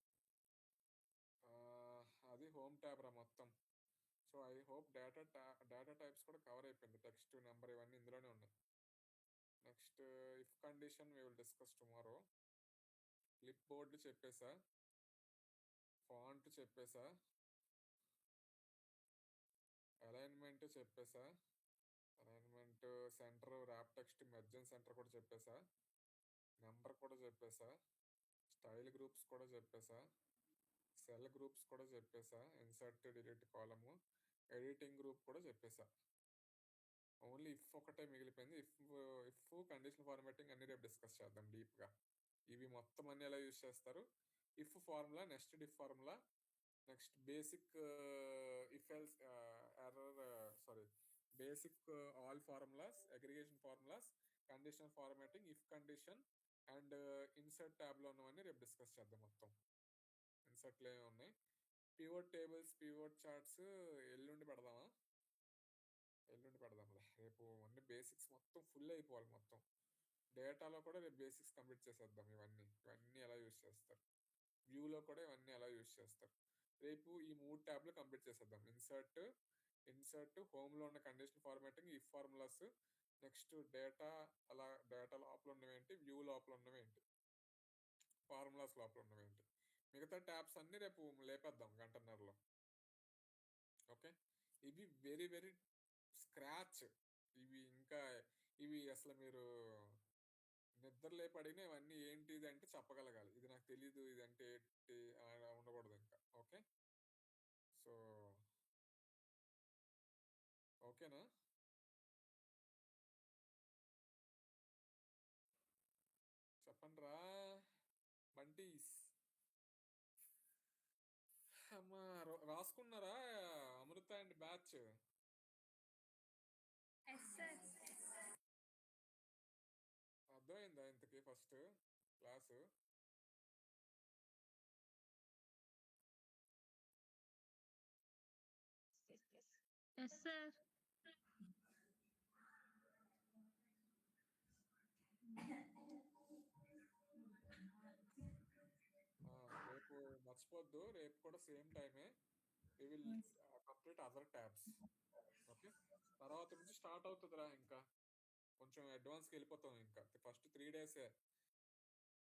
అది హోమ్ ట్యాబ్ రా మొత్తం. So I hope data types కూడా కవర్ అయిపోయింది. టెక్స్ట్, నెంబర్ ఇవన్నీ ఇందులోనే ఉన్నాయి. Next if condition we will discuss tomorrow. Clipboard చెప్పేసా, ఫాంట్ చెప్పేసా, alignment చెప్పేసా, alignment centre, wrap text, merge and centre కూడా చెప్పేసా, నెంబర్ కూడా చెప్పేసా, స్టైల్ గ్రూప్స్ కూడా చెప్పేసా, సెల్ గ్రూప్స్ కూడా చెప్పేసా, ఇన్సర్ట్ డిలీట్ కాలము, ఎడిటింగ్ గ్రూప్ కూడా చెప్పేసా. ఓన్లీ ఇఫ్ ఒకటే మిగిలిపోయింది. ఇఫ్ కండిషనల్ ఫార్మాటింగ్ అన్ని రేపు డిస్కస్ చేద్దాం డీప్గా. ఇవి మొత్తం అన్ని ఎలా యూజ్ చేస్తారు, if formula, nested if formula, next basic if else basic all formulas, aggregation formulas, conditional formatting, if condition and insert ట్యాబ్లో ఉన్నవన్నీ రేపు డిస్కస్ చేద్దాం. మొత్తం ఇన్సర్ట్లో ఏమి ఉన్నాయి, పివోట్ టేబుల్స్, పివోట్ చార్ట్స్ ఎల్లుండి పెడదామా? ఎల్లుండి పెడదాంలే. రేపు అన్ని బేసిక్స్ మొత్తం ఫుల్ అయిపోవాలి. మొత్తం డేటాలో కూడా రేపు బేసిక్స్ కంప్లీట్ చేసేద్దాం. ఇవన్నీ ఎలా యూజ్ చేస్తారు, వ్యూలో కూడా ఇవన్నీ ఎలా యూజ్ చేస్తారు. రేపు ఈ 3 ట్యాబ్లు కంప్లీట్ చేసేద్దాం. ఇన్సర్ట్ హోమ్లో ఉన్న conditional formatting, if formulas, next data, అలా డేటా లోపల ఉన్నవేంటి, వ్యూ లోపల ఉన్నవేంటి, ఫార్ములాస్ లోపల ఉన్నవేంటి, మిగతా ట్యాబ్స్ అన్ని రేపు లేపేద్దాం గంటన్నరలో. ఓకే, ఇవి వెరీ వెరీ స్క్రాచ్. ఇవి అసలు మీరు నిద్ర లేపి అడిగినా ఇవన్నీ ఏంటిది అంటే చెప్పగలగాలి. ఇది నాకు తెలీదు, ఇది అంటే ఏంటి అలా ఉండకూడదు ఇంకా. ఓకే, సో ఓకేనా? చెప్పండి రా బంటీస్. అమ్మా రాసుకున్నారా అమృత అండ్ బ్యాచ్? అర్థమైందా ఇంతకీ ఫస్ట్ క్లాసు? Yes, sir. రేపు మర్చిపోద్దు, రేపు కూడా సేమ్ టైమే. We will complete other tabs. Okay, తర్వాత నుంచి స్టార్ట్ అవుతుందిరా. ఇంకా కొంచెం అడ్వాన్స్కి వెళ్ళిపోతాం. ఇంకా ఫస్ట్ 3 days